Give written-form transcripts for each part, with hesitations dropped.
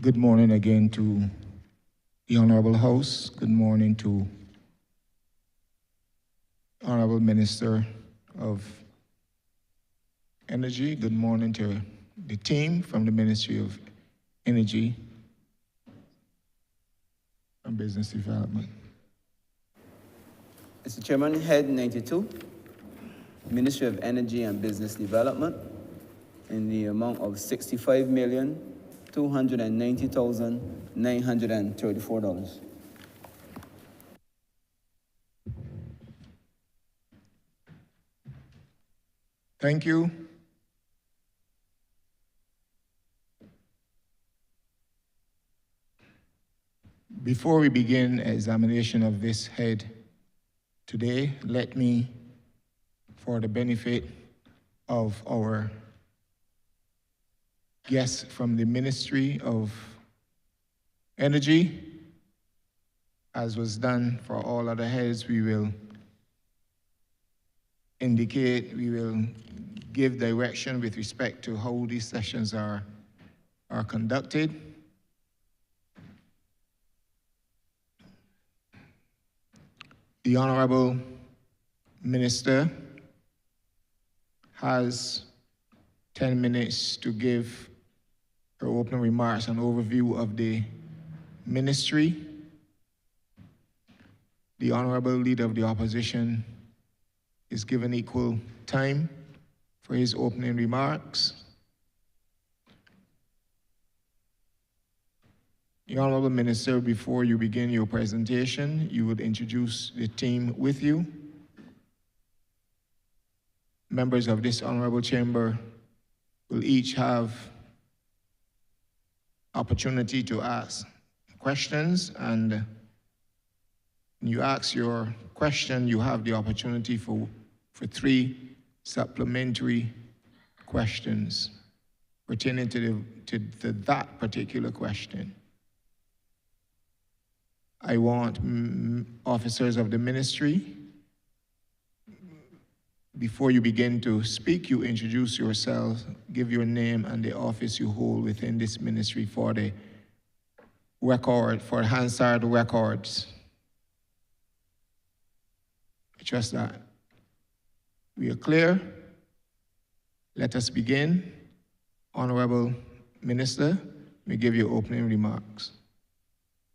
Good morning again to the Honourable House. Good morning to Honourable Minister of Energy. Good morning to the team from the Ministry of Energy and Business Development. Mr. Chairman, Head 92, Ministry of Energy and Business Development, in the amount of $65,290,934. Thank you. Before we begin examination of this head today, let me, for the benefit of our guests from the Ministry of Energy, as was done for all other heads, we will give direction with respect to how these sessions are conducted. The Honourable Minister has 10 minutes to give her opening remarks and overview of the ministry. The Honourable Leader of the Opposition is given equal time for his opening remarks. The Honourable Minister, before you begin your presentation, you would introduce the team with you. Members of this Honourable Chamber will each have opportunity to ask questions, and when you ask your question, you have the opportunity for 3 supplementary questions pertaining to that particular question. I want officers of the ministry, before you begin to speak, you introduce yourself, give your name and the office you hold within this ministry for the record, for Hansard records. I trust that we are clear. Let us begin. Honourable Minister, may give your opening remarks.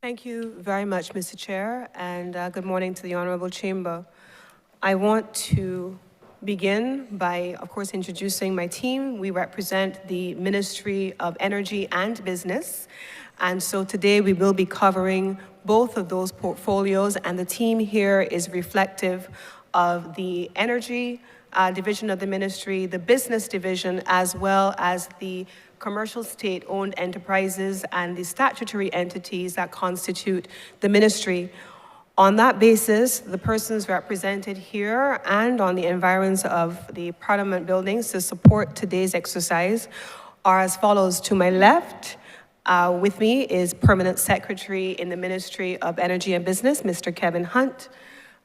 Thank you very much, Mr. Chair, and good morning to the Honourable Chamber. I want to begin by, of course, introducing my team. We represent the Ministry of Energy and Business, and so today we will be covering both of those portfolios, and the team here is reflective of the Energy division of the ministry, the Business division, as well as the commercial state-owned enterprises and the statutory entities that constitute the ministry. On that basis, the persons represented here and on the environs of the Parliament buildings to support today's exercise are as follows. To my left, with me is Permanent Secretary in the Ministry of Energy and Business, Mr. Kevin Hunt.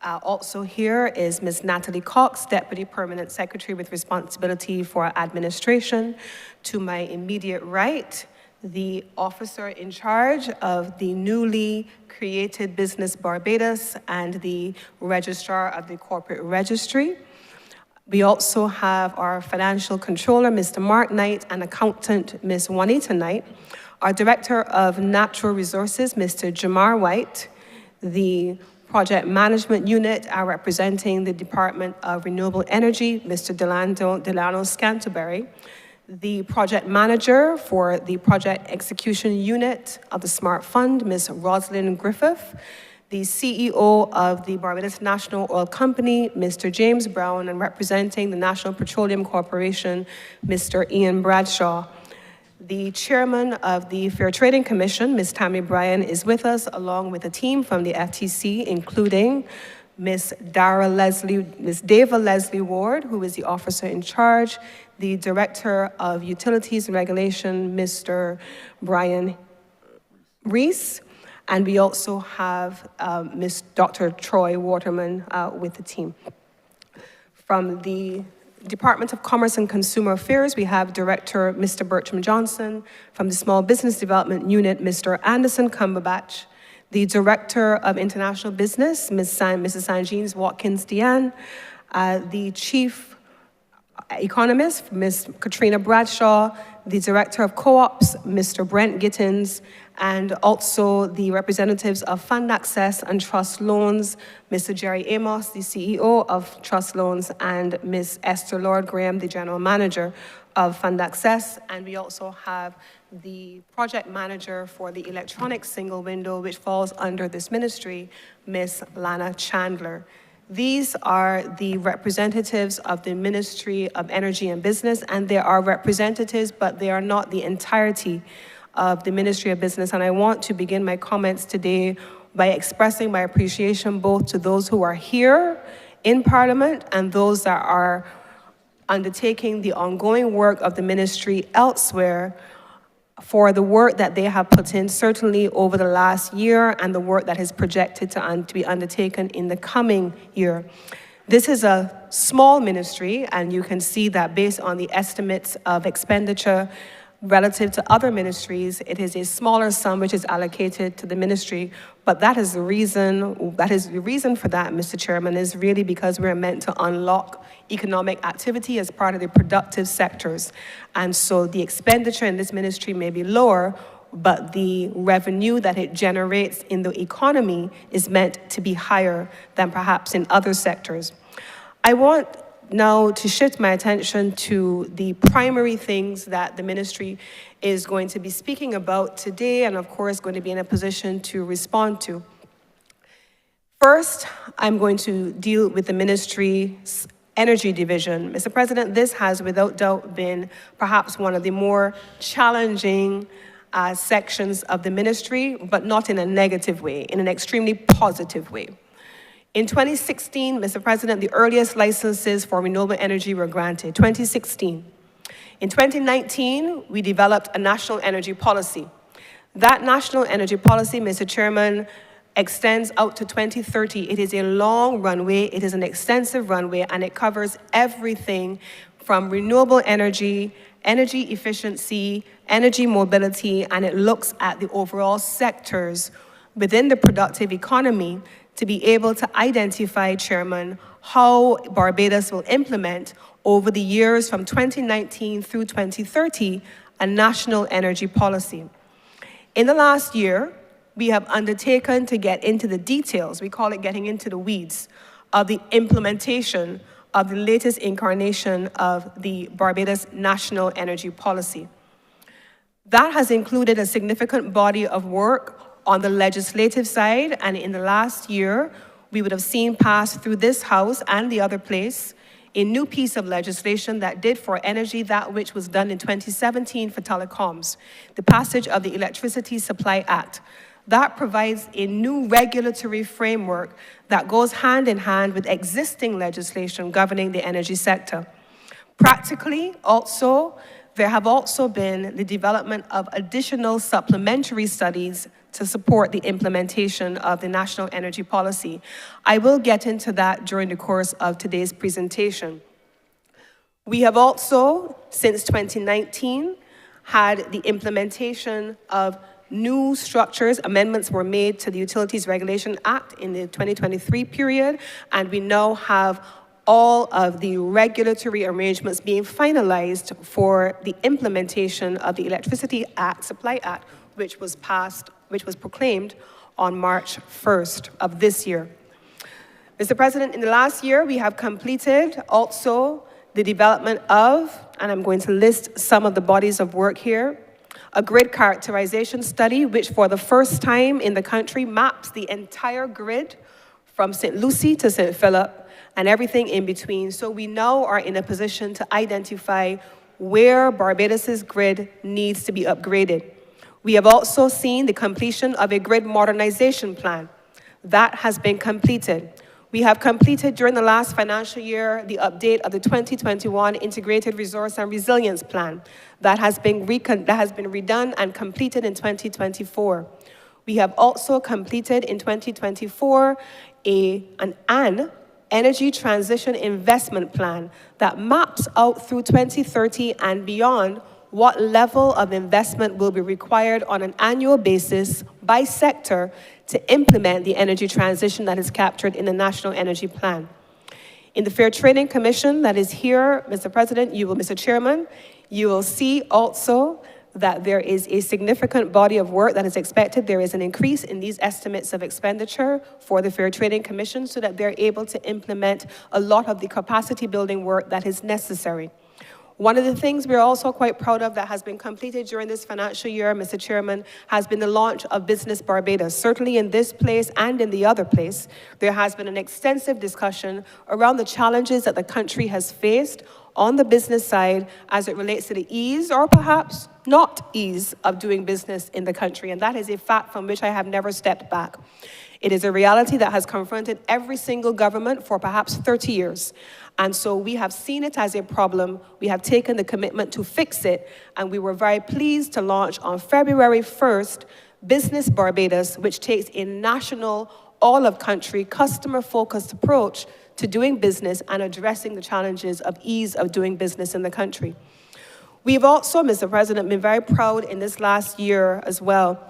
Also here is Ms. Natalie Cox, Deputy Permanent Secretary with responsibility for administration. To my immediate right, the officer in charge of the newly created Business Barbados and the Registrar of the Corporate Registry. We also have our Financial Controller, Mr. Mark Knight, and Accountant, Ms. Juanita Knight. Our Director of Natural Resources, Mr. Jamar White. The Project Management Unit are representing the Department of Renewable Energy, Mr. Delano Scanterbury. The Project Manager for the Project Execution Unit of the Smart Fund, Ms. Rosalind Griffith. The CEO of the Barbados National Oil Company, Mr. James Brown, and representing the National Petroleum Corporation, Mr. Ian Bradshaw. The Chairman of the Fair Trading Commission, Ms. Tammy Bryan, is with us, along with a team from the FTC, including Ms. Dava Leslie Ward, who is the officer in charge, the Director of Utilities and Regulation, Mr. Brian Reese, and we also have Dr. Troy Waterman with the team. From the Department of Commerce and Consumer Affairs, we have Director Mr. Bertram Johnson. From the Small Business Development Unit, Mr. Anderson Cumberbatch. The Director of International Business, Mrs. Sanjeev Watkins-Diane. The Chief Economist, Ms. Katrina Bradshaw. The Director of Co-ops, Mr. Brent Gittins. And also the representatives of Fund Access and Trust Loans, Mr. Jerry Amos, the CEO of Trust Loans, and Ms. Esther Lord Graham, the General Manager of Fund Access. And we also have the project manager for the electronic single window, which falls under this ministry, Ms. Lana Chandler. These are the representatives of the Ministry of Energy and Business, and they are representatives, but they are not the entirety of the Ministry of Business. And I want to begin my comments today by expressing my appreciation both to those who are here in Parliament and those that are undertaking the ongoing work of the ministry elsewhere for the work that they have put in certainly over the last year and the work that is projected to be undertaken in the coming year. This is a small ministry, and you can see that based on the estimates of expenditure relative to other ministries, it is a smaller sum which is allocated to the ministry. But that is the reason for that, Mr. Chairman, is really because we're meant to unlock economic activity as part of the productive sectors. And so the expenditure in this ministry may be lower, but the revenue that it generates in the economy is meant to be higher than perhaps in other sectors. I want now to shift my attention to the primary things that the ministry is going to be speaking about today, and of course going to be in a position to respond to. First, I'm going to deal with the ministry's energy division. Mr. President, this has without doubt been perhaps one of the more challenging sections of the ministry, but not in a negative way, in an extremely positive way. In 2016, Mr. President, the earliest licenses for renewable energy were granted, 2016. In 2019, we developed a national energy policy. That national energy policy, Mr. Chairman, extends out to 2030. It is a long runway, it is an extensive runway, and it covers everything from renewable energy, energy efficiency, energy mobility, and it looks at the overall sectors within the productive economy to be able to identify, Chairman, how Barbados will implement over the years from 2019 through 2030 a national energy policy. In the last year, we have undertaken to get into the details, we call it getting into the weeds, of the implementation of the latest incarnation of the Barbados National Energy Policy. That has included a significant body of work on the legislative side, and in the last year, we would have seen pass through this House and the other place a new piece of legislation that did for energy that which was done in 2017 for telecoms, the passage of the Electricity Supply Act. That provides a new regulatory framework that goes hand in hand with existing legislation governing the energy sector. Practically, also, there have also been the development of additional supplementary studies to support the implementation of the National Energy Policy. I will get into that during the course of today's presentation. We have also, since 2019, had the implementation of new structures. Amendments were made to the Utilities Regulation Act in the 2023 period, and we now have all of the regulatory arrangements being finalized for the implementation of the Electricity Act, Supply Act, which was proclaimed on March 1st of this year. Mr. President, in the last year, we have completed also the development of, and I'm going to list some of the bodies of work here, a grid characterization study, which for the first time in the country maps the entire grid from St. Lucie to St. Philip and everything in between. So we now are in a position to identify where Barbados's grid needs to be upgraded. We have also seen the completion of a grid modernization plan. That has been completed. We have completed during the last financial year the update of the 2021 Integrated Resource and Resilience Plan. That has been redone and completed in 2024. We have also completed in 2024 an Energy Transition Investment Plan that maps out through 2030 and beyond what level of investment will be required on an annual basis by sector to implement the energy transition that is captured in the National Energy Plan. In the Fair Trading Commission that is here, Mr. President, Mr. Chairman, you will see also that there is a significant body of work that is expected. There is an increase in these estimates of expenditure for the Fair Trading Commission so that they're able to implement a lot of the capacity building work that is necessary. One of the things we're also quite proud of that has been completed during this financial year, Mr. Chairman, has been the launch of Business Barbados. Certainly in this place and in the other place, there has been an extensive discussion around the challenges that the country has faced on the business side as it relates to the ease or perhaps not ease of doing business in the country. And that is a fact from which I have never stepped back. It is a reality that has confronted every single government for perhaps 30 years. And so we have seen it as a problem. We have taken the commitment to fix it. And we were very pleased to launch on February 1st, Business Barbados, which takes a national, all-of-country, customer-focused approach to doing business and addressing the challenges of ease of doing business in the country. We've also, Mr. President, been very proud in this last year as well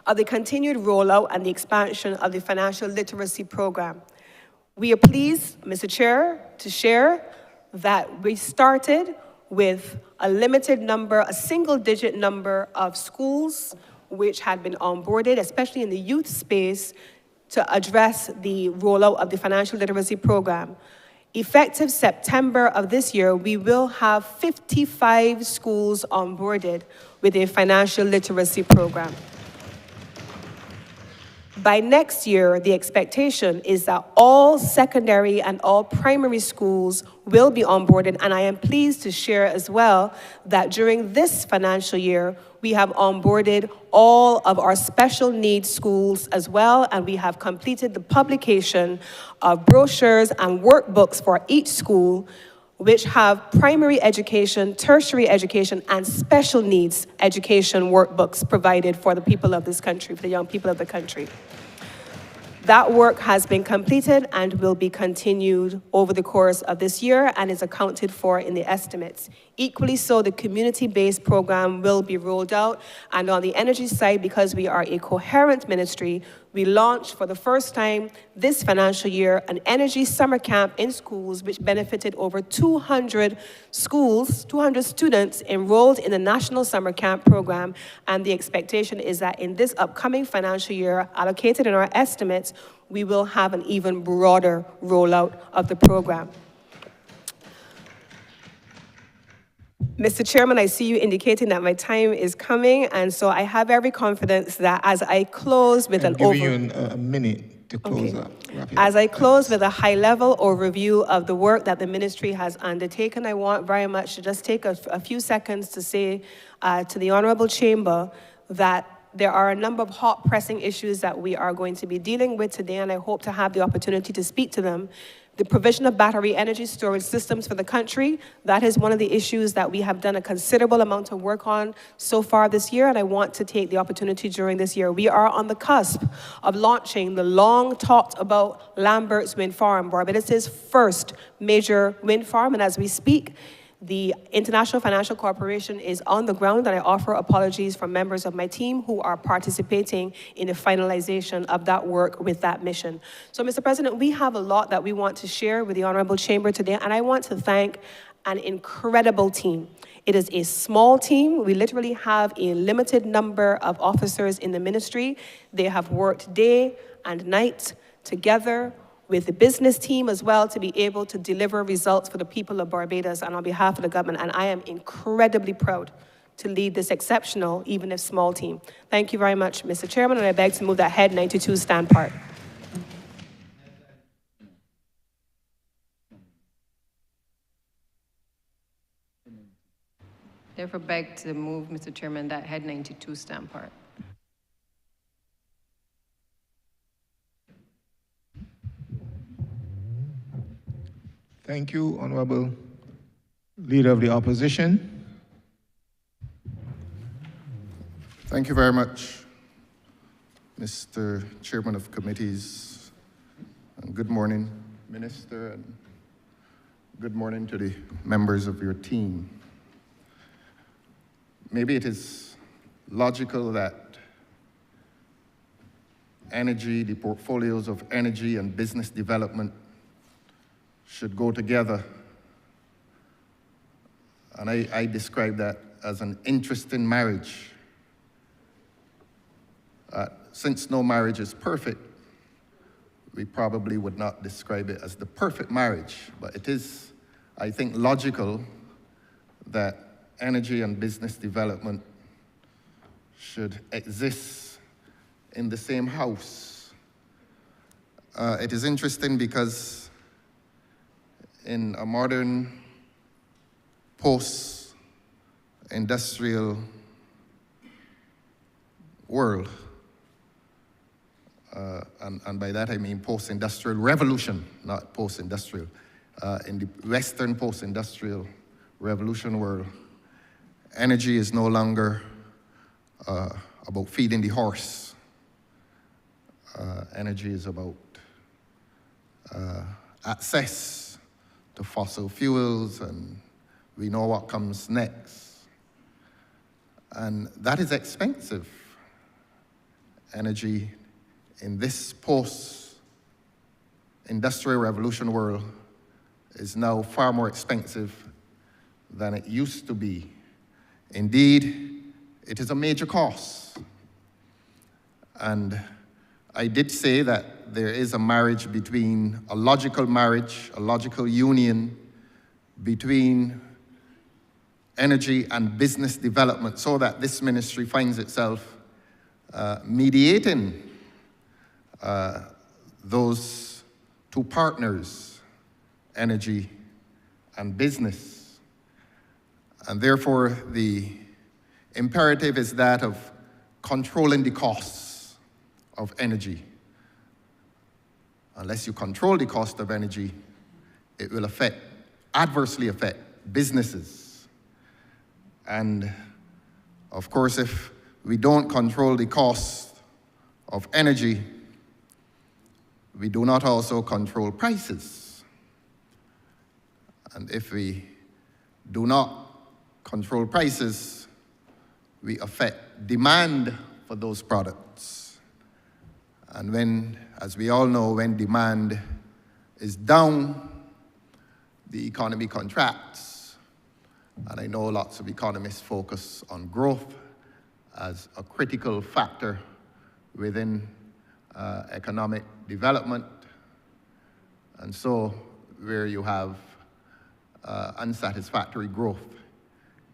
of the continued rollout and the expansion of the financial literacy program. We are pleased, Mr. Chair, to share that we started with a limited number, a single-digit number of schools which had been onboarded, especially in the youth space, to address the rollout of the financial literacy program. Effective September of this year, we will have 55 schools onboarded with a financial literacy program. By next year, the expectation is that all secondary and all primary schools will be onboarded, and I am pleased to share as well that during this financial year, we have onboarded all of our special needs schools as well, and we have completed the publication of brochures and workbooks for each school, which have primary education, tertiary education, and special needs education workbooks provided for the people of this country, for the young people of the country. That work has been completed and will be continued over the course of this year and is accounted for in the estimates. Equally so, the community-based program will be rolled out. And on the energy side, because we are a coherent ministry, we launched for the first time this financial year an energy summer camp in schools which benefited over 200 schools, 200 students enrolled in the National Summer Camp program. And the expectation is that in this upcoming financial year, allocated in our estimates, we will have an even broader rollout of the program. Mr. Chairman, I see you indicating that my time is coming, and so I have every confidence that as I close with I'm giving you a minute to close up. As I close with a high-level overview of the work that the ministry has undertaken, I want very much to just take a few seconds to say to the Honourable Chamber that there are a number of hot pressing issues that we are going to be dealing with today, and I hope to have the opportunity to speak to them. The provision of battery energy storage systems for the country, that is one of the issues that we have done a considerable amount of work on so far this year, and I want to take the opportunity during this year. We are on the cusp of launching the long talked about Lambert's Wind Farm, Barbados' first major wind farm, and as we speak, the International Financial Corporation is on the ground, and I offer apologies from members of my team who are participating in the finalization of that work with that mission. So, Mr. President, we have a lot that we want to share with the Honourable Chamber today, and I want to thank an incredible team. It is a small team. We literally have a limited number of officers in the ministry. They have worked day and night together with the business team as well to be able to deliver results for the people of Barbados and on behalf of the government. And I am incredibly proud to lead this exceptional, even if small team. Thank you very much, Mr. Chairman, and I beg to move that Head 92 stand part. Therefore beg to move, Mr. Chairman, that Head 92 stand part. Thank you, Honourable Leader of the Opposition. Thank you very much, Mr. Chairman of Committees, and good morning Minister, and good morning to the members of your team. Maybe it is logical that energy, the portfolios of energy and business development should go together. And I describe that as an interesting marriage. Since no marriage is perfect, we probably would not describe it as the perfect marriage, but it is, I think, logical that energy and business development should exist in the same house. It is interesting because in a modern post-industrial world, and by that I mean post-industrial revolution, not post-industrial. In the Western post-industrial revolution world, energy is no longer about feeding the horse. Energy is about access to fossil fuels, and we know what comes next. And that is expensive. Energy in this post-industrial revolution world is now far more expensive than it used to be. Indeed, it is a major cost. And I did say that there is a marriage between, a logical union between energy and business development, so that this ministry finds itself mediating those two partners, energy and business. And therefore, the imperative is that of controlling the costs of energy. Unless you control the cost of energy, it will adversely affect businesses. And of course, if we don't control the cost of energy, we do not also control prices. And if we do not control prices, we affect demand for those products. And when, as we all know, when demand is down, the economy contracts. And I know lots of economists focus on growth as a critical factor within economic development. And so where you have unsatisfactory growth,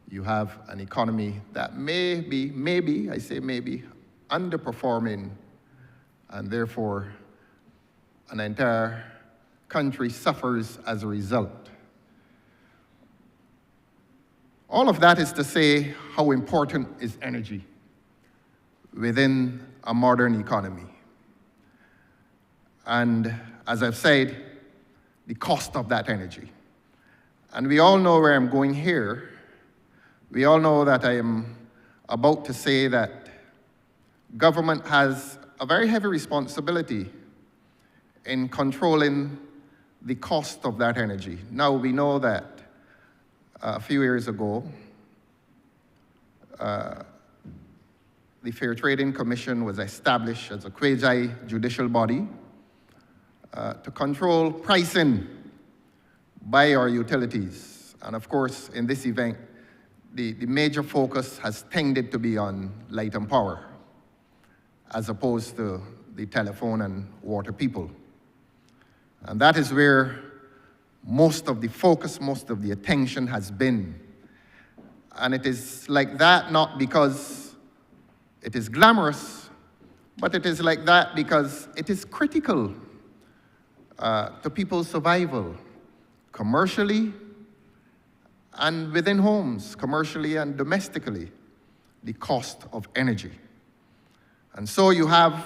you have an economy that maybe, I say maybe, underperforming, and therefore an entire country suffers as a result. All of that is to say how important is energy within a modern economy. And as I've said, the cost of that energy. And we all know where I'm going here. We all know that I am about to say that government has a very heavy responsibility in controlling the cost of that energy. Now, we know that a few years ago, the Fair Trading Commission was established as a quasi-judicial body to control pricing by our utilities. And of course, in this event, the major focus has tended to be on light and power, as opposed to the telephone and water people. And that is where most of the focus, most of the attention has been. And it is like that not because it is glamorous, but it is like that because it is critical to people's survival, commercially and within homes, commercially and domestically, the cost of energy. And so you have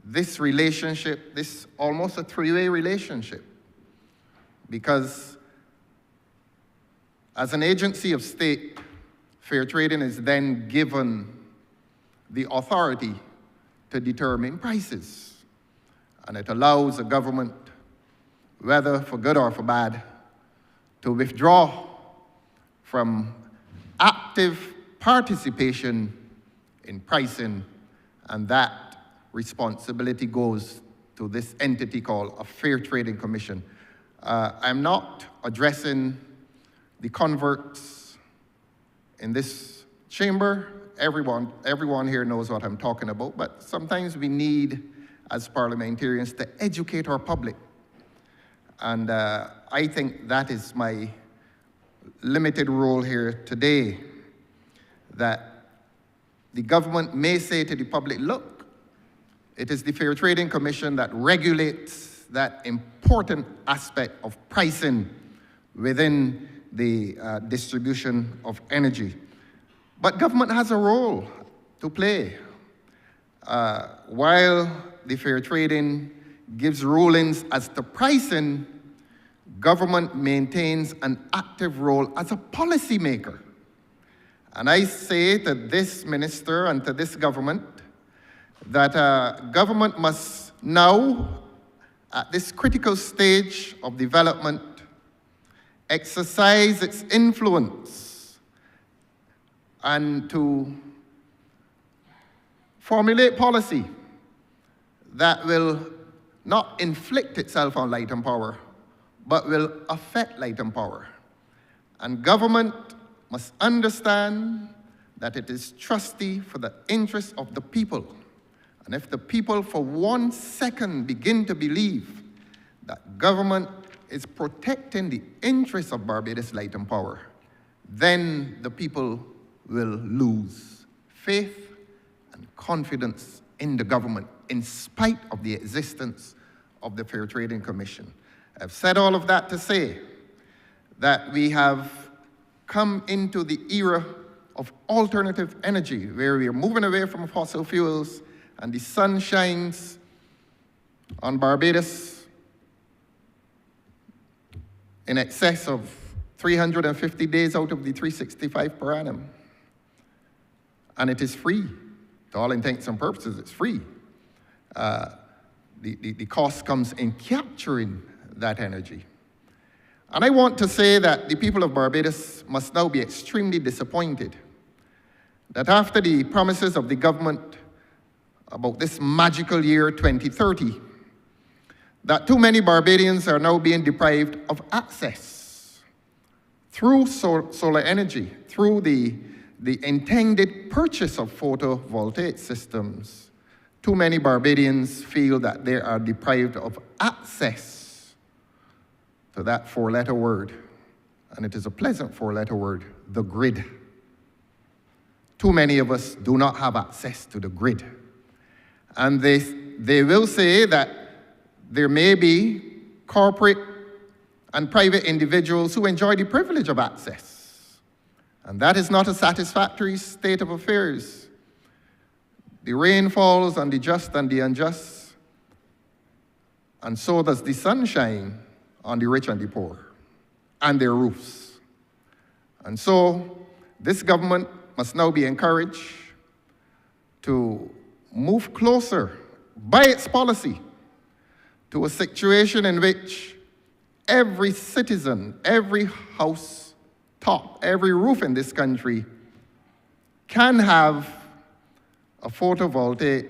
this relationship, this almost a three-way relationship, because as an agency of state, fair trading is then given the authority to determine prices. And it allows the government whether for good or for bad, to withdraw from active participation in pricing, and that responsibility goes to this entity called a Fair Trading Commission. I'm not addressing the converts in this chamber. Everyone here knows what I'm talking about, but sometimes we need, as parliamentarians, to educate our public. And I think that is my limited role here today, that the government may say to the public, look, it is the Fair Trading Commission that regulates that important aspect of pricing within the distribution of energy. But government has a role to play. While the Fair Trading gives rulings as to pricing, government maintains an active role as a policymaker. And I say to this minister and to this government that government must now, at this critical stage of development, exercise its influence and to formulate policy that will not inflict itself on light and power, but will affect light and power. And government must understand that it is trustee for the interests of the people. And if the people for 1 second begin to believe that government is protecting the interests of Barbados Light and Power, then the people will lose faith and confidence in the government in spite of the existence of the Fair Trading Commission. I've said all of that to say that we have come into the era of alternative energy, where we are moving away from fossil fuels, and the sun shines on Barbados in excess of 350 days out of the 365 per annum. And it is free. To all intents and purposes, it's free. The cost comes in capturing that energy. And I want to say that the people of Barbados must now be extremely disappointed that after the promises of the government about this magical year 2030, that too many Barbadians are now being deprived of access through solar energy, through the intended purchase of photovoltaic systems. Too many Barbadians feel that they are deprived of access to that 4-letter word, and it is a pleasant 4-letter word, the grid. Too many of us do not have access to the grid. And they will say that there may be corporate and private individuals who enjoy the privilege of access. And that is not a satisfactory state of affairs. The rain falls on the just and the unjust, and so does the sunshine on the rich and the poor, and their roofs. And so this government must now be encouraged to move closer by its policy to a situation in which every citizen, every house top, every roof in this country can have a photovoltaic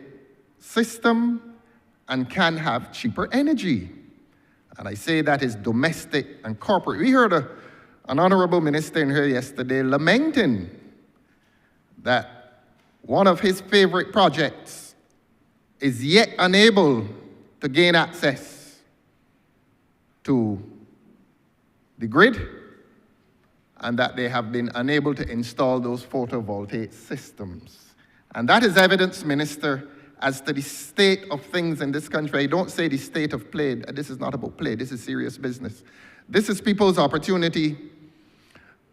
system and can have cheaper energy. And I say that is domestic and corporate. We heard an honourable minister in here yesterday lamenting that one of his favorite projects is yet unable to gain access to the grid, and that they have been unable to install those photovoltaic systems. And that is evidence, Minister, as to the state of things in this country. I don't say the state of play. This is not about play. This is serious business. This is people's opportunity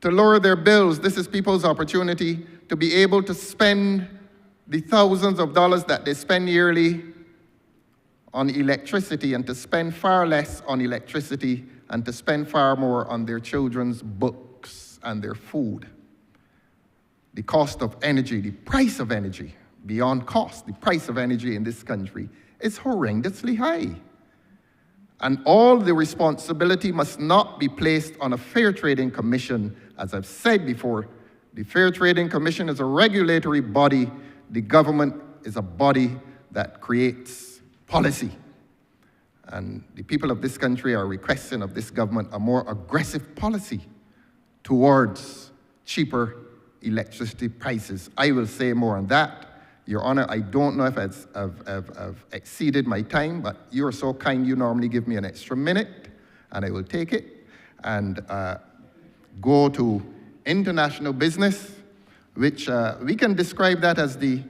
to lower their bills. This is people's opportunity to be able to spend the thousands of dollars that they spend yearly on electricity, and to spend far less on electricity and to spend far more on their children's books and their food. The cost of energy, the price of energy, beyond cost, the price of energy in this country is horrendously high. And all the responsibility must not be placed on a Fair Trading Commission. As I've said before, the Fair Trading Commission is a regulatory body. The government is a body that creates policy. And the people of this country are requesting of this government a more aggressive policy towards cheaper electricity prices. I will say more on that. Your Honor, I don't know if I've exceeded my time, but you're so kind, you normally give me an extra minute, and I will take it, and go to international business, which we can describe that as the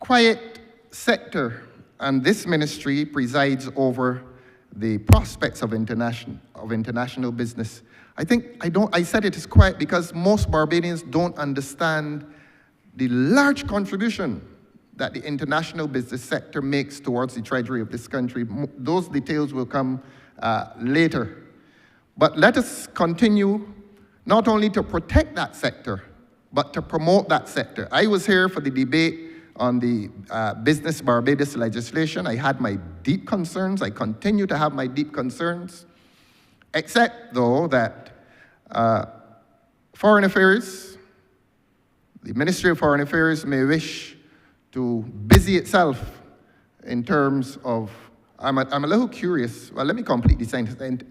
quiet sector, and this ministry presides over the prospects of international business. I said it is quiet because most Barbadians don't understand the large contribution that the international business sector makes towards the treasury of this country. Those details will come later. But let us continue not only to protect that sector, but to promote that sector. I was here for the debate on the Business Barbados legislation. I had my deep concerns. I continue to have my deep concerns, except though that Foreign Affairs, the Ministry of Foreign Affairs may wish to busy itself in terms of, I'm a little curious. Well, let me complete the sentence.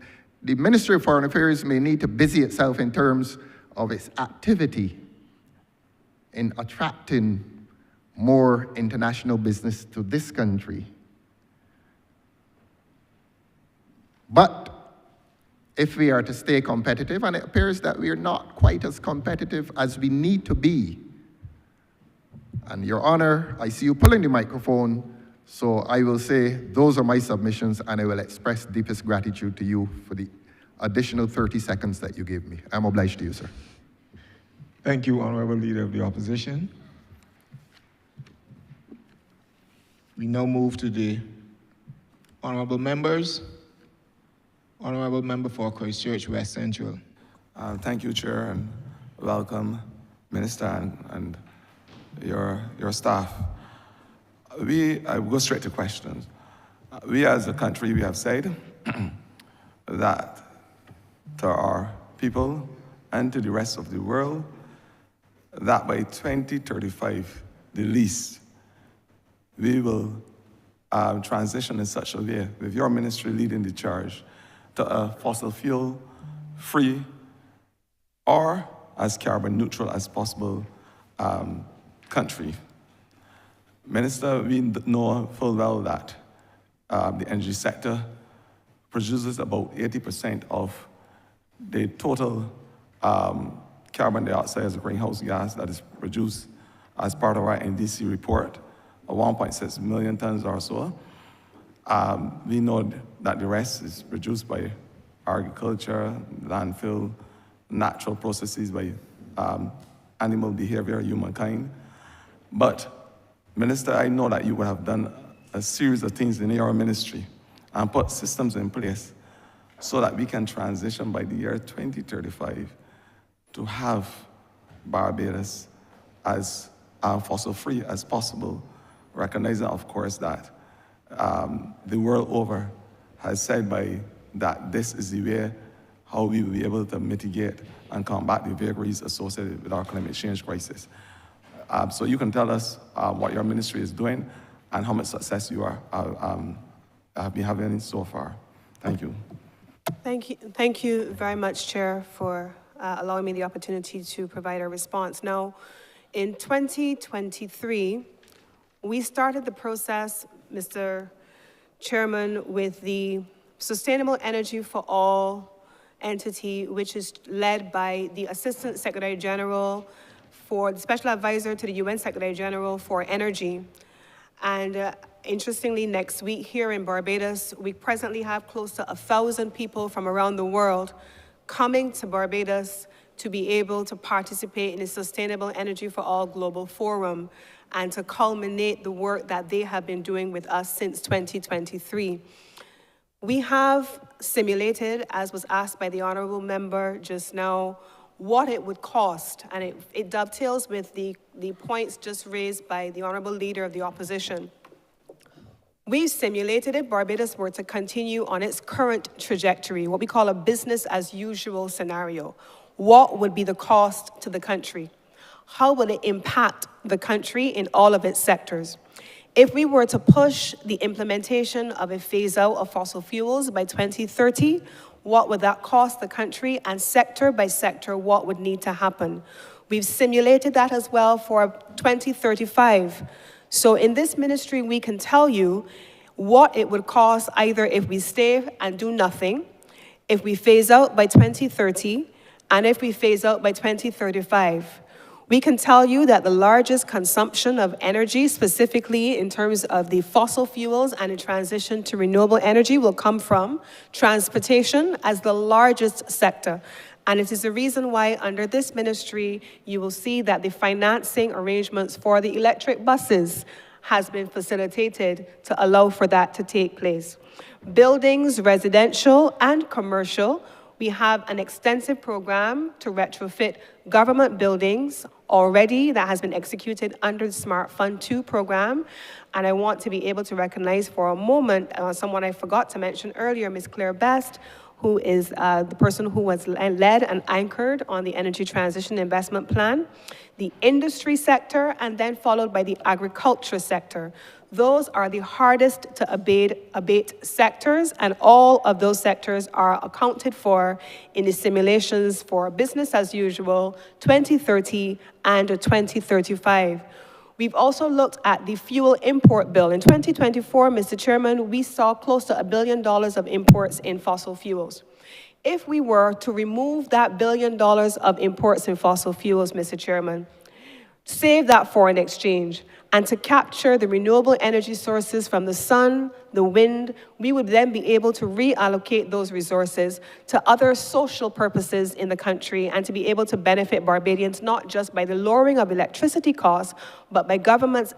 The Ministry of Foreign Affairs may need to busy itself in terms of its activity in attracting more international business to this country. But if we are to stay competitive, and it appears that we are not quite as competitive as we need to be. And Your Honor, I see you pulling the microphone, so I will say those are my submissions, and I will express deepest gratitude to you for the additional 30 seconds that you gave me. I'm obliged to you, sir. Thank you, Honorable Leader of the Opposition. We now move to the honorable members. Honorable Member for Christchurch West Central. Thank you, Chair, and welcome, Minister, and your staff. I will go straight to questions. We as a country, we have said that to our people and to the rest of the world, that by 2035, the least, we will transition in such a way, with your ministry leading the charge, to a fossil fuel free or as carbon neutral as possible country. Minister, we know full well that the energy sector produces about 80% of the total carbon dioxide as a greenhouse gas that is produced as part of our NDC report, 1.6 million tons or so. We know that the rest is produced by agriculture, landfill, natural processes by animal behavior, humankind. But, Minister, I know that you would have done a series of things in your ministry and put systems in place so that we can transition by the year 2035 to have Barbados as fossil-free as possible, recognizing, of course, that the world over has said that this is the way how we will be able to mitigate and combat the vagaries associated with our climate change crisis. So you can tell us what your ministry is doing and how much success you have been having so far. Thank you. Thank you very much, Chair, for allowing me the opportunity to provide a response. Now, in 2023, we started the process, Mr. Chairman, with the Sustainable Energy for All entity, which is led by the Assistant Secretary General for the Special Advisor to the UN Secretary General for Energy. And interestingly, next week here in Barbados, we presently have close to 1,000 people from around the world coming to Barbados to be able to participate in the Sustainable Energy for All Global Forum and to culminate the work that they have been doing with us since 2023. We have simulated, as was asked by the Honourable Member just now, what it would cost, and it dovetails with the points just raised by the Honourable Leader of the Opposition. We've simulated if Barbados were to continue on its current trajectory, what we call a business as usual scenario. What would be the cost to the country? How will it impact the country in all of its sectors? If we were to push the implementation of a phase out of fossil fuels by 2030, what would that cost the country? And sector by sector, what would need to happen? We've simulated that as well for 2035. So in this ministry, we can tell you what it would cost either if we stay and do nothing, if we phase out by 2030, and if we phase out by 2035. We can tell you that the largest consumption of energy, specifically in terms of the fossil fuels and the transition to renewable energy, will come from transportation as the largest sector. And it is the reason why under this ministry, you will see that the financing arrangements for the electric buses has been facilitated to allow for that to take place. Buildings, residential and commercial, we have an extensive program to retrofit government buildings already that has been executed under the Smart Fund 2 program. And I want to be able to recognize for a moment someone I forgot to mention earlier, Ms. Claire Best, who is the person who has led and anchored on the Energy Transition Investment Plan, the industry sector, and then followed by the agriculture sector. Those are the hardest to abate sectors, and all of those sectors are accounted for in the simulations for business as usual, 2030 and 2035. We've also looked at the fuel import bill. In 2024, Mr. Chairman, we saw close to $1 billion of imports in fossil fuels. If we were to remove that $1 billion of imports in fossil fuels, Mr. Chairman, save that foreign exchange, and to capture the renewable energy sources from the sun, the wind, we would then be able to reallocate those resources to other social purposes in the country and to be able to benefit Barbadians not just by the lowering of electricity costs, but by government's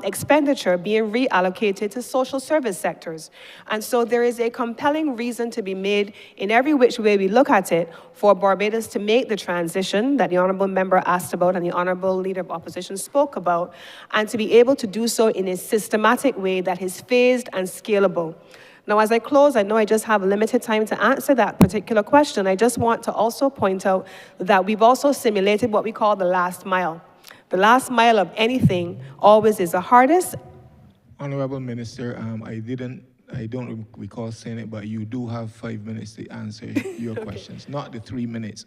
expenditure being reallocated to social service sectors. And so there is a compelling reason to be made in every which way we look at it for Barbados to make the transition that the Honourable Member asked about and the Honourable Leader of Opposition spoke about, and to be able to do so in a systematic way that is phased and scalable. Now, as I close, I know I just have limited time to answer that particular question. I just want to also point out that we've also simulated what we call the last mile. The last mile of anything always is the hardest. Honorable Minister, I don't recall saying it, but you do have 5 minutes to answer your questions, not the 3 minutes,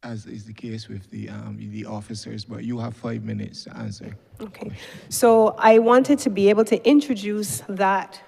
as is the case with the officers, but you have 5 minutes to answer. Okay, so I wanted to be able to introduce that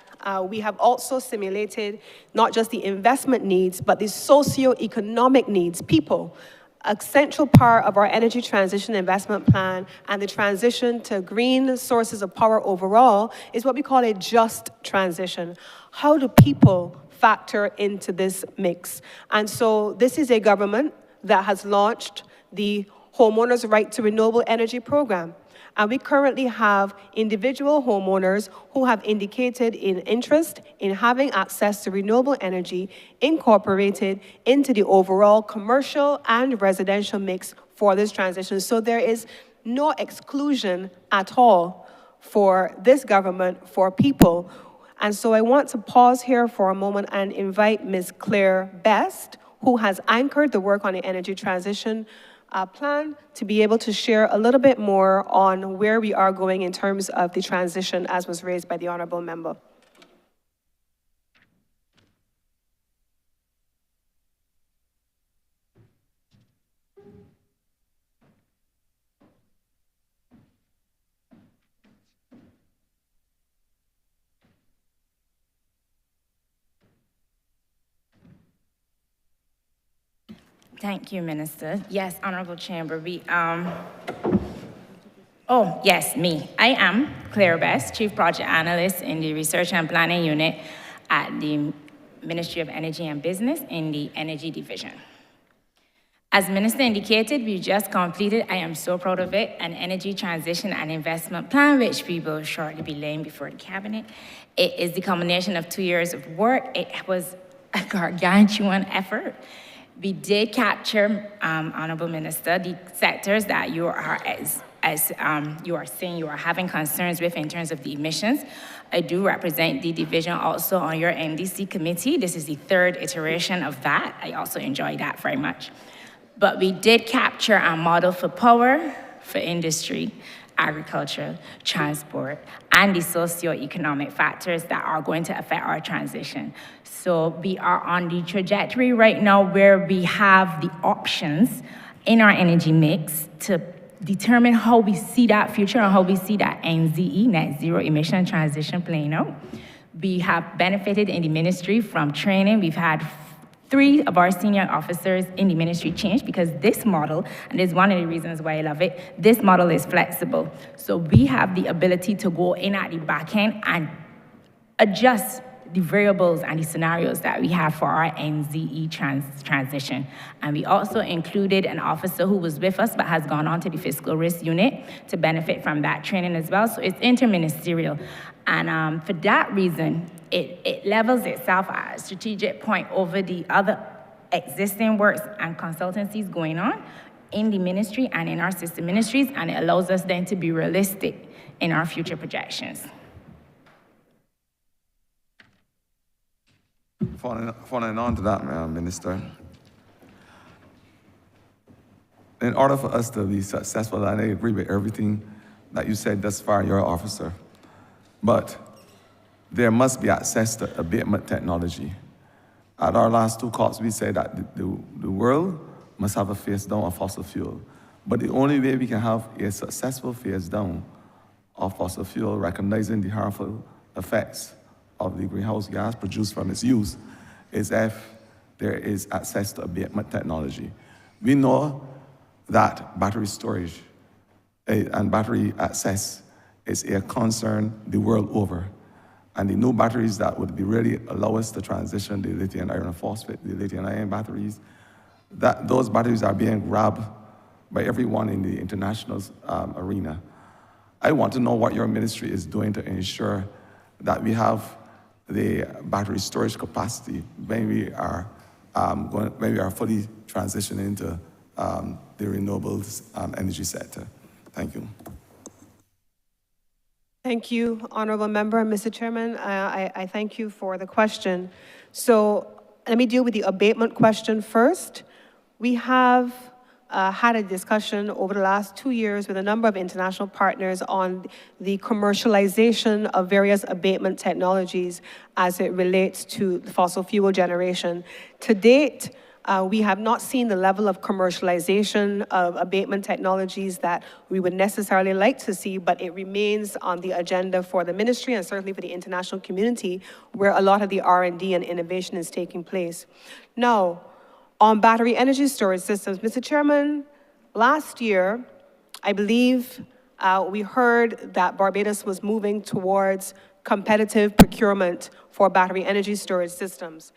we have also simulated not just the investment needs, but the socio-economic needs, people. A central part of our energy transition investment plan and the transition to green sources of power overall is what we call a just transition. How do people factor into this mix? And so this is a government that has launched the Homeowners' Right to Renewable Energy program. And we currently have individual homeowners who have indicated an interest in having access to renewable energy incorporated into the overall commercial and residential mix for this transition. So there is no exclusion at all for this government, for people. And so I want to pause here for a moment and invite Ms. Claire Best, who has anchored the work on the energy transition plan, to be able to share a little bit more on where we are going in terms of the transition as was raised by the Honourable Member. Thank you, Minister. Yes, Honorable Chamber, oh, yes, me. I am Claire Best, Chief Project Analyst in the Research and Planning Unit at the Ministry of Energy and Business in the Energy Division. As Minister indicated, we just completed, I am so proud of it, an energy transition and investment plan, which we will shortly be laying before the Cabinet. It is the culmination of 2 years of work. It was a gargantuan effort. We did capture, Honourable Minister, the sectors that you are as you are saying you are having concerns with in terms of the emissions. I do represent the division also on your NDC committee. This is the third iteration of that. I also enjoy that very much. But we did capture a model for power, for industry, agriculture, transport, and the socioeconomic factors that are going to affect our transition. So we are on the trajectory right now where we have the options in our energy mix to determine how we see that future and how we see that NZE, net zero emission transition, playing out. We have benefited in the ministry from training. We've had 3 of our senior officers in the ministry change because this model, and this is one of the reasons why I love it, this model is flexible. So we have the ability to go in at the back end and adjust the variables and the scenarios that we have for our NZE transition. And we also included an officer who was with us but has gone on to the fiscal risk unit to benefit from that training as well. So it's interministerial. And for that reason, it levels itself at a strategic point over the other existing works and consultancies going on in the ministry and in our sister ministries, and it allows us then to be realistic in our future projections. Following on to that, Minister, in order for us to be successful, and I agree with everything that you said thus far, you're an officer, but there must be access to abatement technology. At our last 2 COPs, we said that the world must have a phase down of fossil fuel. But the only way we can have a successful phase down of fossil fuel, recognizing the harmful effects of the greenhouse gas produced from its use, is if there is access to abatement technology. We know that battery storage and battery access is a concern the world over. And the new batteries that would be really allow us to transition the lithium iron phosphate, the lithium ion batteries, those batteries are being grabbed by everyone in the international arena. I want to know what your ministry is doing to ensure that we have the battery storage capacity when we are fully transitioning into the renewables energy sector. Thank you. Thank you, Honourable Member. Mr. Chairman, I thank you for the question. So let me deal with the abatement question first. We have had a discussion over the last 2 years with a number of international partners on the commercialization of various abatement technologies as it relates to fossil fuel generation. To date, we have not seen the level of commercialization of abatement technologies that we would necessarily like to see, but it remains on the agenda for the ministry and certainly for the international community where a lot of the R&D and innovation is taking place. Now, on battery energy storage systems, Mr. Chairman, last year, I believe we heard that Barbados was moving towards competitive procurement for battery energy storage systems.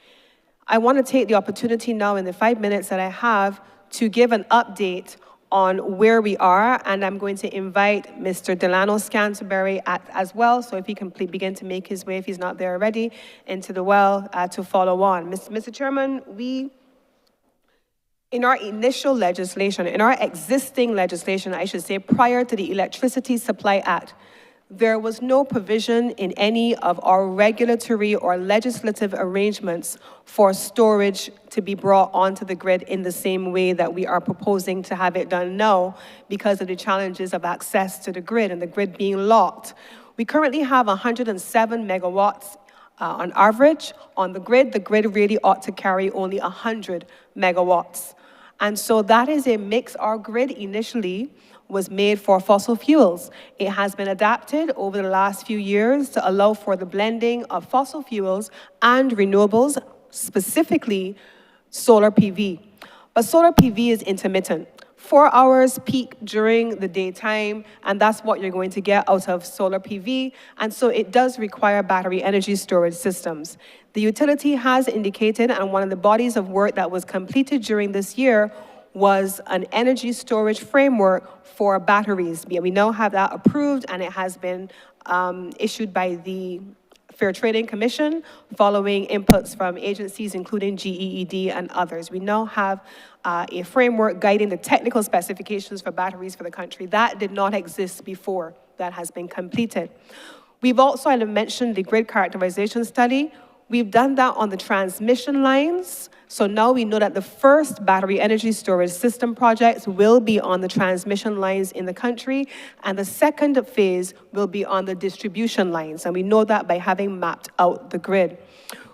I want to take the opportunity now in the 5 minutes that I have to give an update on where we are, and I'm going to invite Mr. Delano Scanterbury as well, so if he can begin to make his way, if he's not there already, into the well to follow on. Mr. Chairman, in our initial legislation, in our existing legislation, I should say, prior to the Electricity Supply Act, there was no provision in any of our regulatory or legislative arrangements for storage to be brought onto the grid in the same way that we are proposing to have it done now because of the challenges of access to the grid and the grid being locked. We currently have 107 megawatts on average on the grid. The grid really ought to carry only 100 megawatts. And so that is a mix. Our grid initially was made for fossil fuels. It has been adapted over the last few years to allow for the blending of fossil fuels and renewables, specifically solar PV. But solar PV is intermittent. 4 hours peak during the daytime, and that's what you're going to get out of solar PV, and so it does require battery energy storage systems. The utility has indicated, and one of the bodies of work that was completed during this year was an energy storage framework for batteries. We now have that approved, and it has been issued by the Fair Trading Commission, following inputs from agencies including GEED and others. We now have a framework guiding the technical specifications for batteries for the country. That did not exist before. That has been completed. We've also, I mentioned the grid characterization study. We've done that on the transmission lines. So now we know that the first battery energy storage system projects will be on the transmission lines in the country, and the second phase will be on the distribution lines. And we know that by having mapped out the grid.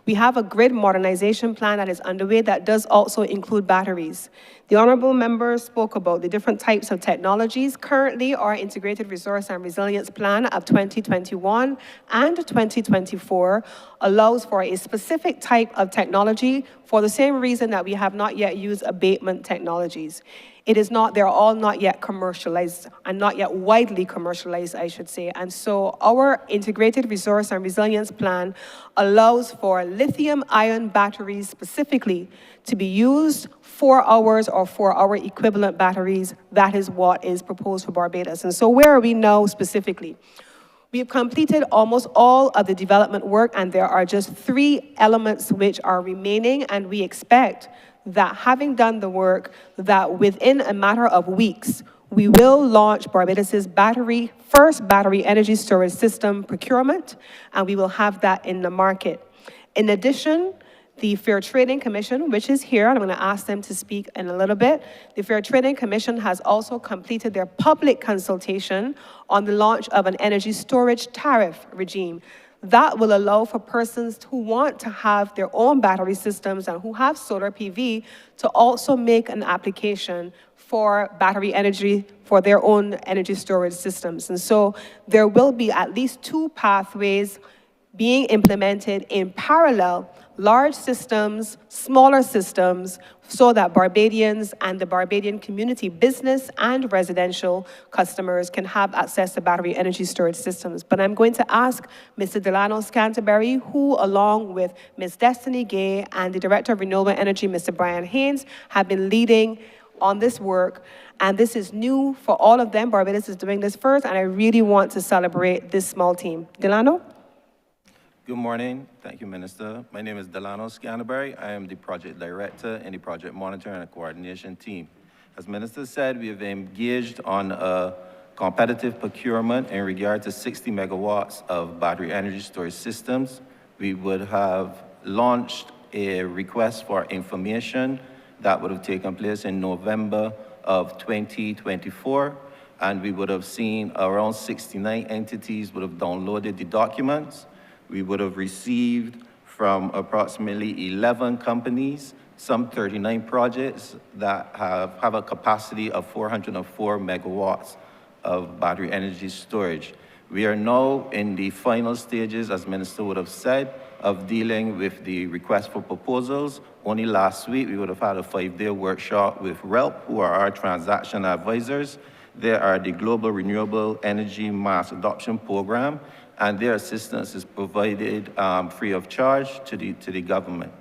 We have a grid modernization plan that is underway that does also include batteries. The honorable member spoke about the different types of technologies. Currently, our Integrated Resource and Resilience Plan of 2021 and 2024 allows for a specific type of technology for the same reason that we have not yet used abatement technologies. They're all not yet commercialized, and not yet widely commercialized, I should say. And so our Integrated Resource and Resilience Plan allows for lithium-ion batteries specifically to be used 4 hours or 4-hour equivalent batteries. That is what is proposed for Barbados. And so where are we now specifically? We have completed almost all of the development work, and there are just 3 elements which are remaining, and we expect that having done the work, that within a matter of weeks, we will launch Barbados's first battery energy storage system procurement, and we will have that in the market. In addition, the Fair Trading Commission, which is here, and I'm going to ask them to speak in a little bit. The Fair Trading Commission has also completed their public consultation on the launch of an energy storage tariff regime. That will allow for persons who want to have their own battery systems and who have solar PV to also make an application for battery energy for their own energy storage systems. And so there will be at least 2 pathways being implemented in parallel, large systems, smaller systems, so that Barbadians and the Barbadian community, business and residential customers, can have access to battery energy storage systems. But I'm going to ask Mr. Delano Scanterbury, who along with Ms. Destiny Gay and the Director of Renewable Energy, Mr. Brian Haynes, have been leading on this work. And this is new for all of them. Barbados is doing this first, and I really want to celebrate this small team. Delano? Good morning. Thank you, Minister. My name is Delano Scanterbury. I am the project director in the project monitoring and coordination team. As Minister said, we have engaged on a competitive procurement in regard to 60 megawatts of battery energy storage systems. We would have launched a request for information that would have taken place in November of 2024, and we would have seen around 69 entities would have downloaded the documents. We would have received from approximately 11 companies, some 39 projects that have a capacity of 404 megawatts of battery energy storage. We are now in the final stages, as Minister would have said, of dealing with the request for proposals. Only last week, we would have had a 5-day workshop with RELP, who are our transaction advisors. They are the Global Renewable Energy Mass Adoption Program, and their assistance is provided free of charge to the government.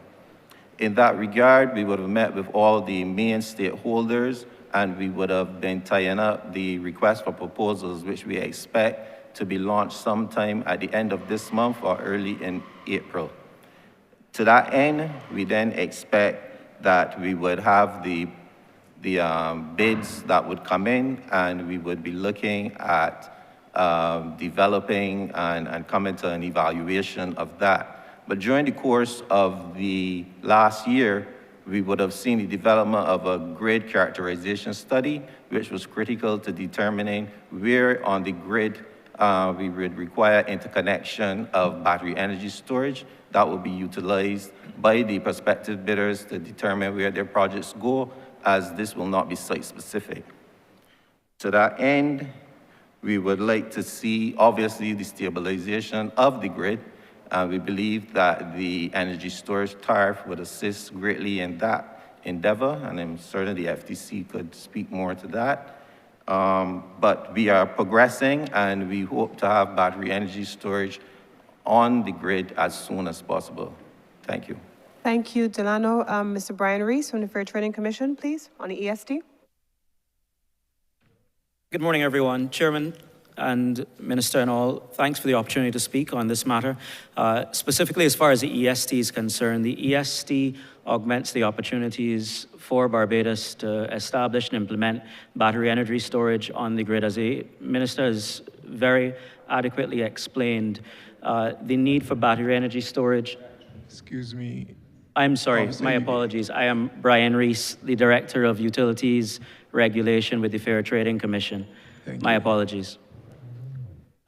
In that regard, we would have met with all the main stakeholders, and we would have been tying up the request for proposals, which we expect to be launched sometime at the end of this month or early in April. To that end, we then expect that we would have the bids that would come in, and we would be looking at developing and coming to an evaluation of that. But during the course of the last year, we would have seen the development of a grid characterization study, which was critical to determining where on the grid we would require interconnection of battery energy storage that will be utilized by the prospective bidders to determine where their projects go, as this will not be site-specific. To that end, we would like to see, obviously, the stabilization of the grid. We believe that the energy storage tariff would assist greatly in that endeavor, and I'm certain the FTC could speak more to that. But we are progressing, and we hope to have battery energy storage on the grid as soon as possible. Thank you. Thank you, Delano. Mr. Brian Reese from the Fair Trading Commission, please, on the ESD. Good morning, everyone. Chairman, and Minister and all, thanks for the opportunity to speak on this matter. Specifically, as far as the EST is concerned, the EST augments the opportunities for Barbados to establish and implement battery energy storage on the grid. As the Minister has very adequately explained, the need for battery energy storage. Excuse me. I'm sorry, Officer, my you- apologies. I am Brian Rees, the Director of Utilities Regulation with the Fair Trading Commission. Thank My you. apologies.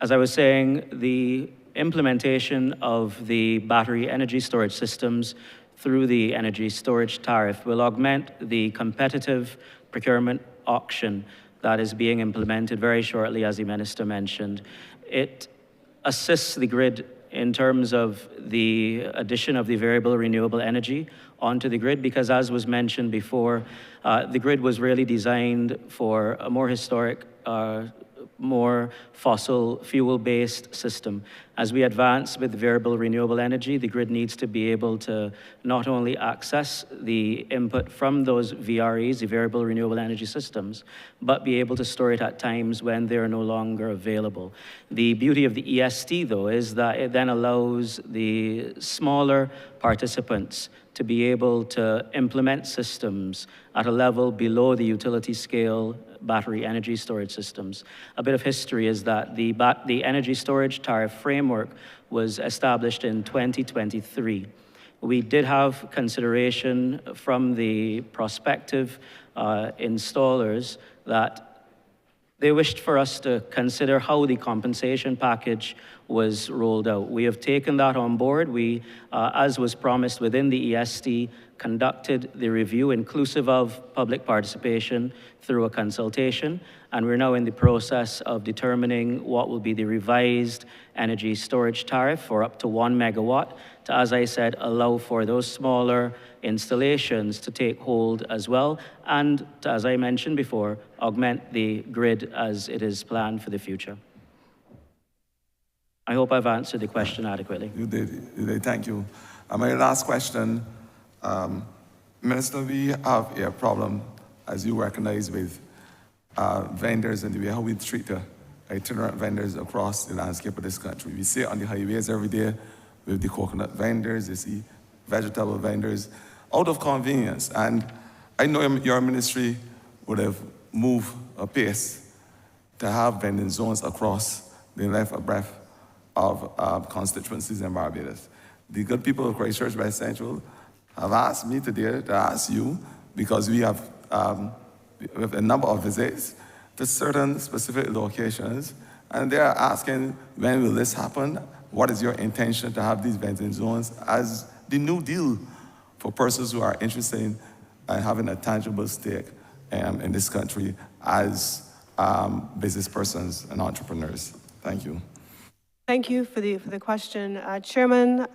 As I was saying, the implementation of the battery energy storage systems through the energy storage tariff will augment the competitive procurement auction that is being implemented very shortly, as the Minister mentioned. It assists the grid in terms of the addition of the variable renewable energy onto the grid, because as was mentioned before, the grid was really designed for a more historic, more fossil fuel-based system. As we advance with variable renewable energy, the grid needs to be able to not only access the input from those VREs, the variable renewable energy systems, but be able to store it at times when they're no longer available. The beauty of the EST, though, is that it then allows the smaller participants to be able to implement systems at a level below the utility scale battery energy storage systems. A bit of history is that the energy storage tariff framework was established in 2023. We did have consideration from the prospective installers that they wished for us to consider how the compensation package was rolled out. We have taken that on board. We, as was promised within the EST, conducted the review inclusive of public participation through a consultation, and we're now in the process of determining what will be the revised energy storage tariff for up to 1 megawatt to, as I said, allow for those smaller installations to take hold as well, and to, as I mentioned before, augment the grid as it is planned for the future. I hope I've answered the question adequately. You did, thank you. My last question, Minister, we have a problem, as you recognize, with vendors and the way how we treat the itinerant vendors across the landscape of this country. We see it on the highways every day with the coconut vendors, you see vegetable vendors, out of convenience. And I know your ministry would have moved apace to have vending zones across the length and breadth of constituencies in Barbados. The good people of Christchurch West Central have asked me today to ask you, because we have a number of visits to certain specific locations, and they are asking, when will this happen? What is your intention to have these vending zones as the new deal for persons who are interested in having a tangible stake in this country as business persons and entrepreneurs? Thank you. Thank you for the question. Chairman,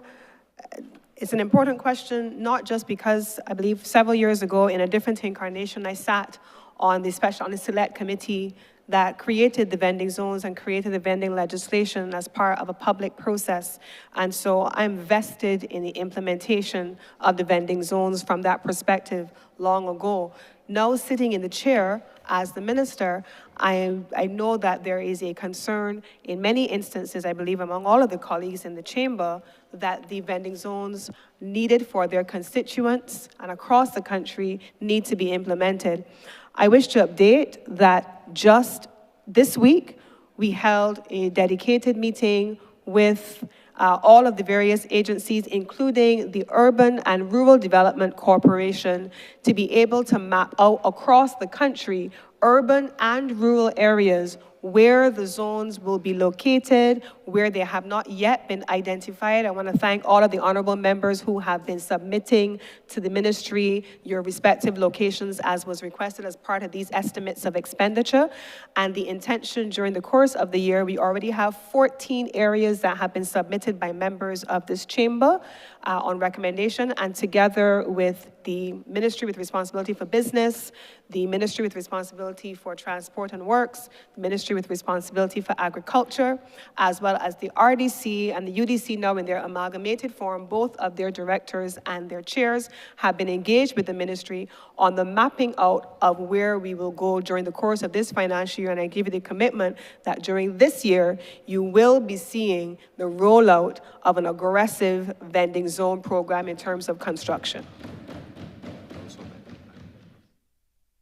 it's an important question, not just because I believe several years ago in a different incarnation, I sat on the select committee that created the vending zones and created the vending legislation as part of a public process. And so I'm vested in the implementation of the vending zones from that perspective long ago. Now sitting in the chair as the minister, I know that there is a concern in many instances, I believe among all of the colleagues in the chamber, that the vending zones needed for their constituents and across the country need to be implemented. I wish to update that just this week, we held a dedicated meeting with all of the various agencies, including the Urban and Rural Development Corporation, to be able to map out across the country urban and rural areas where the zones will be located, where they have not yet been identified. I want to thank all of the honorable members who have been submitting to the ministry your respective locations as was requested as part of these estimates of expenditure. And the intention during the course of the year, we already have 14 areas that have been submitted by members of this chamber on recommendation, and together with the Ministry with responsibility for business, the Ministry with responsibility for transport and works, the Ministry with responsibility for agriculture, as well as the RDC and the UDC now in their amalgamated form. Both of their directors and their chairs have been engaged with the ministry on the mapping out of where we will go during the course of this financial year, and I give you the commitment that during this year, you will be seeing the rollout of an aggressive vending zone program in terms of construction.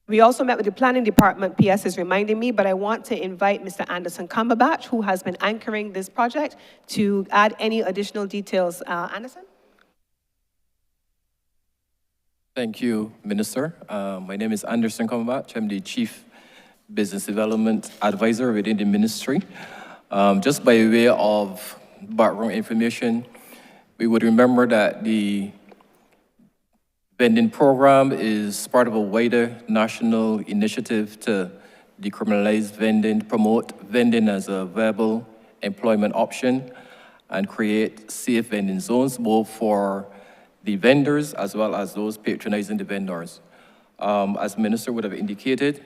We also met with the planning department, PS is reminding me, but I want to invite Mr. Anderson Cumberbatch, who has been anchoring this project, to add any additional details. Anderson? Thank you, Minister. My name is Anderson Cumberbatch. I'm the Chief Business Development Advisor within the ministry. Just by way of background information, we would remember that the vending program is part of a wider national initiative to decriminalize vending, promote vending as a viable employment option, and create safe vending zones, both for the vendors as well as those patronizing the vendors. As Minister would have indicated,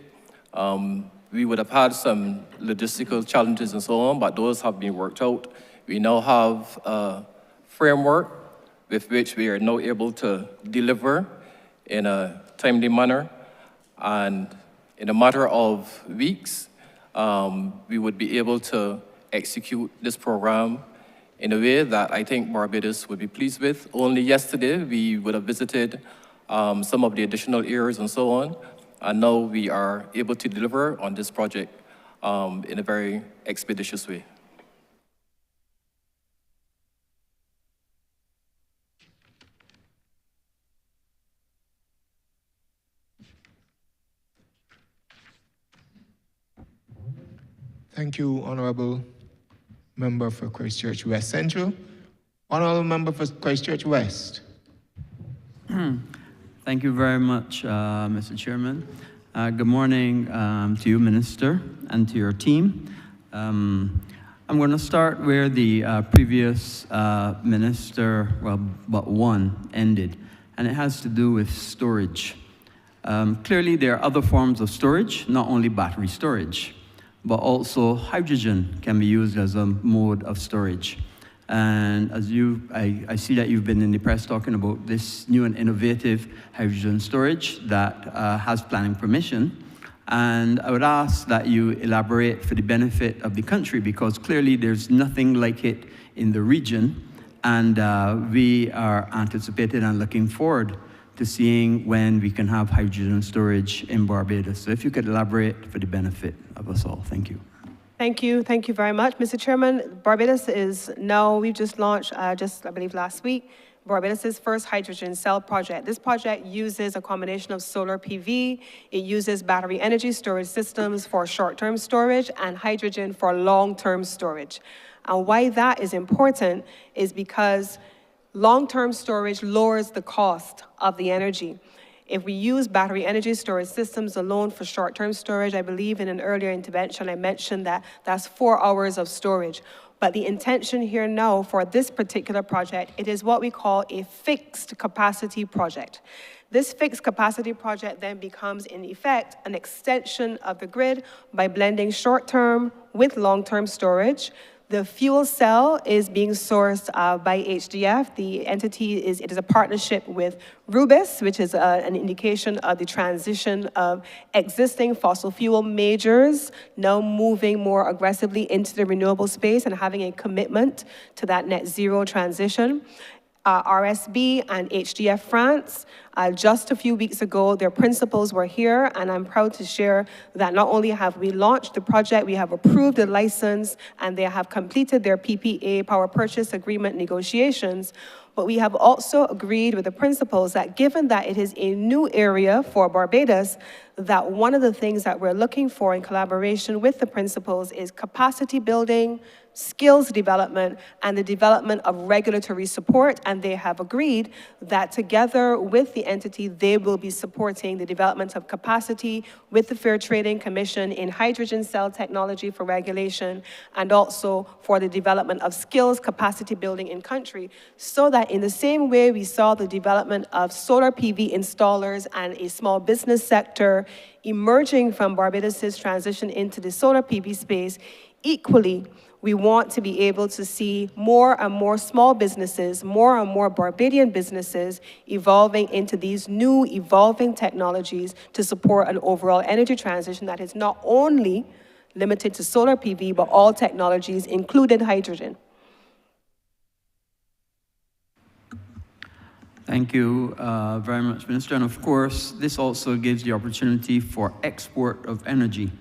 we would have had some logistical challenges and so on, but those have been worked out. We now have a framework with which we are now able to deliver in a timely manner. And in a matter of weeks, we would be able to execute this program in a way that I think Barbados would be pleased with. Only yesterday, we would have visited some of the additional areas and so on, and now we are able to deliver on this project in a very expeditious way. Thank you, Honourable Member for Christchurch West Central. Honourable Member for Christchurch West. Thank you very much, Mr. Chairman. Good morning to you, Minister, and to your team. I'm going to start where the previous minister, well, but one, ended, and it has to do with storage. Clearly, there are other forms of storage, not only battery storage, but also hydrogen can be used as a mode of storage. And as I see that you've been in the press talking about this new and innovative hydrogen storage that has planning permission. And I would ask that you elaborate for the benefit of the country, because clearly there's nothing like it in the region. And we are anticipating and looking forward to seeing when we can have hydrogen storage in Barbados. So if you could elaborate for the benefit of us all. Thank you. Thank you very much, Mr. Chairman. Barbados is now, we've just launched, I believe last week, Barbados' first hydrogen cell project. This project uses a combination of solar PV, it uses battery energy storage systems for short-term storage and hydrogen for long-term storage. And why that is important is because long-term storage lowers the cost of the energy. If we use battery energy storage systems alone for short-term storage, I believe in an earlier intervention I mentioned that that's 4 hours of storage. But the intention here now for this particular project, it is what we call a fixed capacity project. This fixed capacity project then becomes, in effect, an extension of the grid by blending short-term with long-term storage. The fuel cell is being sourced by HDF. The entity is a partnership with Rubis, which is an indication of the transition of existing fossil fuel majors now moving more aggressively into the renewable space and having a commitment to that net zero transition. RSB and HDF France, just a few weeks ago, their principals were here, and I'm proud to share that not only have we launched the project, we have approved the license, and they have completed their PPA, power purchase agreement negotiations, but we have also agreed with the principals that given that it is a new area for Barbados, that one of the things that we're looking for in collaboration with the principals is capacity building, skills development, and the development of regulatory support, and they have agreed that together with the entity, they will be supporting the development of capacity with the Fair Trading Commission in hydrogen cell technology for regulation, and also for the development of skills capacity building in country, so that in the same way we saw the development of solar PV installers and a small business sector emerging from Barbados's transition into the solar PV space, equally, we want to be able to see more and more small businesses, more and more Barbadian businesses evolving into these new evolving technologies to support an overall energy transition that is not only limited to solar PV, but all technologies, including hydrogen. Thank you very much, Minister. And of course, this also gives the opportunity for export of energy,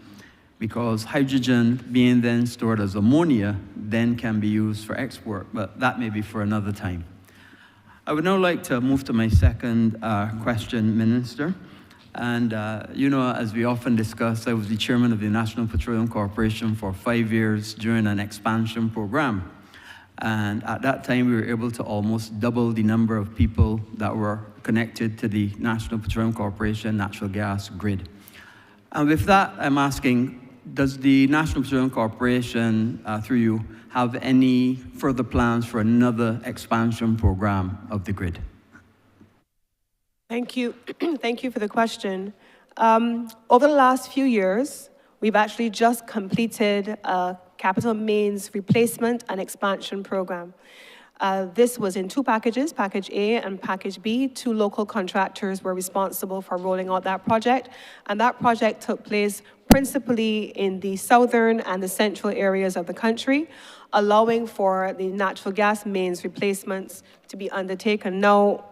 because hydrogen being then stored as ammonia then can be used for export, but that may be for another time. I would now like to move to my second question, Minister. And you know, as we often discuss, I was the chairman of the National Petroleum Corporation for 5 years during an expansion program. And at that time, we were able to almost double the number of people that were connected to the National Petroleum Corporation natural gas grid. And with that, I'm asking, does the National Petroleum Corporation, through you, have any further plans for another expansion program of the grid? Thank you. Thank you for the question. Over the last few years, we've actually just completed a capital mains replacement and expansion program. This was in two packages, Package A and Package B. Two local contractors were responsible for rolling out that project, and that project took place principally in the southern and the central areas of the country, allowing for the natural gas mains replacements to be undertaken. Now,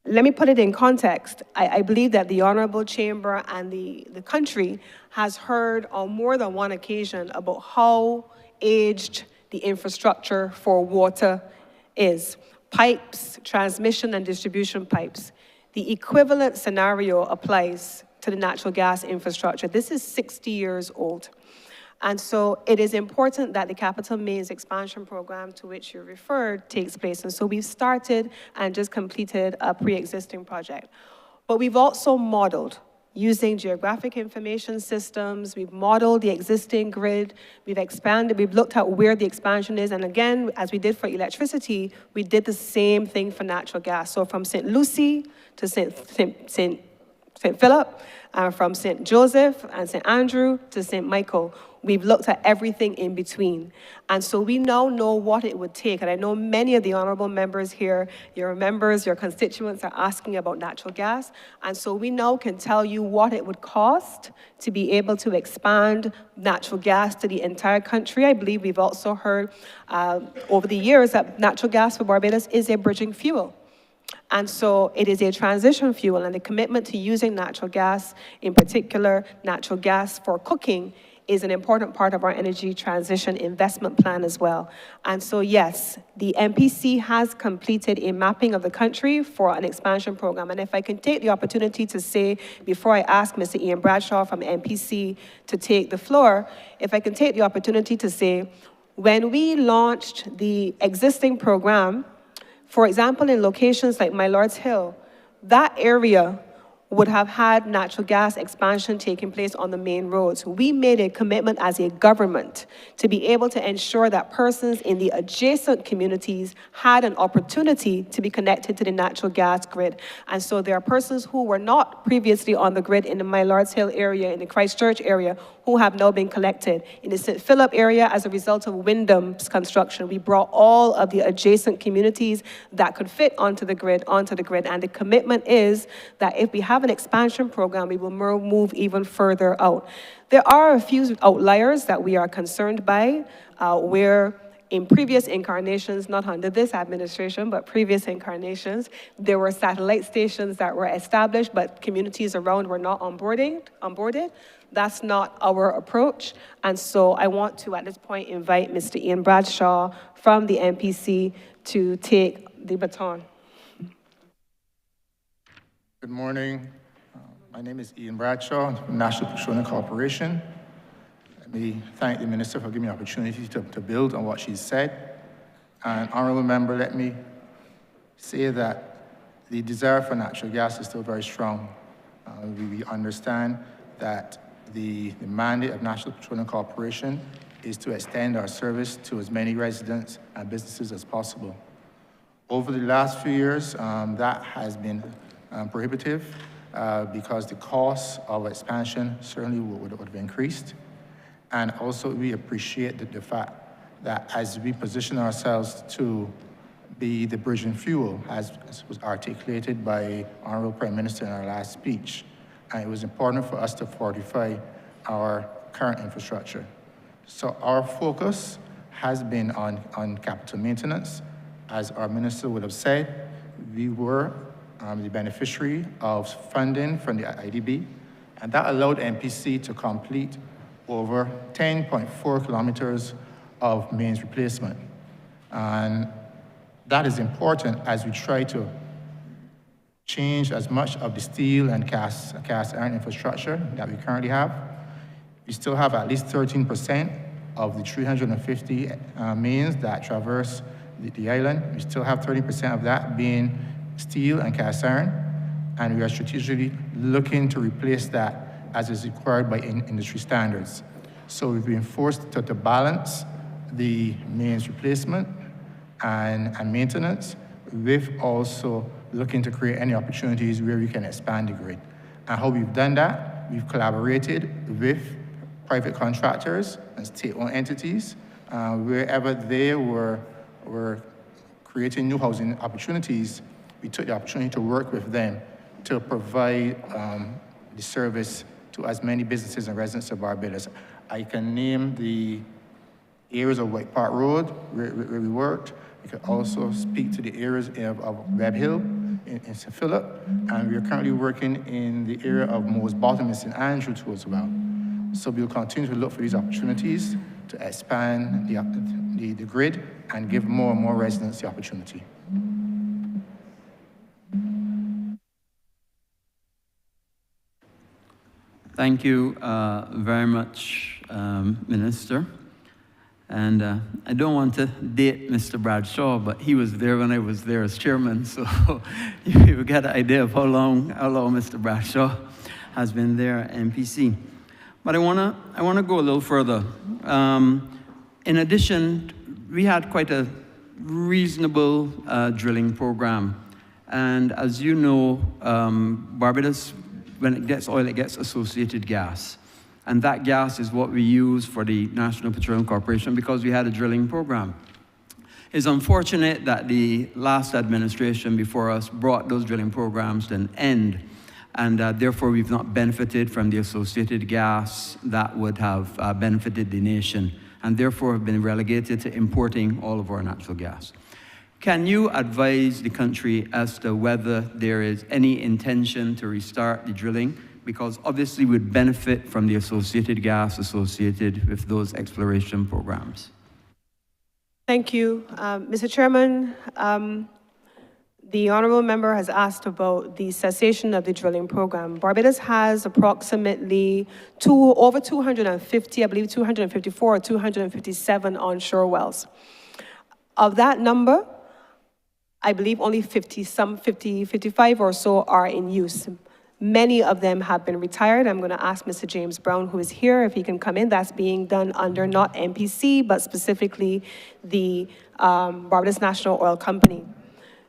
let me put it in context. I believe that the Honourable Chamber and the country has heard on more than one occasion about how aged the infrastructure for water is. Pipes, transmission and distribution pipes. The equivalent scenario applies to the natural gas infrastructure. This is 60 years old. And so it is important that the capital mains expansion program to which you referred takes place. And so we've started and just completed a pre-existing project. But we've also modeled using geographic information systems. We've modeled the existing grid. We've expanded, we've looked at where the expansion is. And again, as we did for electricity, we did the same thing for natural gas. So from St. Lucie to St. Philip, from St. Joseph and St. Andrew to St. Michael. We've looked at everything in between. And so we now know what it would take. And I know many of the honourable members here, your members, your constituents are asking about natural gas. And so we now can tell you what it would cost to be able to expand natural gas to the entire country. I believe we've also heard over the years that natural gas for Barbados is a bridging fuel. And so it is a transition fuel, and the commitment to using natural gas, in particular natural gas for cooking, is an important part of our energy transition investment plan as well. And so yes, the MPC has completed a mapping of the country for an expansion program. And if I can take the opportunity to say, before I ask Mr. Ian Bradshaw from MPC to take the floor, if I can take the opportunity to say, when we launched the existing program, for example, in locations like My Lord's Hill, that area would have had natural gas expansion taking place on the main roads. We made a commitment as a government to be able to ensure that persons in the adjacent communities had an opportunity to be connected to the natural gas grid. And so there are persons who were not previously on the grid in the My Lord's Hill area, in the Christchurch area, who have now been collected. In the St. Philip area, as a result of Wyndham's construction, we brought all of the adjacent communities that could fit onto the grid. And the commitment is that if we have an expansion program, we will move even further out. There are a few outliers that we are concerned by, where in previous incarnations, not under this administration, but previous incarnations, there were satellite stations that were established, but communities around were not onboarded. That's not our approach. And so I want to, at this point, invite Mr. Ian Bradshaw from the MPC to take the baton. Good morning. My name is Ian Bradshaw from National Petroleum Corporation. Let me thank the Minister for giving me the opportunity to build on what she said. And Honourable Member, let me say that the desire for natural gas is still very strong. We understand that the mandate of National Petroleum Corporation is to extend our service to as many residents and businesses as possible. Over the last few years, that has been prohibitive because the cost of expansion certainly would have increased. And also we appreciate the fact that as we position ourselves to be the bridging fuel, as was articulated by Honourable Prime Minister in our last speech, and it was important for us to fortify our current infrastructure. So our focus has been on capital maintenance. As our minister would have said, we were the beneficiary of funding from the IDB, and that allowed MPC to complete over 10.4 kilometers of mains replacement. And that is important as we try to change as much of the steel and cast iron infrastructure that we currently have. We still have at least 13% of the 350 mains that traverse the island. We still have 30% of that being steel and cast iron, and we are strategically looking to replace that as is required by industry standards. So we've been forced to balance the mains replacement and maintenance with also looking to create any opportunities where we can expand the grid. And how we've done that, we've collaborated with private contractors and state-owned entities wherever they were creating new housing opportunities. We took the opportunity to work with them to provide the service to as many businesses and residents of Barbados. I can name the areas of White Park Road where we worked. We could also speak to the areas of Webb Hill in St. Philip, and we are currently working in the area of Moores Bottom in St. Andrew too as well. So we'll continue to look for these opportunities to expand the grid and give more and more residents the opportunity. Thank you very much, Minister. And I don't want to date Mr. Bradshaw, but he was there when I was there as chairman, so you get an idea of how long Mr. Bradshaw has been there at MPC. But I wanna go a little further. In addition, we had quite a reasonable drilling program. And as you know, Barbados, when it gets oil, it gets associated gas. And that gas is what we use for the National Petroleum Corporation because we had a drilling program. It's unfortunate that the last administration before us brought those drilling programs to an end, and therefore we've not benefited from the associated gas that would have benefited the nation, and therefore have been relegated to importing all of our natural gas. Can you advise the country as to whether there is any intention to restart the drilling? Because obviously we'd benefit from the associated gas associated with those exploration programs. Thank you. Mr. Chairman, the honourable member has asked about the cessation of the drilling program. Barbados has approximately over 250, I believe 254 or 257 onshore wells. Of that number, I believe only 55 or so are in use. Many of them have been retired. I'm going to ask Mr. James Brown, who is here, if he can come in. That's being done under not MPC, but specifically the Barbados National Oil Company.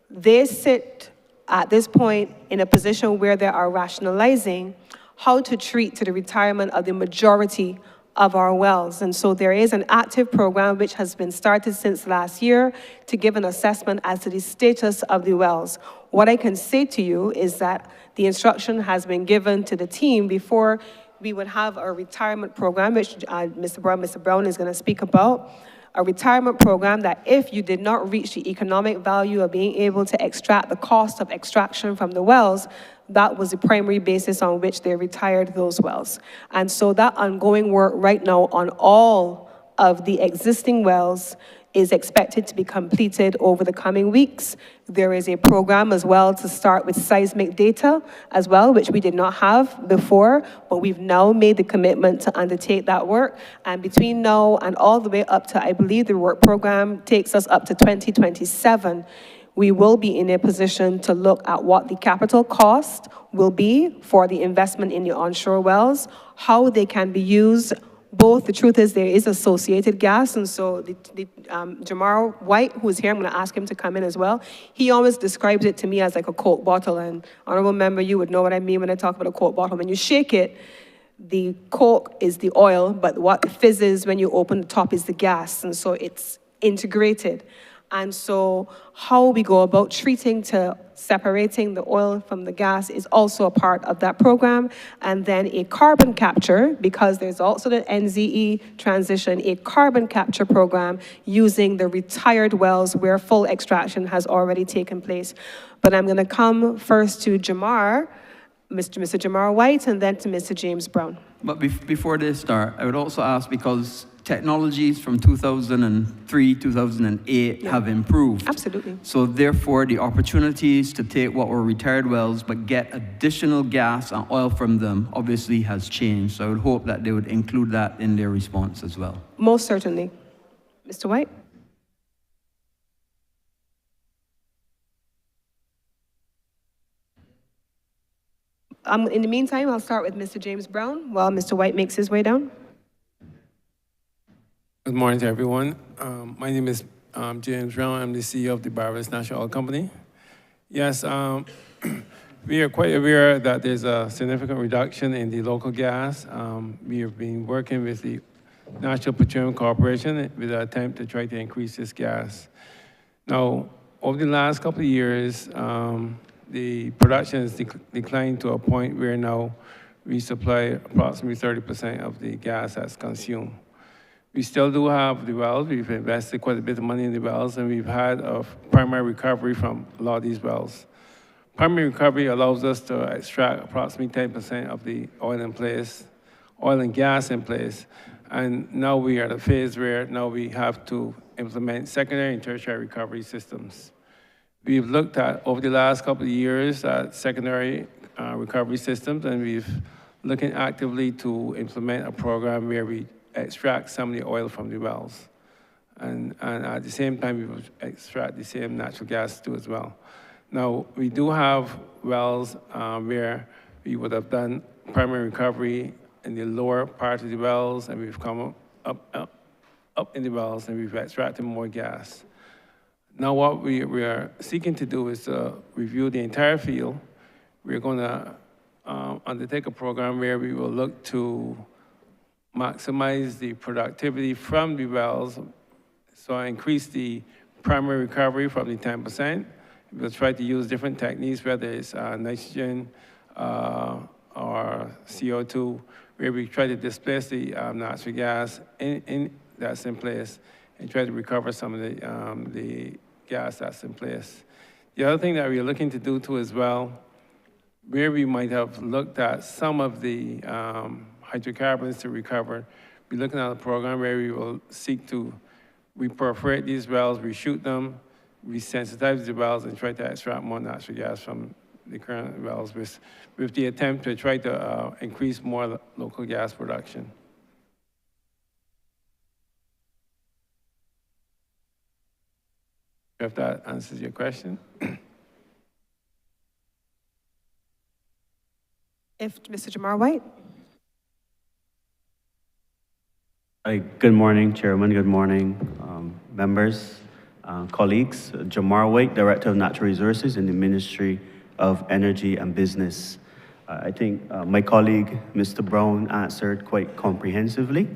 They sit at this point in a position where they are rationalizing how to treat to the retirement of the majority of our wells. And so there is an active program which has been started since last year to give an assessment as to the status of the wells. What I can say to you is that the instruction has been given to the team before we would have a retirement program, which Mr. Brown is going to speak about, a retirement program that if you did not reach the economic value of being able to extract the cost of extraction from the wells, that was the primary basis on which they retired those wells. And so that ongoing work right now on all of the existing wells is expected to be completed over the coming weeks. There is a program as well to start with seismic data as well, which we did not have before, but we've now made the commitment to undertake that work. And between now and all the way up to, I believe the work program takes us up to 2027, we will be in a position to look at what the capital cost will be for the investment in the onshore wells, how they can be used. Both, the truth is there is associated gas, and so Jamar White, who is here, I'm going to ask him to come in as well. He always describes it to me as like a Coke bottle, and honorable member, you would know what I mean when I talk about a Coke bottle. When you shake it, the Coke is the oil, but what fizzes when you open the top is the gas, and so it's integrated. And so how we go about separating the oil from the gas is also a part of that program. And then a carbon capture, because there's also the NZE transition, a carbon capture program using the retired wells where full extraction has already taken place. But I'm gonna come first to Jamar, Mr. Jamar White, and then to Mr. James Brown. But before they start, I would also ask, because technologies from 2003, 2008 have improved. Absolutely. So therefore, the opportunities to take what were retired wells but get additional gas and oil from them obviously has changed. So I would hope that they would include that in their response as well. Most certainly. Mr. White? In the meantime, I'll start with Mr. James Brown while Mr. White makes his way down. Good morning to everyone. My name is James Brown. I'm the CEO of the Barbados National Oil Company. Yes, we are quite aware that there's a significant reduction in the local gas. We have been working with the National Petroleum Corporation with an attempt to try to increase this gas. Now, over the last couple of years, the production has declined to a point where now we supply approximately 30% of the gas that's consumed. We still do have the wells. We've invested quite a bit of money in the wells, and we've had a primary recovery from a lot of these wells. Primary recovery allows us to extract approximately 10% of the oil and gas in place. And now we are at a phase where now we have to implement secondary and tertiary recovery systems. We've looked at, over the last couple of years, at secondary recovery systems, and we've looking actively to implement a program where we extract some of the oil from the wells. And at the same time, we will extract the same natural gas too as well. Now, we do have wells where we would have done primary recovery in the lower part of the wells, and we've come up in the wells, and we've extracted more gas. Now, what we are seeking to do is to review the entire field. We're going to undertake a program where we will look to maximize the productivity from the wells, so increase the primary recovery from the 10%. We'll try to use different techniques, whether it's nitrogen or CO2, where we try to displace the natural gas that's in place and try to recover some of the gas that's in place. The other thing that we're looking to do too as well, where we might have looked at some of the hydrocarbons to recover, we're looking at a program where we will seek to perforate these wells, reshoot them, resensitize the wells, and try to extract more natural gas from the current wells with the attempt to try to increase more local gas production. If that answers your question. If Mr. Jamar White? Hi, good morning, Chairman. Good morning, members, colleagues. Jamar White, Director of Natural Resources in the Ministry of Energy and Business. I think my colleague, Mr. Brown, answered quite comprehensively.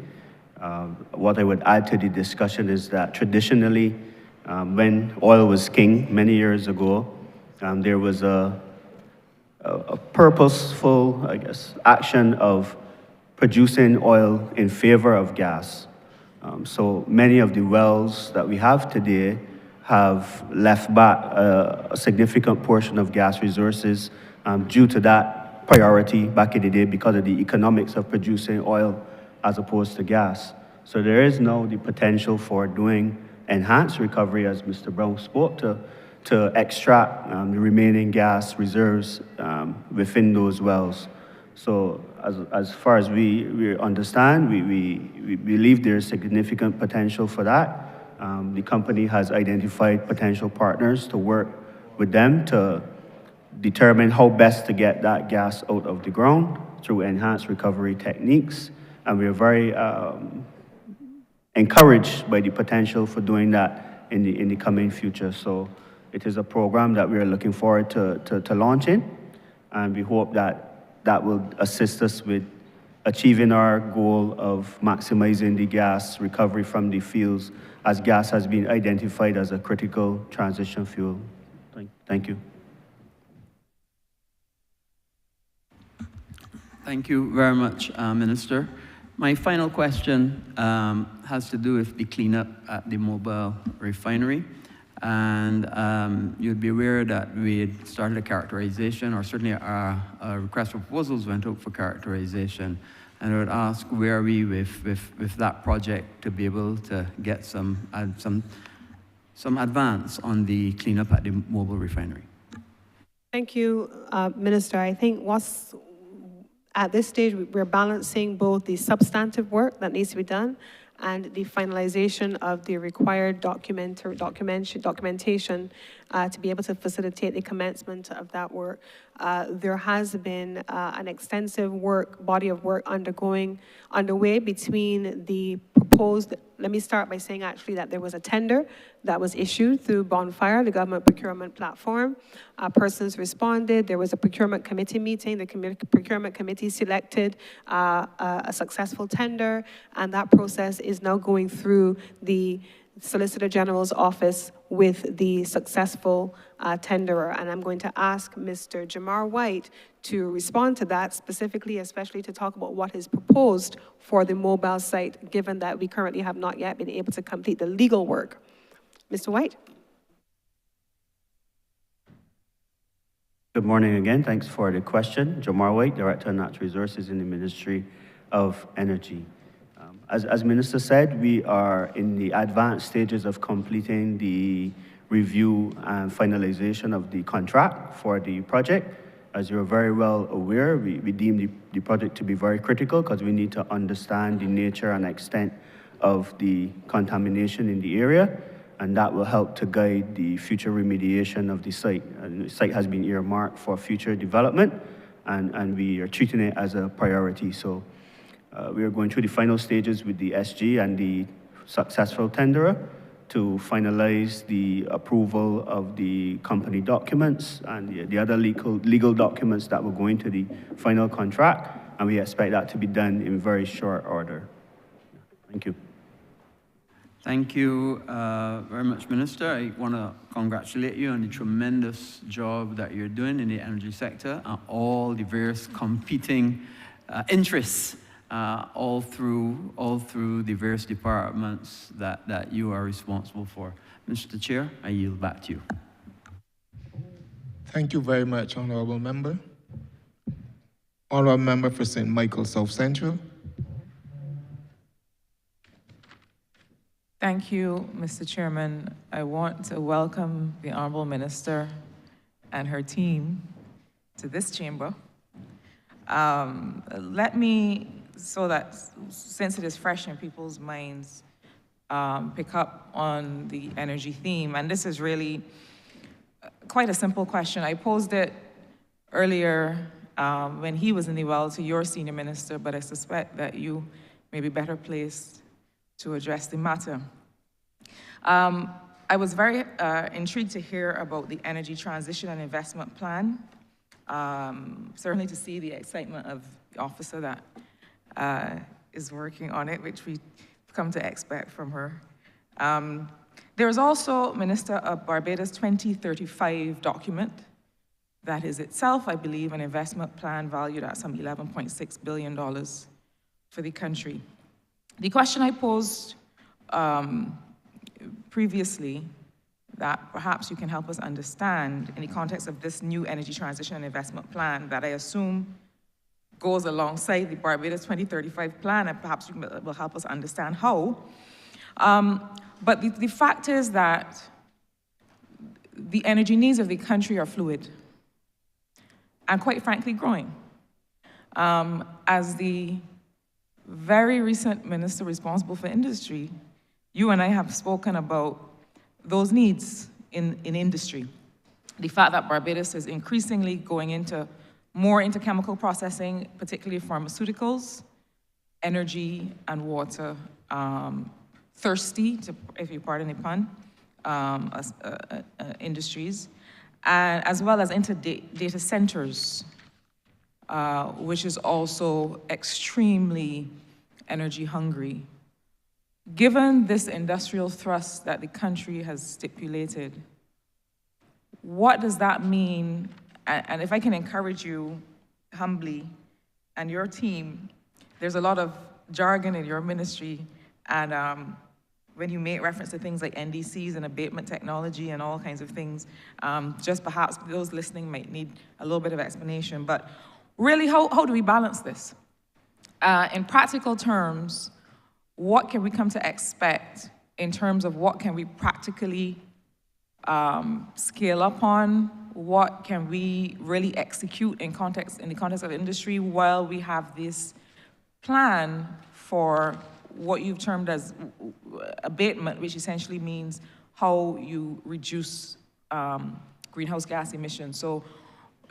What I would add to the discussion is that traditionally, when oil was king many years ago, there was a purposeful, I guess, action of producing oil in favor of gas. So many of the wells that we have today have left back a significant portion of gas resources due to that priority back in the day because of the economics of producing oil as opposed to gas. So there is now the potential for doing enhanced recovery, as Mr. Brown spoke, to extract the remaining gas reserves within those wells. So as far as we understand, we believe there's significant potential for that. The company has identified potential partners to work with them to determine how best to get that gas out of the ground through enhanced recovery techniques. And we are very encouraged by the potential for doing that in the coming future. So it is a program that we are looking forward to launching, and we hope that that will assist us with achieving our goal of maximizing the gas recovery from the fields, as gas has been identified as a critical transition fuel. Thank you. Thank you very much, Minister. My final question has to do with the cleanup at the mobile refinery. And you'd be aware that we had started a characterization, or certainly our request for proposals went out for characterization. And I would ask, where are we with that project to be able to get some advance on the cleanup at the mobile refinery? Thank you, Minister. I think at this stage, we're balancing both the substantive work that needs to be done and the finalization of the required documentation to be able to facilitate the commencement of that work. There has been an extensive body of work underway between the proposed. Let me start by saying actually that there was a tender that was issued through Bonfire, the government procurement platform. Persons responded. There was a procurement committee meeting. The procurement committee selected a successful tender, and that process is now going through the Solicitor General's office with the successful tenderer. And I'm going to ask Mr. Jamar White to respond to that specifically, especially to talk about what is proposed for the mobile site, given that we currently have not yet been able to complete the legal work. Mr. White. Good morning again. Thanks for the question. Jamar White, Director of Natural Resources in the Ministry of Energy. As Minister said, we are in the advanced stages of completing the review and finalization of the contract for the project. As you're very well aware, we deem the project to be very critical because we need to understand the nature and extent of the contamination in the area, and that will help to guide the future remediation of the site. And the site has been earmarked for future development, and we are treating it as a priority. So we are going through the final stages with the SG and the successful tenderer to finalize the approval of the company documents and the other legal documents that will go into the final contract, and we expect that to be done in very short order. Thank you. Thank you very much, Minister. I want to congratulate you on the tremendous job that you're doing in the energy sector and all the various competing interests all through the various departments that you are responsible for. Mr. Chair, I yield back to you. Thank you very much, Honourable Member. Honourable Member for St. Michael South Central. Thank you, Mr. Chairman. I want to welcome the Honourable Minister and her team to this chamber. Let me, so that since it is fresh in people's minds, pick up on the energy theme. And this is really quite a simple question. I posed it earlier when he was in the well to your senior minister, but I suspect that you may be better placed to address the matter. I was very intrigued to hear about the energy transition and investment plan. Certainly to see the excitement of the officer that is working on it, which we've come to expect from her. There is also, Minister, a Barbados 2035 document that is itself, I believe, an investment plan valued at some $11.6 billion for the country. The question I posed previously that perhaps you can help us understand in the context of this new energy transition and investment plan that I assume goes alongside the Barbados 2035 plan, and perhaps you will help us understand how. But the fact is that the energy needs of the country are fluid and quite frankly growing. As the very recent minister responsible for industry, you and I have spoken about those needs in industry. The fact that Barbados is increasingly going more into chemical processing, particularly pharmaceuticals, energy and water, thirsty, if you pardon the pun, industries, as well as into data centers, which is also extremely energy hungry. Given this industrial thrust that the country has stipulated, what does that mean? And if I can encourage you humbly and your team, there's a lot of jargon in your ministry, and when you make reference to things like NDCs and abatement technology and all kinds of things, just perhaps those listening might need a little bit of explanation. But really, how do we balance this? In practical terms, what can we come to expect in terms of what can we practically scale up on? What can we really execute in the context of industry while we have this plan for what you've termed as abatement, which essentially means how you reduce greenhouse gas emissions. So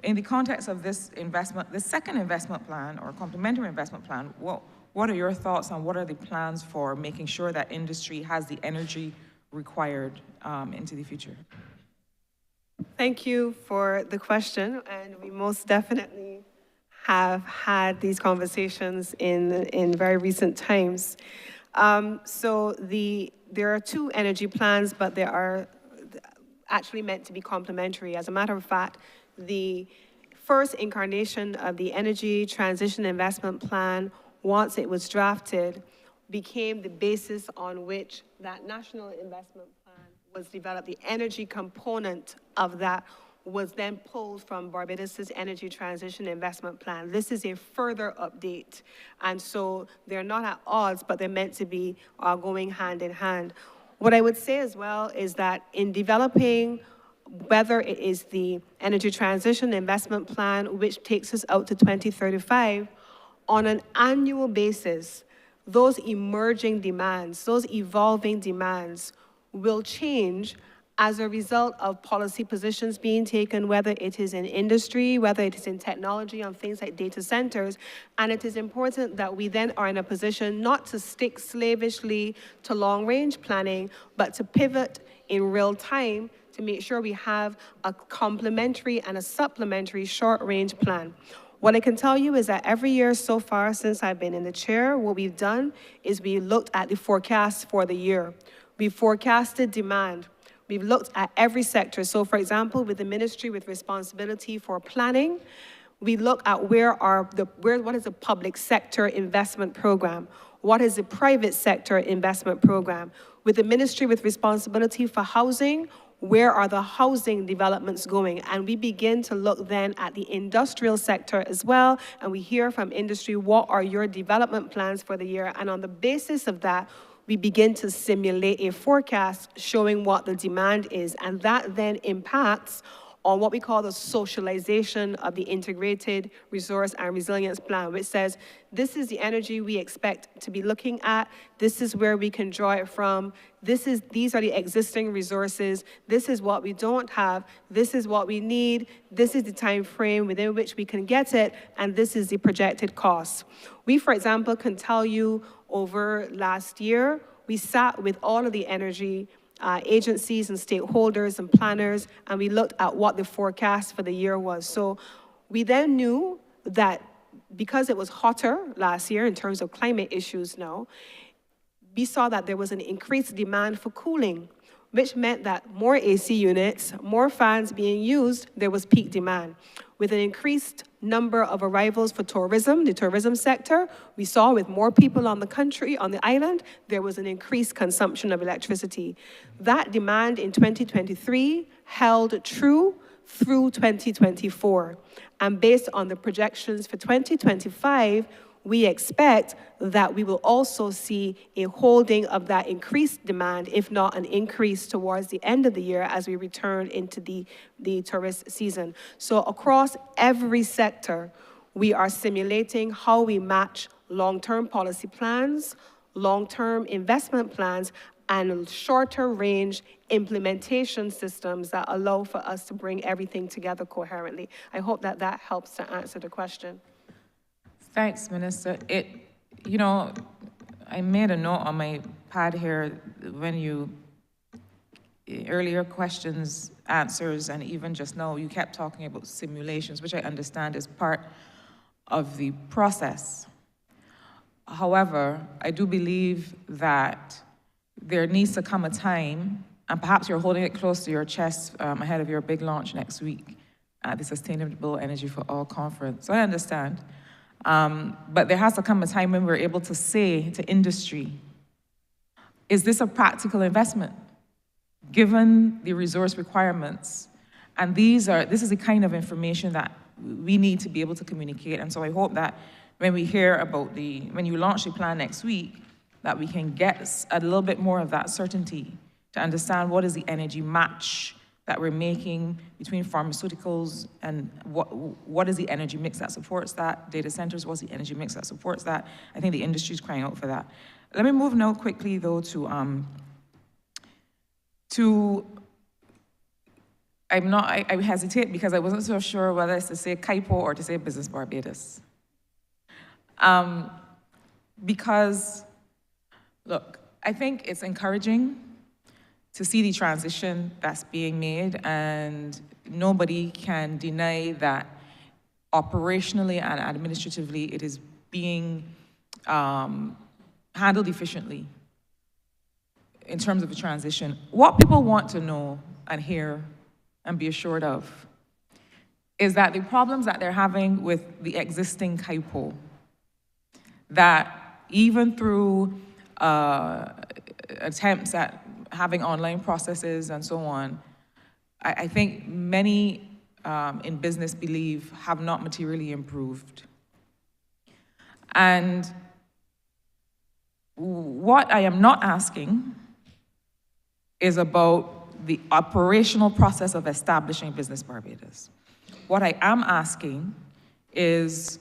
in the context of this investment, the second investment plan or complementary investment plan, what are your thoughts on what are the plans for making sure that industry has the energy required into the future? Thank you for the question, and we most definitely have had these conversations in very recent times. So there are two energy plans, but they are actually meant to be complementary. As a matter of fact, the first incarnation of the Energy Transition Investment Plan, once it was drafted, became the basis on which that National Investment Plan was developed. The energy component of that was then pulled from Barbados's Energy Transition Investment Plan. This is a further update. And so they're not at odds, but they're meant to be going hand in hand. What I would say as well is that in developing, whether it is the Energy Transition Investment Plan, which takes us out to 2035, on an annual basis, those emerging demands, those evolving demands will change as a result of policy positions being taken, whether it is in industry, whether it is in technology, on things like data centers. And it is important that we then are in a position not to stick slavishly to long-range planning, but to pivot in real time to make sure we have a complementary and a supplementary short-range plan. What I can tell you is that every year so far since I've been in the chair, what we've done is we looked at the forecast for the year. We forecasted demand. We've looked at every sector. So for example, with the ministry with responsibility for planning, we look at what is the public sector investment program? What is the private sector investment program? With the ministry with responsibility for housing, where are the housing developments going? And we begin to look then at the industrial sector as well, and we hear from industry, what are your development plans for the year? And on the basis of that, we begin to simulate a forecast showing what the demand is. And that then impacts on what we call the socialization of the integrated resource and resilience plan, which says, this is the energy we expect to be looking at, this is where we can draw it from, these are the existing resources, this is what we don't have, this is what we need, this is the time frame within which we can get it, and this is the projected cost. We, for example, can tell you over last year, we sat with all of the energy agencies and stakeholders and planners, and we looked at what the forecast for the year was. So we then knew that because it was hotter last year in terms of climate issues now, we saw that there was an increased demand for cooling, which meant that more AC units, more fans being used, there was peak demand. With an increased number of arrivals for tourism, the tourism sector, we saw with more people on the island, there was an increased consumption of electricity. That demand in 2023 held true through 2024. And based on the projections for 2025, we expect that we will also see a holding of that increased demand, if not an increase towards the end of the year as we return into the tourist season. So across every sector, we are simulating how we match long-term policy plans, long-term investment plans, and shorter range implementation systems that allow for us to bring everything together coherently. I hope that that helps to answer the question. Thanks, Minister. You know, I made a note on my pad here when you, earlier questions, answers, and even just now, you kept talking about simulations, which I understand is part of the process. However, I do believe that there needs to come a time, and perhaps you're holding it close to your chest ahead of your big launch next week at the Sustainable Energy for All conference. So I understand. But there has to come a time when we're able to say to industry, is this a practical investment, given the resource requirements? And this is the kind of information that we need to be able to communicate. And so I hope that when we hear about when you launch the plan next week, that we can get a little bit more of that certainty to understand what is the energy match that we're making between pharmaceuticals and what is the energy mix that supports that, data centers, what's the energy mix that supports that. I think the industry is crying out for that. Let me move now quickly though to I hesitate because I wasn't so sure whether it's to say CAIPO or to say Business Barbados. Because, look, I think it's encouraging to see the transition that's being made, and nobody can deny that operationally and administratively it is being handled efficiently in terms of the transition. What people want to know and hear and be assured of is that the problems that they're having with the existing CAIPO, that even through attempts at having online processes and so on, I think many in business believe have not materially improved. And what I am not asking is about the operational process of establishing Business Barbados. What I am asking is,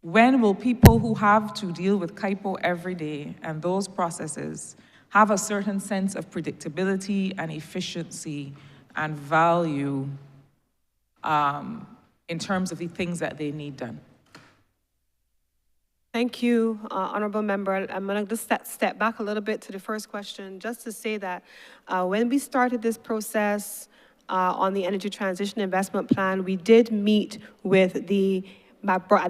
when will people who have to deal with CAIPO every day and those processes have a certain sense of predictability and efficiency and value in terms of the things that they need done? Thank you, Honourable Member. I'm going to just step back a little bit to the first question, just to say that when we started this process on the Energy Transition Investment Plan, we did meet with at the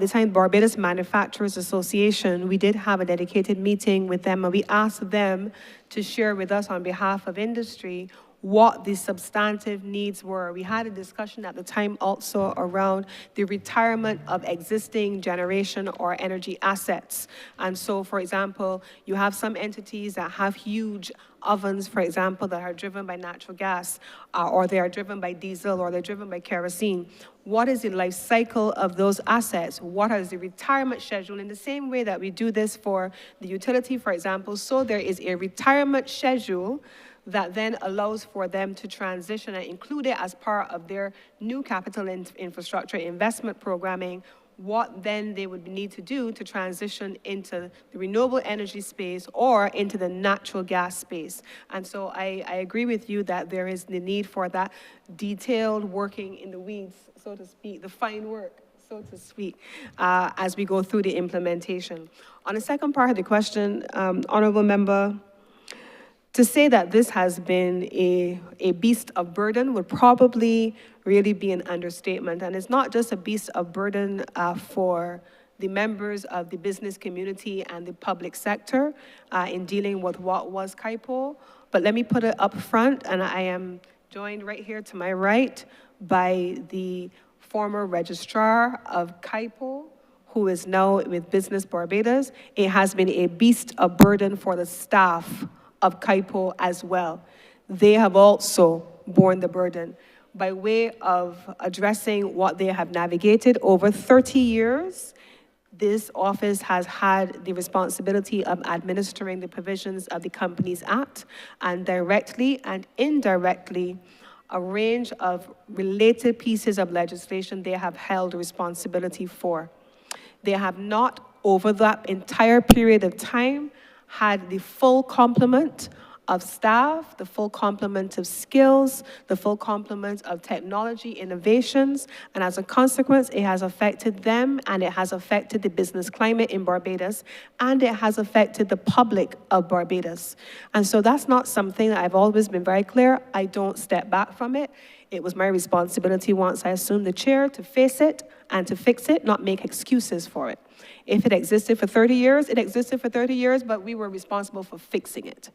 time, Barbados Manufacturers Association. We did have a dedicated meeting with them, and we asked them to share with us on behalf of industry what the substantive needs were. We had a discussion at the time also around the retirement of existing generation or energy assets. And so, for example, you have some entities that have huge ovens, for example, that are driven by natural gas, or they are driven by diesel, or they're driven by kerosene. What is the life cycle of those assets? What is the retirement schedule? In the same way that we do this for the utility, for example, so there is a retirement schedule that then allows for them to transition and include it as part of their new capital infrastructure investment programming, what then they would need to do to transition into the renewable energy space or into the natural gas space. And so I agree with you that there is the need for that detailed working in the weeds, so to speak, the fine work, so to speak, as we go through the implementation. On the second part of the question, Honourable Member, to say that this has been a beast of burden would probably really be an understatement. And it's not just a beast of burden for the members of the business community and the public sector in dealing with what was CAIPO, but let me put it up front, and I am joined right here to my right by the former registrar of CAIPO, who is now with Business Barbados. It has been a beast of burden for the staff of CAIPO as well. They have also borne the burden by way of addressing what they have navigated over 30 years. This office has had the responsibility of administering the provisions of the Companies Act, and directly and indirectly, a range of related pieces of legislation they have held responsibility for. They have not, over that entire period of time, had the full complement of staff, the full complement of skills, the full complement of technology innovations, and as a consequence, it has affected them, and it has affected the business climate in Barbados, and it has affected the public of Barbados. And so that's not something that I've always been very clear. I don't step back from it. It was my responsibility once I assumed the chair to face it and to fix it, not make excuses for it. If it existed for 30 years, it existed for 30 years, but we were responsible for fixing it.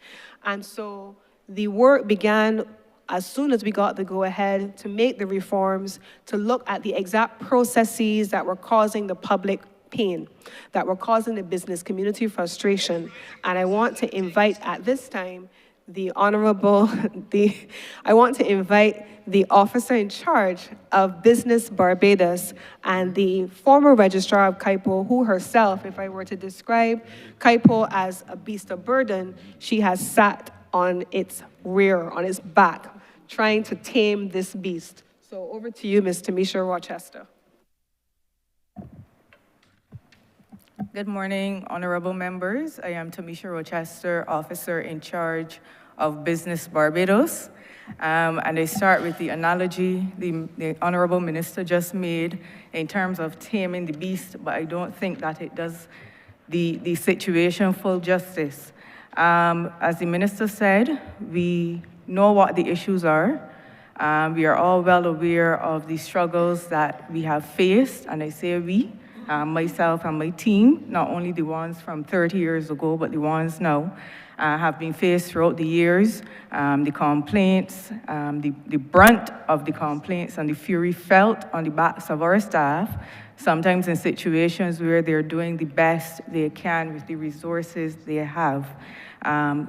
And so the work began as soon as we got the go-ahead to make the reforms, to look at the exact processes that were causing the public pain, that were causing the business community frustration. And I want to invite at this time the Honourable, I want to invite the officer in charge of Business Barbados and the former registrar of KIPO, who herself, if I were to describe KIPO as a beast of burden, she has sat on its rear, on its back, trying to tame this beast. So over to you, Ms. Tamisha Rochester. Good morning, honorable members. I am Tamisha Rochester, officer in charge of Business Barbados. And I start with the analogy the honorable minister just made in terms of taming the beast, but I don't think that it does the situation full justice. As the minister said, we know what the issues are. We are all well aware of the struggles that we have faced, and I say we, myself and my team, not only the ones from 30 years ago, but the ones now, have been faced throughout the years. The complaints, the brunt of the complaints and the fury felt on the backs of our staff, sometimes in situations where they're doing the best they can with the resources they have.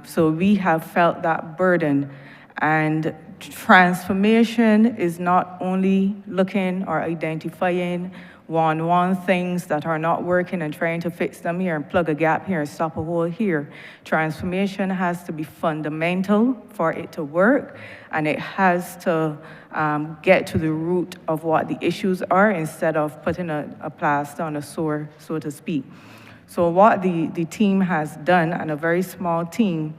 So we have felt that burden. And transformation is not only looking or identifying one things that are not working and trying to fix them here and plug a gap here and stop a hole here. Transformation has to be fundamental for it to work, and it has to get to the root of what the issues are instead of putting a plaster on a sore, so to speak. So what the team has done, and a very small team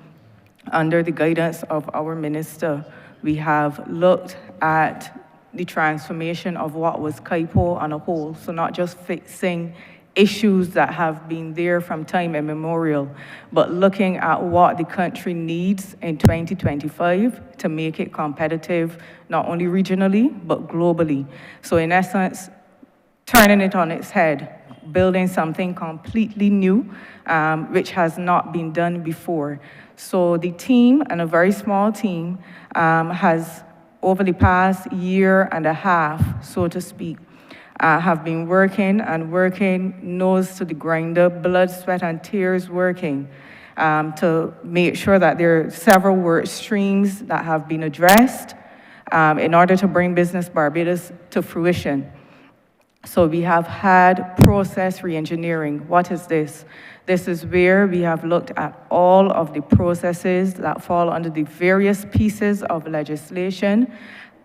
under the guidance of our minister, we have looked at the transformation of what was KIPO on a whole. So not just fixing issues that have been there from time immemorial, but looking at what the country needs in 2025 to make it competitive, not only regionally, but globally. So in essence, turning it on its head, building something completely new, which has not been done before. So the team, and a very small team, has over the past year and a half, so to speak, have been working nose to the grinder, blood, sweat, and tears working to make sure that there are several work streams that have been addressed in order to bring Business Barbados to fruition. So we have had process reengineering. What is this? This is where we have looked at all of the processes that fall under the various pieces of legislation,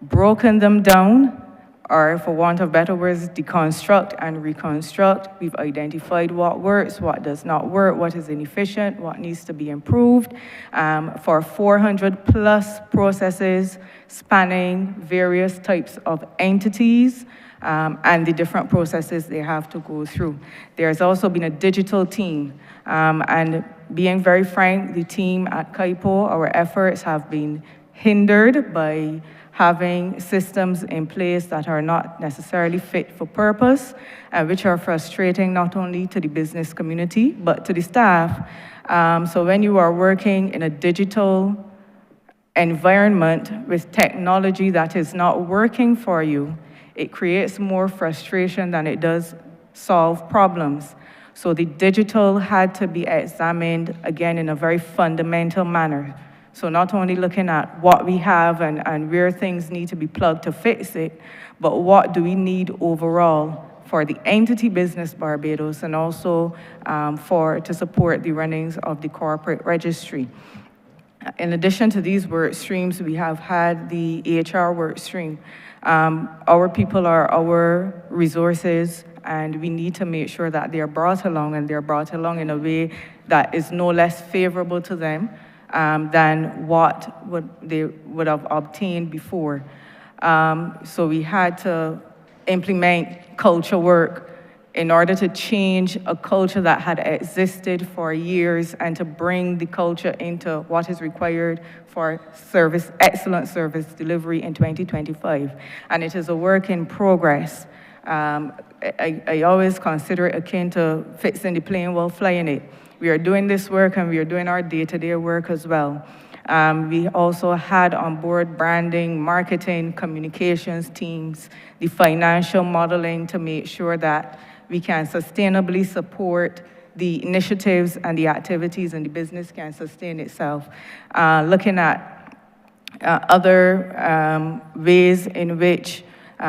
broken them down, or for want of better words, deconstruct and reconstruct. We've identified what works, what does not work, what is inefficient, what needs to be improved, for 400 plus processes spanning various types of entities, and the different processes they have to go through. There's also been a digital team, and being very frank, the team at KIPO, our efforts have been hindered by having systems in place that are not necessarily fit for purpose, which are frustrating not only to the business community, but to the staff. So when you are working in a digital environment with technology that is not working for you, it creates more frustration than it does solve problems. So the digital had to be examined, again, in a very fundamental manner. So not only looking at what we have and where things need to be plugged to fix it, but what do we need overall for the entity Business Barbados and also to support the runnings of the corporate registry. In addition to these work streams, we have had the HR work stream. Our people are our resources, and we need to make sure that they are brought along, and they're brought along in a way that is no less favorable to them than what they would have obtained before. So we had to implement culture work in order to change a culture that had existed for years and to bring the culture into what is required for excellent service delivery in 2025. And it is a work in progress. I always consider it akin to fixing the plane while flying it. We are doing this work and we are doing our day-to-day work as well. We also had on board branding, marketing, communications teams, the financial modeling to make sure that we can sustainably support the initiatives and the activities, and the business can sustain itself. Looking at other ways in which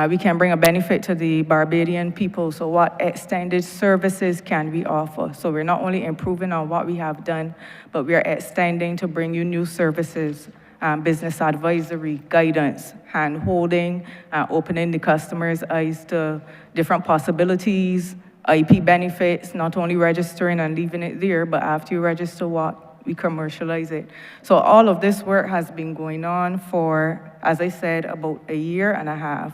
we can bring a benefit to the Barbadian people. So what extended services can we offer? So we're not only improving on what we have done, but we are extending to bring you new services, business advisory, guidance, hand-holding, opening the customer's eyes to different possibilities, IP benefits, not only registering and leaving it there, but after you register we commercialize it. So all of this work has been going on for, as I said, about a year and a half.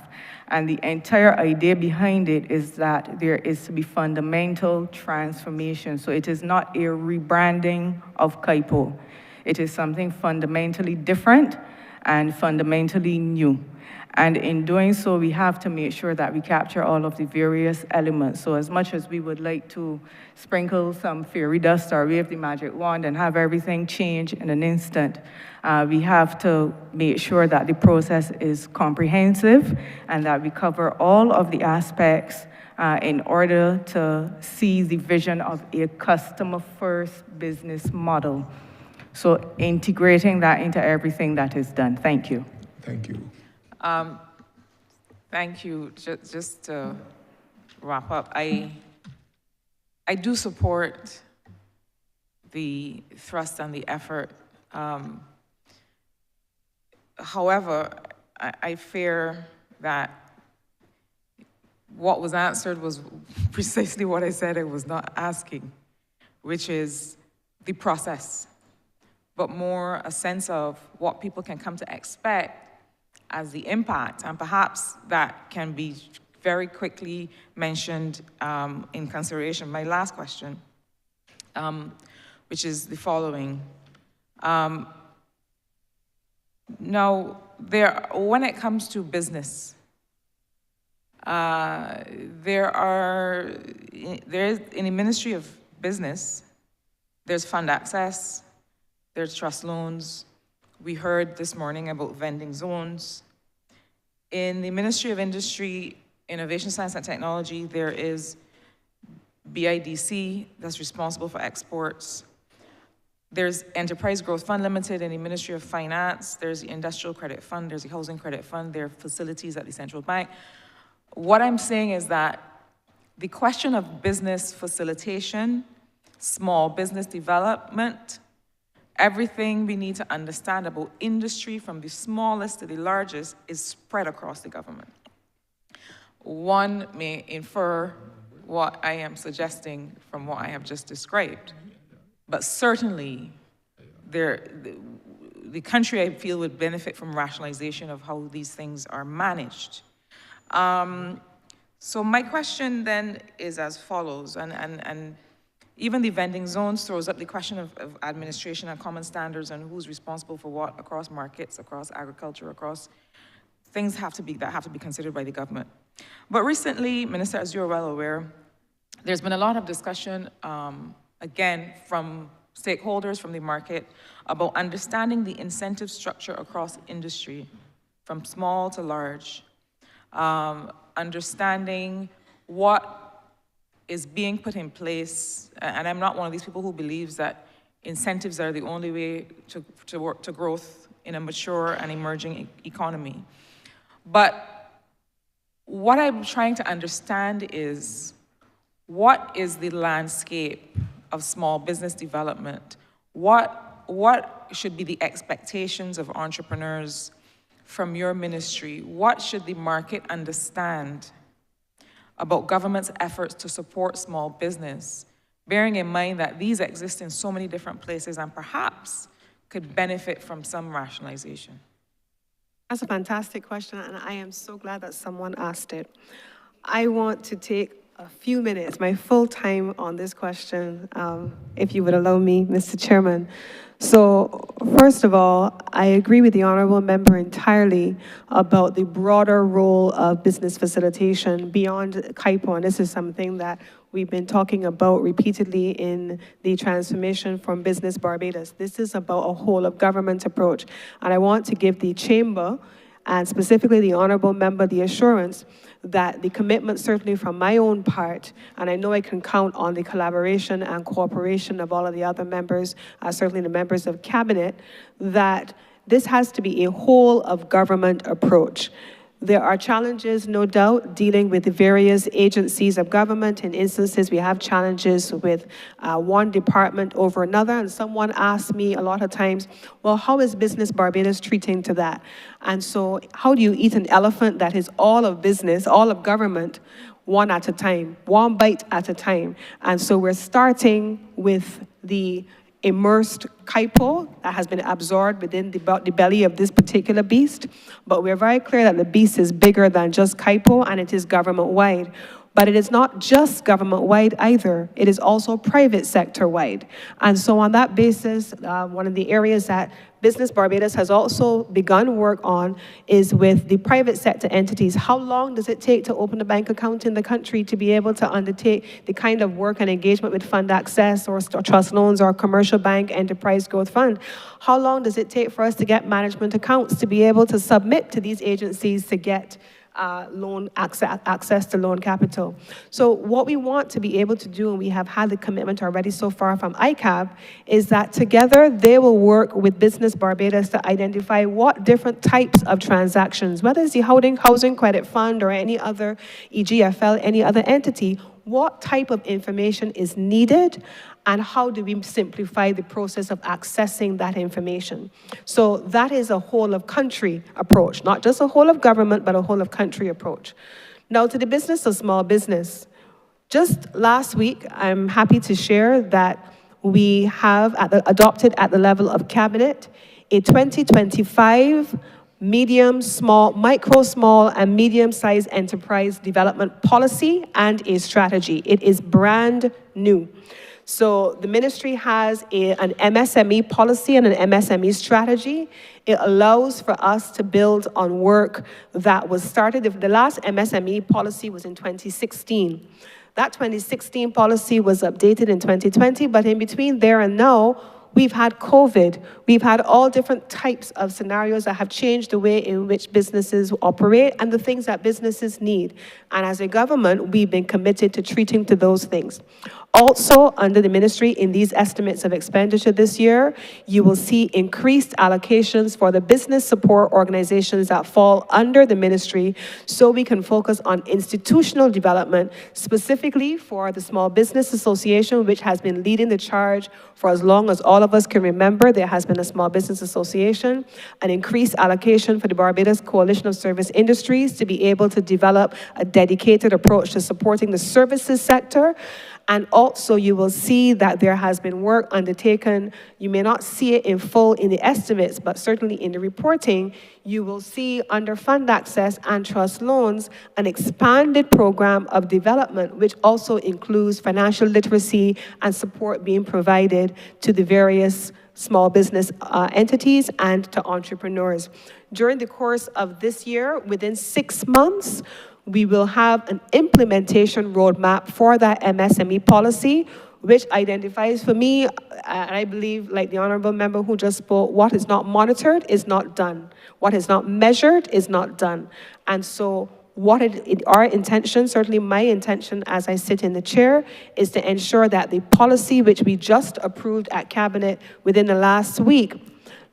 And the entire idea behind it is that there is to be fundamental transformation. So it is not a rebranding of KIPO. It is something fundamentally different and fundamentally new. And in doing so, we have to make sure that we capture all of the various elements. So as much as we would like to sprinkle some fairy dust or wave the magic wand and have everything change in an instant, we have to make sure that the process is comprehensive and that we cover all of the aspects in order to see the vision of a customer-first business model. So integrating that into everything that is done. Thank you. Thank you. Thank you. Just to wrap up, I do support the thrust and the effort. However, I fear that what was answered was precisely what I said I was not asking, which is the process, but more a sense of what people can come to expect as the impact, and perhaps that can be very quickly mentioned in consideration. My last question, which is the following. Now, when it comes to business, there is in the Ministry of Business, there's fund access, there's trust loans. We heard this morning about vending zones. In the Ministry of Industry, Innovation, Science and Technology, there is BIDC that's responsible for exports. There's Enterprise Growth Fund Limited in the Ministry of Finance. There's the Industrial Credit Fund. There's the Housing Credit Fund. There are facilities at the Central Bank. What I'm saying is that the question of business facilitation, small business development, everything we need to understand about industry from the smallest to the largest is spread across the government. One may infer what I am suggesting from what I have just described, but certainly the country, I feel, would benefit from rationalization of how these things are managed. So my question then is as follows, and even the vending zones throws up the question of administration and common standards and who's responsible for what across markets, across agriculture, across things that have to be considered by the government. But recently, Minister, as you're well aware, there's been a lot of discussion, again, from stakeholders from the market about understanding the incentive structure across industry, from small to large, understanding what is being put in place, and I'm not one of these people who believes that incentives are the only way to work to growth in a mature and emerging economy. But what I'm trying to understand is, what is the landscape of small business development? What should be the expectations of entrepreneurs from your ministry? What should the market understand about government's efforts to support small business, bearing in mind that these exist in so many different places and perhaps could benefit from some rationalization? That's a fantastic question, and I am so glad that someone asked it. I want to take a few minutes, my full time on this question, if you would allow me, Mr. Chairman. So, first of all, I agree with the honourable member entirely about the broader role of business facilitation beyond KIPO, and this is something that we've been talking about repeatedly in the transformation from Business Barbados. This is about a whole of government approach, and I want to give the chamber, and specifically the honourable member, the assurance that the commitment certainly from my own part, and I know I can count on the collaboration and cooperation of all of the other members, certainly the members of cabinet, that this has to be a whole of government approach. There are challenges, no doubt, dealing with the various agencies of government. In instances, we have challenges with one department over another, and someone asks me a lot of times, well, how is Business Barbados treating to that? And so how do you eat an elephant that is all of business, all of government, one at a time, one bite at a time? And so we're starting with the immersed KIPO that has been absorbed within the belly of this particular beast. But we're very clear that the beast is bigger than just KIPO, and it is government-wide. But it is not just government-wide either. It is also private sector-wide. And so on that basis, one of the areas that Business Barbados has also begun work on is with the private sector entities. How long does it take to open a bank account in the country to be able to undertake the kind of work and engagement with fund access or trust loans or commercial bank enterprise growth fund? How long does it take for us to get management accounts to be able to submit to these agencies to get loan access to loan capital? So what we want to be able to do, and we have had the commitment already so far from ICAB, is that together they will work with Business Barbados to identify what different types of transactions, whether it's the Housing Credit Fund or any other EGFL, any other entity, what type of information is needed, and how do we simplify the process of accessing that information? So that is a whole of country approach, not just a whole of government, but a whole of country approach. Now to the business of small business. Just last week, I'm happy to share that we have adopted at the level of cabinet a 2025 medium, small, micro, small, and medium-sized enterprise development policy and a strategy. It is brand new. So the ministry has an MSME policy and an MSME strategy. It allows for us to build on work that was started. The last MSME policy was in 2016. That 2016 policy was updated in 2020, but in between there and now, we've had COVID. We've had all different types of scenarios that have changed the way in which businesses operate and the things that businesses need. And as a government, we've been committed to treating to those things. Also, under the ministry, in these estimates of expenditure this year, you will see increased allocations for the business support organizations that fall under the ministry, so we can focus on institutional development, specifically for the Small Business Association, which has been leading the charge for as long as all of us can remember. There has been a Small Business Association, an increased allocation for the Barbados Coalition of Service Industries to be able to develop a dedicated approach to supporting the services sector. And also you will see that there has been work undertaken. You may not see it in full in the estimates, but certainly in the reporting, you will see under fund access and trust loans, an expanded program of development, which also includes financial literacy and support being provided to the various small business entities and to entrepreneurs. During the course of this year, within 6 months, we will have an implementation roadmap for that MSME policy, which identifies for me, and I believe, like the honourable member who just spoke, what is not monitored is not done. What is not measured is not done. And so our intention, certainly my intention as I sit in the chair, is to ensure that the policy which we just approved at Cabinet within the last week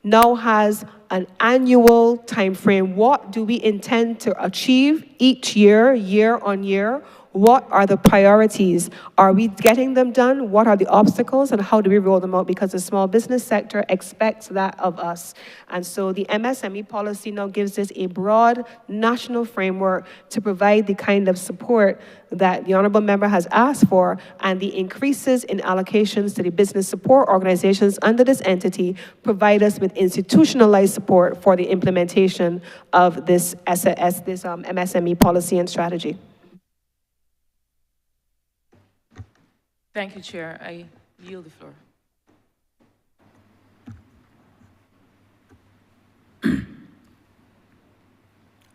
now has an annual timeframe. What do we intend to achieve each year, year on year? What are the priorities? Are we getting them done? What are the obstacles, and how do we roll them out? Because the small business sector expects that of us. And so the MSME policy now gives us a broad national framework to provide the kind of support that the honorable member has asked for, and the increases in allocations to the business support organizations under this entity provide us with institutionalized support for the implementation of this MSME policy and strategy. Thank you, Chair. I yield the floor.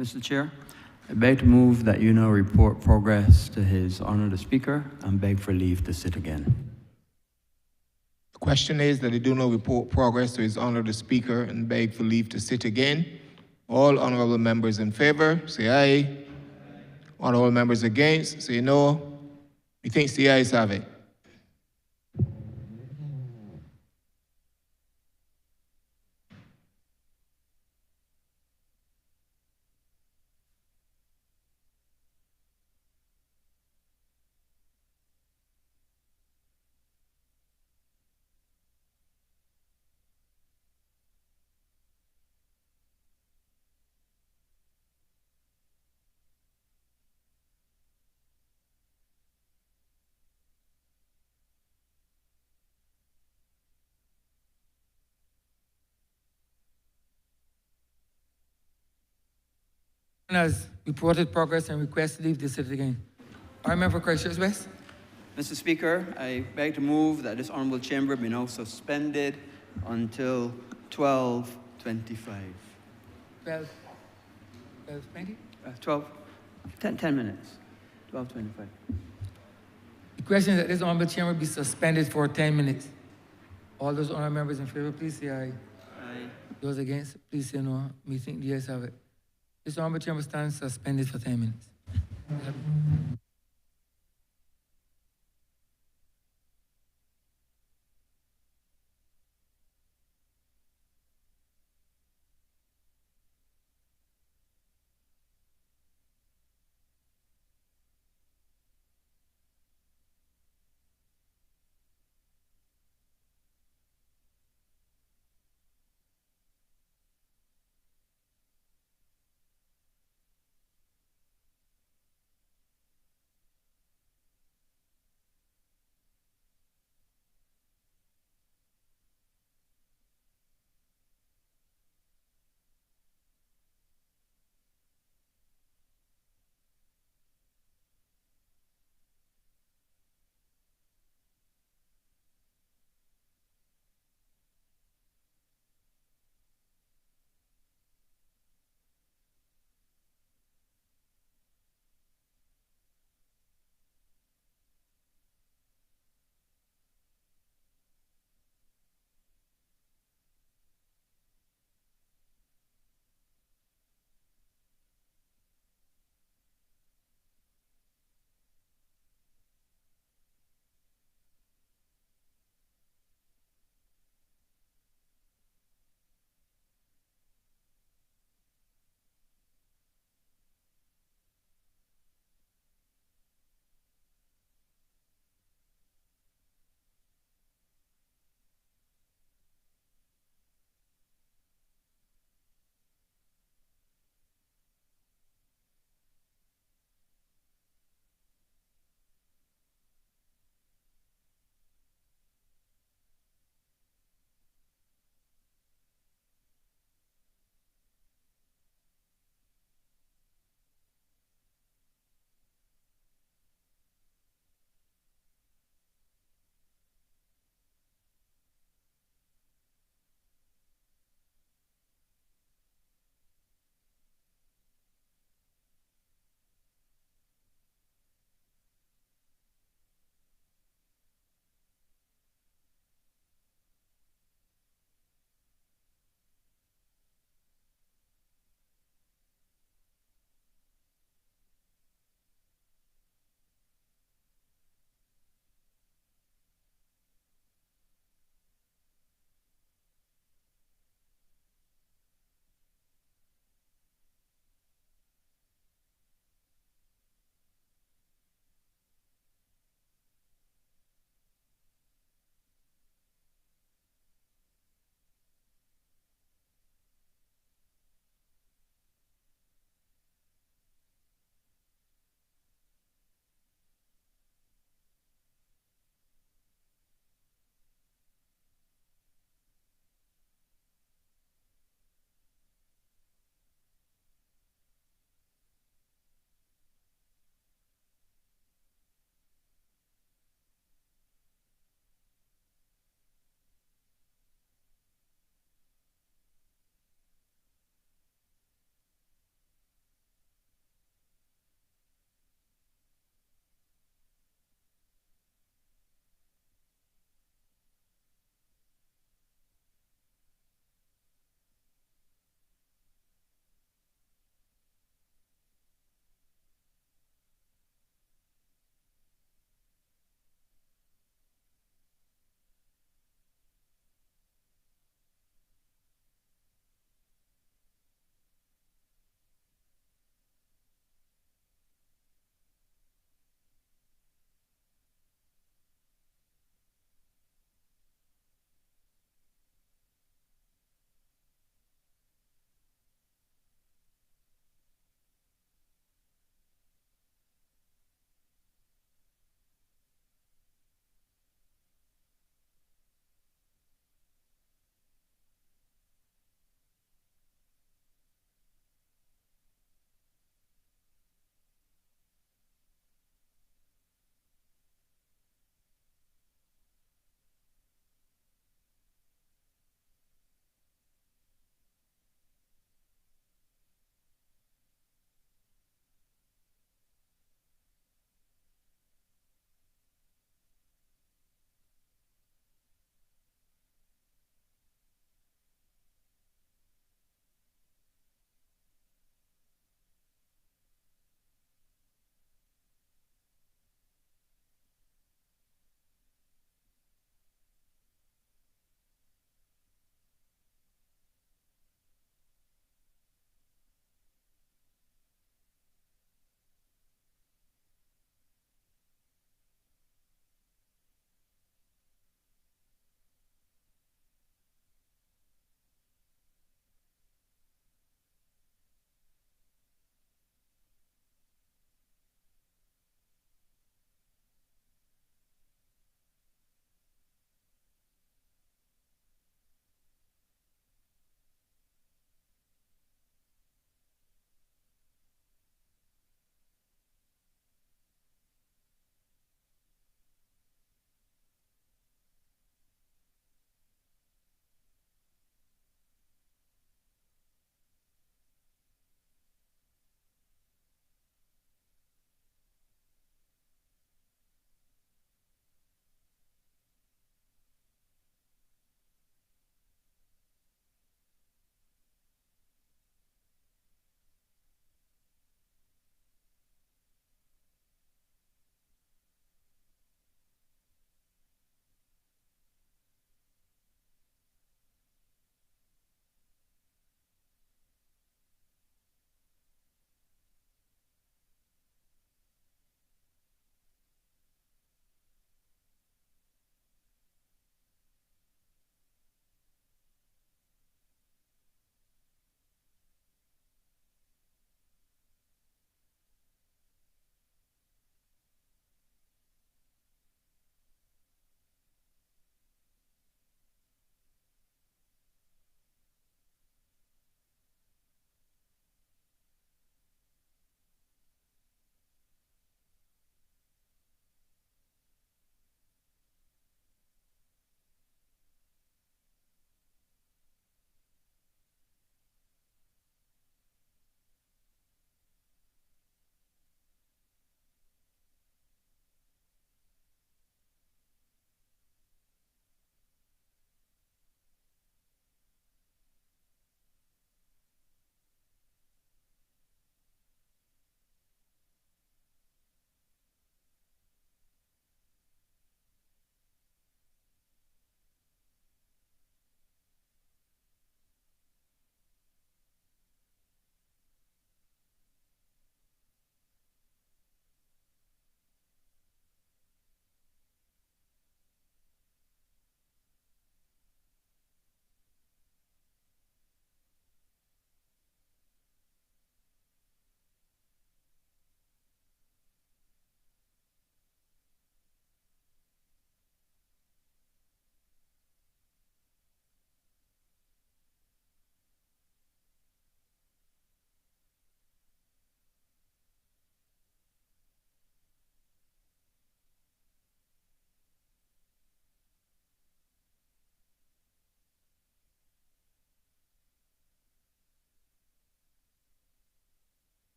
Mr. Chair, I beg to move that you now report progress to His Honor the Speaker and beg for leave to sit again. The question is that they do not report progress to His Honor the Speaker and beg for leave to sit again. All honorable members in favor, say aye. Honorable members against, say no. Methinks the ayes have it. Has reported progress and request leave to sit again. Our member for Christchurch West. Mr. Speaker, I beg to move that this honorable chamber be now suspended until 12:25. 12, 20? 10 minutes. 12:25. The question is that this honorable chamber be suspended for 10 minutes. All those honorable members in favor, please say aye. Aye. Those against, please say no. Me think the ayes have it. This honorable chamber stands suspended for 10 minutes.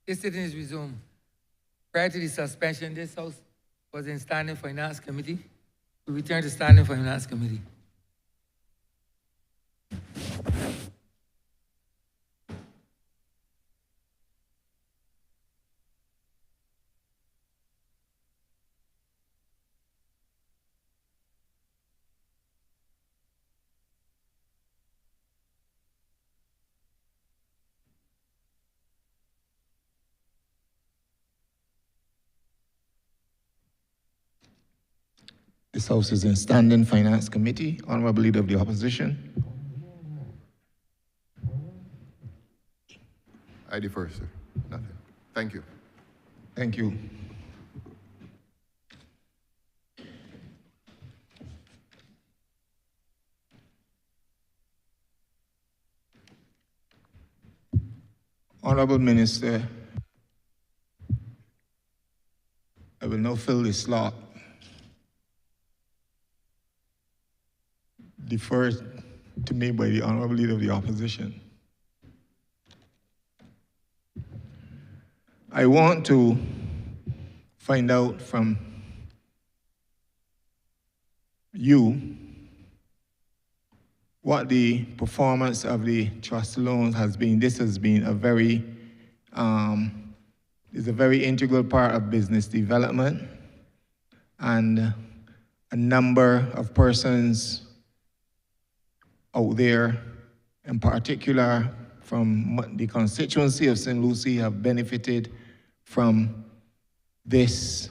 This sitting is resumed. Prior to the suspension, this House was in Standing Finance Committee. We return to Standing Finance Committee. This House is in Standing Finance Committee. Honourable Leader of the Opposition. I defer, sir. Nothing. Thank you. Thank you. Honourable Minister, I will now fill this slot. Deferred to me by the Honourable Leader of the Opposition. I want to find out from you what the performance of the trust loans has been. This has been a very, is a very integral part of business development, and a number of persons out there, in particular from the constituency of St. Lucie, have benefited from this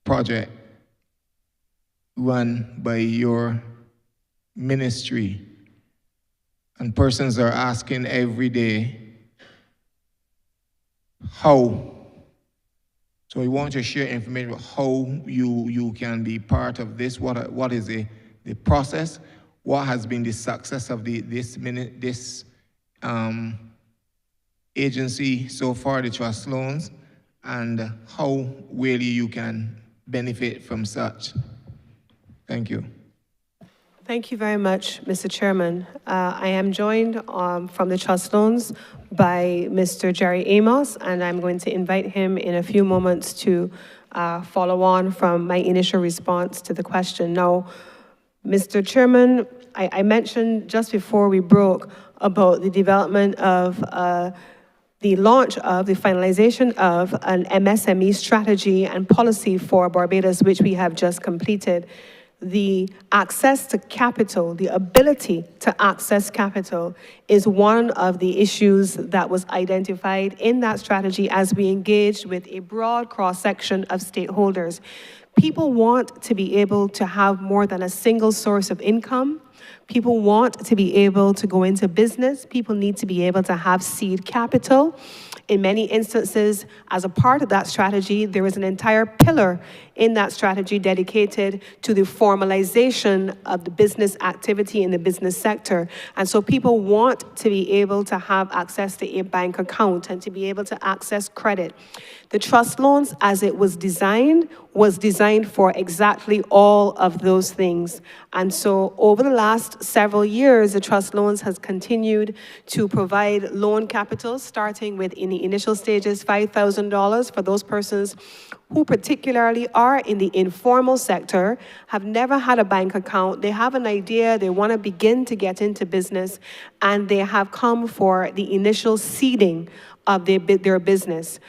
project run by your ministry. And persons are asking every day, how? So I want to share information about how you can be part of this. What is the process? What has been the success of this agency so far, the trust loans, and how really you can benefit from such? Thank you. Thank you very much, Mr. Chairman. I am joined from the trust loans by Mr. Jerry Amos, and I'm going to invite him in a few moments to follow on from my initial response to the question. Now, Mr. Chairman, I mentioned just before we broke about the development of the launch of, the finalization of an MSME strategy and policy for Barbados, which we have just completed. The access to capital, the ability to access capital, is one of the issues that was identified in that strategy as we engaged with a broad cross-section of stakeholders. People want to be able to have more than a single source of income. People want to be able to go into business. People need to be able to have seed capital. In many instances, as a part of that strategy, there is an entire pillar in that strategy dedicated to the formalization of the business activity in the business sector. And so people want to be able to have access to a bank account and to be able to access credit. The trust loans, as it was designed for exactly all of those things. And so over the last several years, the trust loans has continued to provide loan capital, starting with, in the initial stages, $5,000 for those persons who particularly are in the informal sector, have never had a bank account, they have an idea, they want to begin to get into business, and they have come for the initial seeding of their business.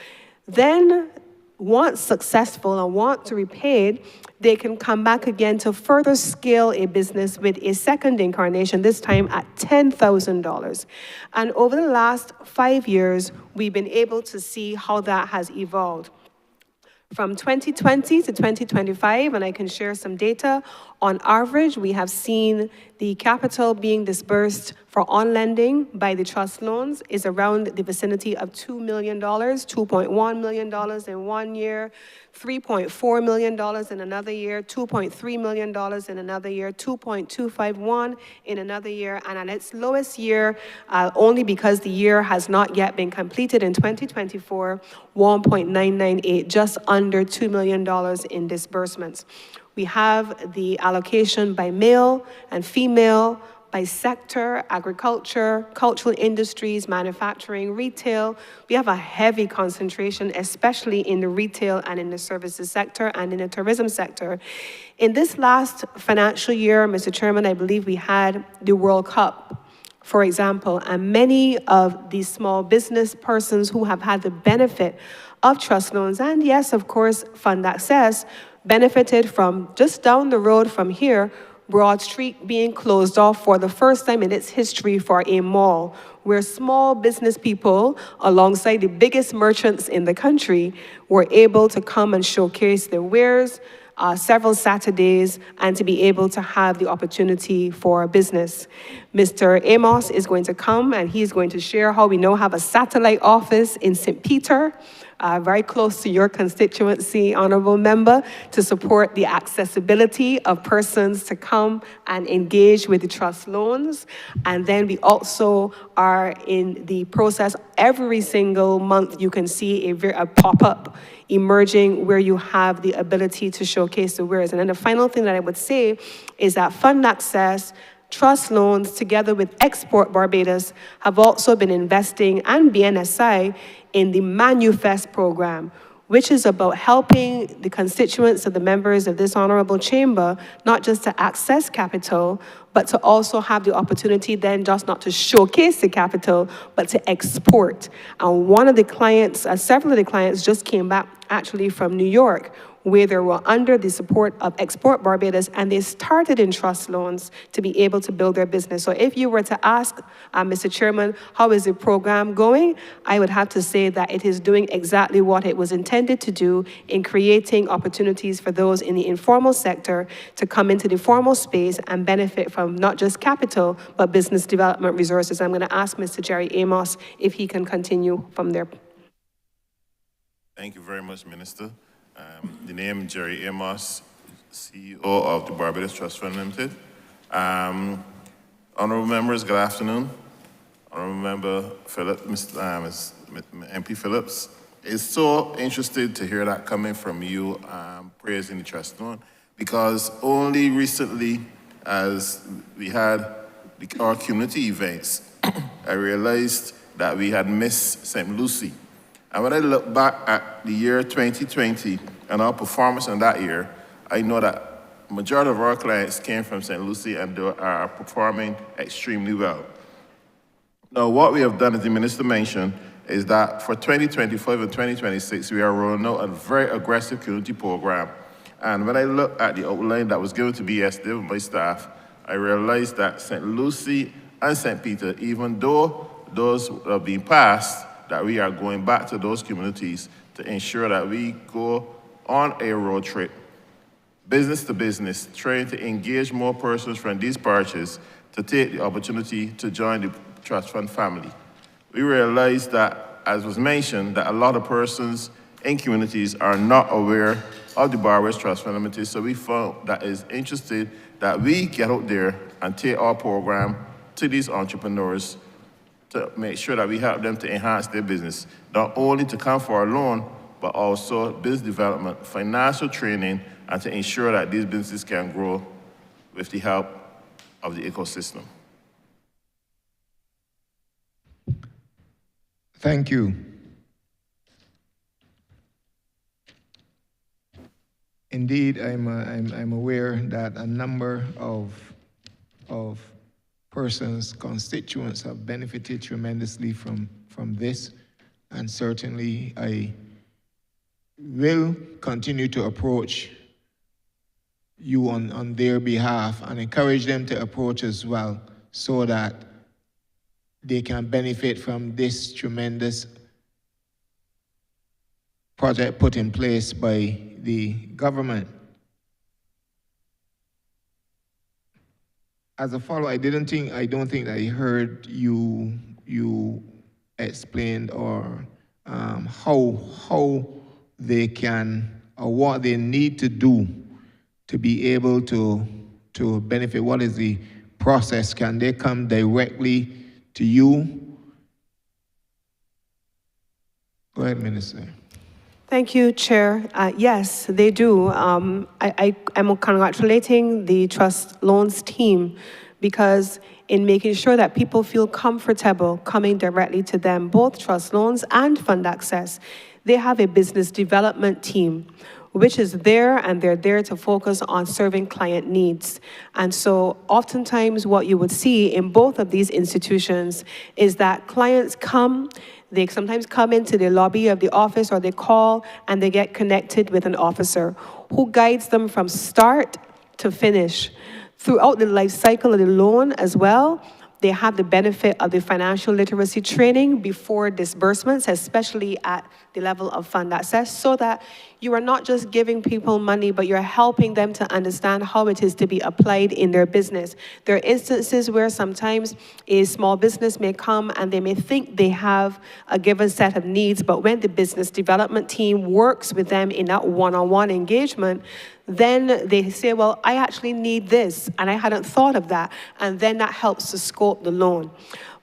Then, once successful and want to repay, they can come back again to further scale a business with a second incarnation, this time at $10,000. And over the last 5 years, we've been able to see how that has evolved. From 2020 to 2025, and I can share some data, on average, we have seen the capital being disbursed for on-lending by the trust loans is around the vicinity of $2 million, $2.1 million in 1 year, $3.4 million in another year, $2.3 million in another year, 2.251 in another year, and at its lowest year, only because the year has not yet been completed in 2024, 1.998, just under $2 million in disbursements. We have the allocation by male and female, by sector, agriculture, cultural industries, manufacturing, retail. We have a heavy concentration, especially in the retail and in the services sector and in the tourism sector. In this last financial year, Mr. Chairman, I believe we had the World Cup, for example, and many of these small business persons who have had the benefit of trust loans, and yes, of course, fund access, benefited from just down the road from here, Broad Street being closed off for the first time in its history for a mall, where small business people, alongside the biggest merchants in the country, were able to come and showcase their wares, several Saturdays, and to be able to have the opportunity for business. Mr. Amos is going to come and he's going to share how we now have a satellite office in St. Peter, very close to your constituency, Honourable Member, to support the accessibility of persons to come and engage with the trust loans. And then we also are in the process, every single month you can see a pop-up emerging where you have the ability to showcase the wares. And then the final thing that I would say is that fund access, trust loans, together with Export Barbados, have also been investing, and BNSI, in the Manifest program, which is about helping the constituents of the members of this honorable chamber, not just to access capital, but to also have the opportunity then just not to showcase the capital, but to export. And one of the clients, several of the clients just came back actually from New York, where they were under the support of Export Barbados, and they started in trust loans to be able to build their business. So if you were to ask, Mr. Chairman, how is the program going, I would have to say that it is doing exactly what it was intended to do in creating opportunities for those in the informal sector to come into the formal space and benefit from not just capital, but business development resources. I'm going to ask Mr. Jerry Amos if he can continue from there. Thank you very much, Minister. The name Jerry Amos, CEO of the Barbados Trust Fund Limited. Honourable members, good afternoon. Honourable Member MP Phillips is so interested to hear that coming from you, praising the trust fund, because only recently, as we had our community events, I realized that we had missed St. Lucie. And when I look back at the year 2020 and our performance in that year, I know that majority of our clients came from St. Lucie and they are performing extremely well. Now, what we have done, as the Minister mentioned, is that for 2025 and 2026, we are rolling out a very aggressive community program. And when I look at the outline that was given to BSD by staff, I realized that St. Lucie and St. Peter, even though those have been passed, that we are going back to those communities to ensure that we go on a road trip, business to business, trying to engage more persons from these parishes to take the opportunity to join the trust fund family. We realized that, as was mentioned, that a lot of persons in communities are not aware of the Barbados Trust Fund Limited, so we found that it's interested that we get out there and take our program to these entrepreneurs to make sure that we help them to enhance their business, not only to come for a loan, but also business development, financial training, and to ensure that these businesses can grow with the help of the ecosystem. Thank you. Indeed, I'm aware that a number of persons, constituents have benefited tremendously from this, and certainly I will continue to approach you on their behalf and encourage them to approach as well, so that they can benefit from this tremendous project put in place by the government. As a follow, I don't think that I heard you explained or how they can, or what they need to do to be able to benefit. What is the process? Can they come directly to you? Go ahead, Minister. Thank you, Chair. Yes, they do. I'm congratulating the trust loans team, because in making sure that people feel comfortable coming directly to them, both trust loans and fund access, they have a business development team which is there, and they're there to focus on serving client needs. And so oftentimes what you would see in both of these institutions is that clients come, they sometimes come into the lobby of the office, or they call and they get connected with an officer who guides them from start to finish. Throughout the life cycle of the loan as well, they have the benefit of the financial literacy training before disbursements, especially at the level of fund access, so that you are not just giving people money, but you're helping them to understand how it is to be applied in their business. There are instances where sometimes a small business may come and they may think they have a given set of needs, but when the business development team works with them in that one-on-one engagement, then they say, well, I actually need this, and I hadn't thought of that, and then that helps to scope the loan.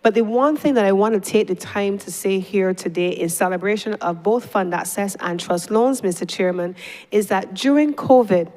But the one thing that I want to take the time to say here today in celebration of both fund access and trust loans, Mr. Chairman, is that during COVID,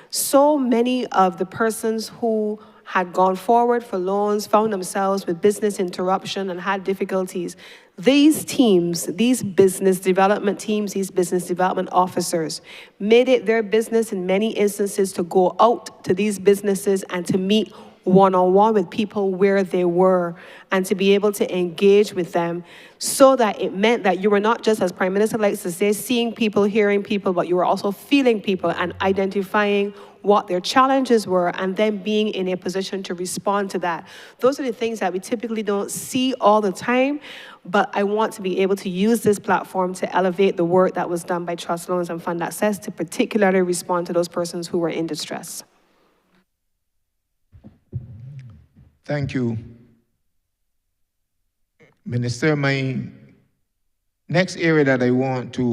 so many of the persons who had gone forward for loans found themselves with business interruption and had difficulties. These teams, these business development teams, these business development officers made it their business in many instances to go out to these businesses and to meet one-on-one with people where they were, and to be able to engage with them, so that it meant that you were not just, as Prime Minister likes to say, seeing people, hearing people, but you were also feeling people and identifying what their challenges were, and then being in a position to respond to that. Those are the things that we typically don't see all the time, but I want to be able to use this platform to elevate the work that was done by Trust Loans and Fund Access to particularly respond to those persons who were in distress. Thank you, Minister. My next area that I want to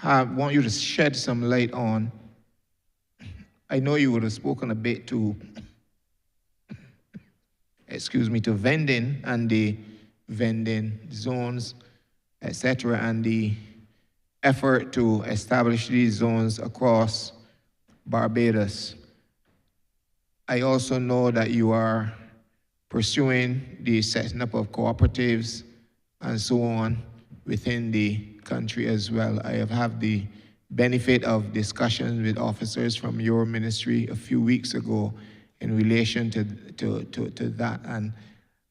want you to shed some light on, I know you would have spoken a bit to, to vending and the vending zones, etc., and the effort to establish these zones across Barbados. I also know that you are pursuing the setting up of cooperatives and so on within the country as well. I have had the benefit of discussions with officers from your ministry a few weeks ago in relation to that.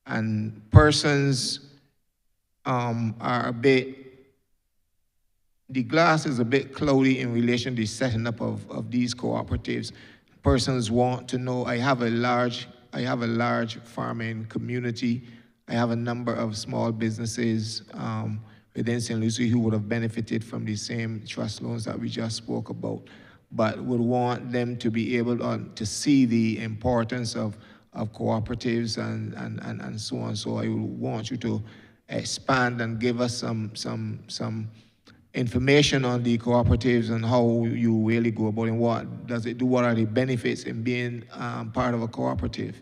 And persons are a bit, the glass is a bit cloudy in relation to the setting up of these cooperatives. Persons want to know, I have a large farming community. I have a number of small businesses within St. Lucie who would have benefited from the same trust loans that we just spoke about, but would want them to be able to see the importance of cooperatives and so on. So I would want you to expand and give us some information on the cooperatives and how you really go about it. What does it do? What are the benefits in being part of a cooperative?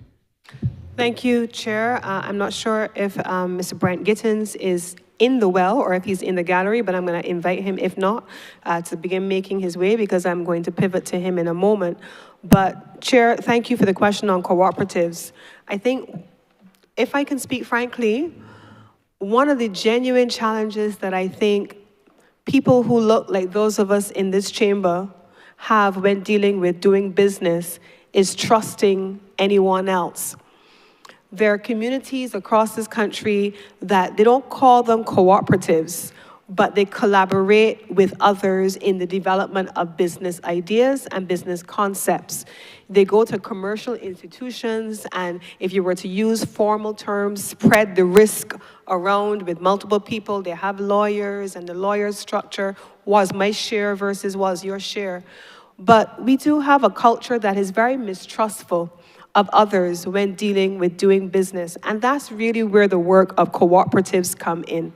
Thank you, Chair. I'm not sure if Mr. Brent Gittins is in the well or if he's in the gallery, but I'm going to invite him, if not, to begin making his way, because I'm going to pivot to him in a moment. But Chair, thank you for the question on cooperatives. I think, if I can speak frankly, one of the genuine challenges that I think people who look like those of us in this chamber have when dealing with doing business is trusting anyone else. There are communities across this country that they don't call them cooperatives, but they collaborate with others in the development of business ideas and business concepts. They go to commercial institutions, and if you were to use formal terms, spread the risk around with multiple people. They have lawyers, and the lawyer structure was my share versus was your share. But we do have a culture that is very mistrustful of others when dealing with doing business, and that's really where the work of cooperatives come in.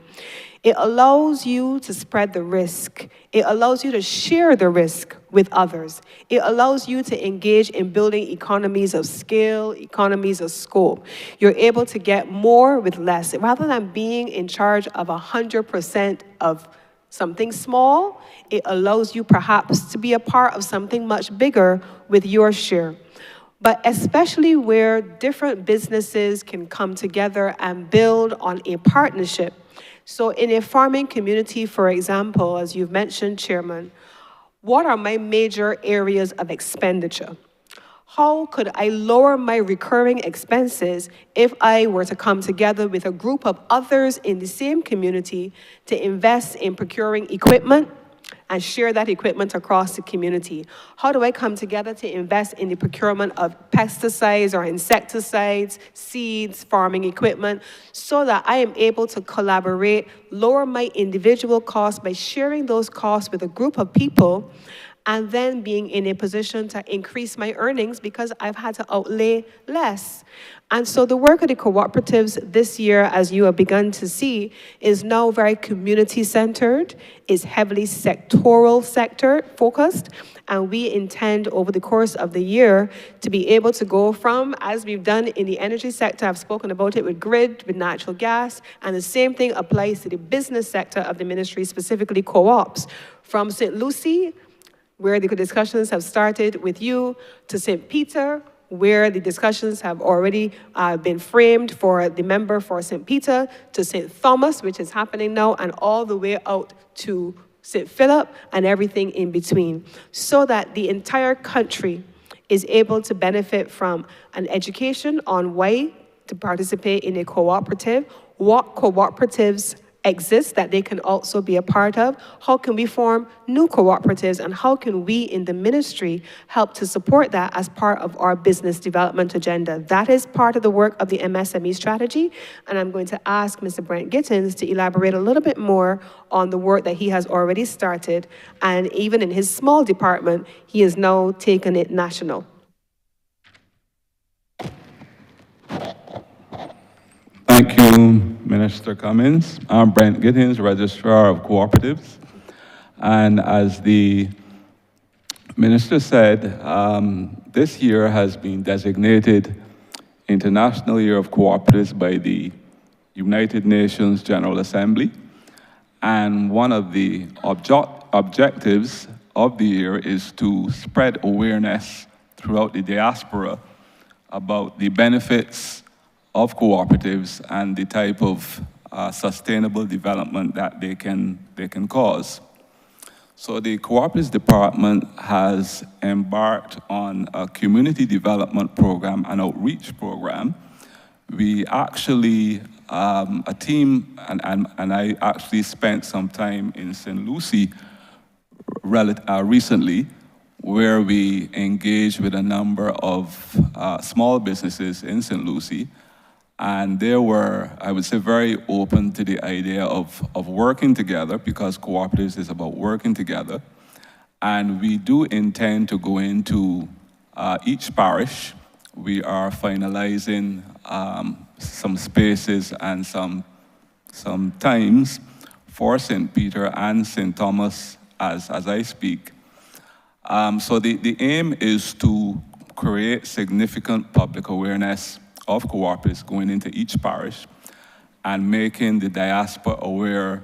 It allows you to spread the risk. It allows you to share the risk with others. It allows you to engage in building economies of scale, economies of scope. You're able to get more with less. Rather than being in charge of 100% of something small, it allows you perhaps to be a part of something much bigger with your share. but especially where different businesses can come together and build on a partnership. So in a farming community, for example, as you've mentioned, Chairman, what are my major areas of expenditure? How could I lower my recurring expenses if I were to come together with a group of others in the same community to invest in procuring equipment and share that equipment across the community? How do I come together to invest in the procurement of pesticides or insecticides, seeds, farming equipment, so that I am able to collaborate, lower my individual costs by sharing those costs with a group of people, and then being in a position to increase my earnings because I've had to outlay less. And so the work of the cooperatives this year, as you have begun to see, is now very community-centered, is heavily sectoral sector focused, and we intend over the course of the year to be able to go from, as we've done in the energy sector, I've spoken about it with grid, with natural gas, and the same thing applies to the business sector of the ministry, specifically co-ops. From St. Lucie, where the discussions have started with you, to St. Peter, where the discussions have already been framed for the member for St. Peter, to St. Thomas, which is happening now, and all the way out to St. Philip and everything in between, so that the entire country is able to benefit from an education on why to participate in a cooperative, what cooperatives exist that they can also be a part of, how can we form new cooperatives, and how can we in the ministry help to support that as part of our business development agenda. That is part of the work of the MSME strategy, and I'm going to ask Mr. Brent Gittins to elaborate a little bit more on the work that he has already started, and even in his small department, he has now taken it national. Thank you, Minister Cummins. I'm Brent Gittins, Registrar of Cooperatives. And as the Minister said, this year has been designated International Year of Cooperatives by the United Nations General Assembly. And one of the objectives of the year is to spread awareness throughout the diaspora about the benefits of cooperatives and the type of sustainable development that they can cause. So the Cooperatives Department has embarked on a community development program, an outreach program. We actually, a team, and I actually spent some time in St. Lucie recently, where we engaged with a number of small businesses in St. Lucie. And they were, I would say, very open to the idea of working together, because cooperatives is about working together. And we do intend to go into each parish. We are finalizing some spaces and some times for St. Peter and St. Thomas as I speak. So the aim is to create significant public awareness of cooperatives going into each parish and making the diaspora aware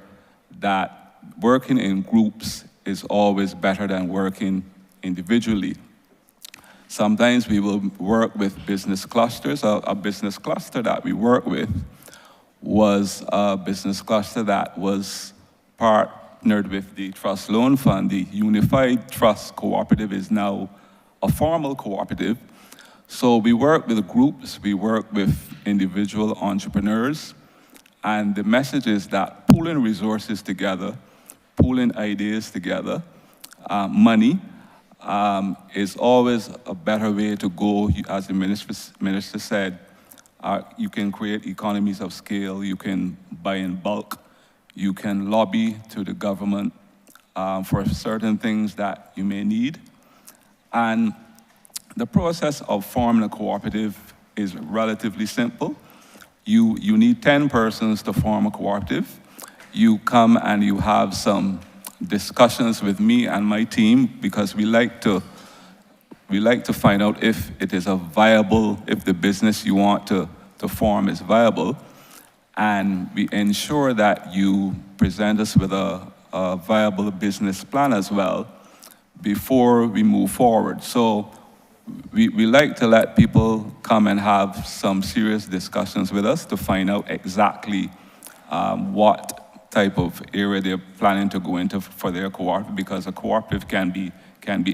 that working in groups is always better than working individually. Sometimes we will work with business clusters. A business cluster that we work with was a business cluster that was partnered with the Trust Loan Fund. The Unified Trust Cooperative is now a formal cooperative. So we work with groups, we work with individual entrepreneurs, and the message is that pooling resources together, pooling ideas together, money, is always a better way to go. As the minister said, you can create economies of scale, you can buy in bulk, you can lobby to the government for certain things that you may need. And the process of forming a cooperative is relatively simple. You need 10 persons to form a cooperative. You come and you have some discussions with me and my team, because we like to find out if it is if the business you want to form is viable. And we ensure that you present us with a viable business plan as well before we move forward. So we like to let people come and have some serious discussions with us to find out exactly what type of area they're planning to go into for their cooperative, because a cooperative can be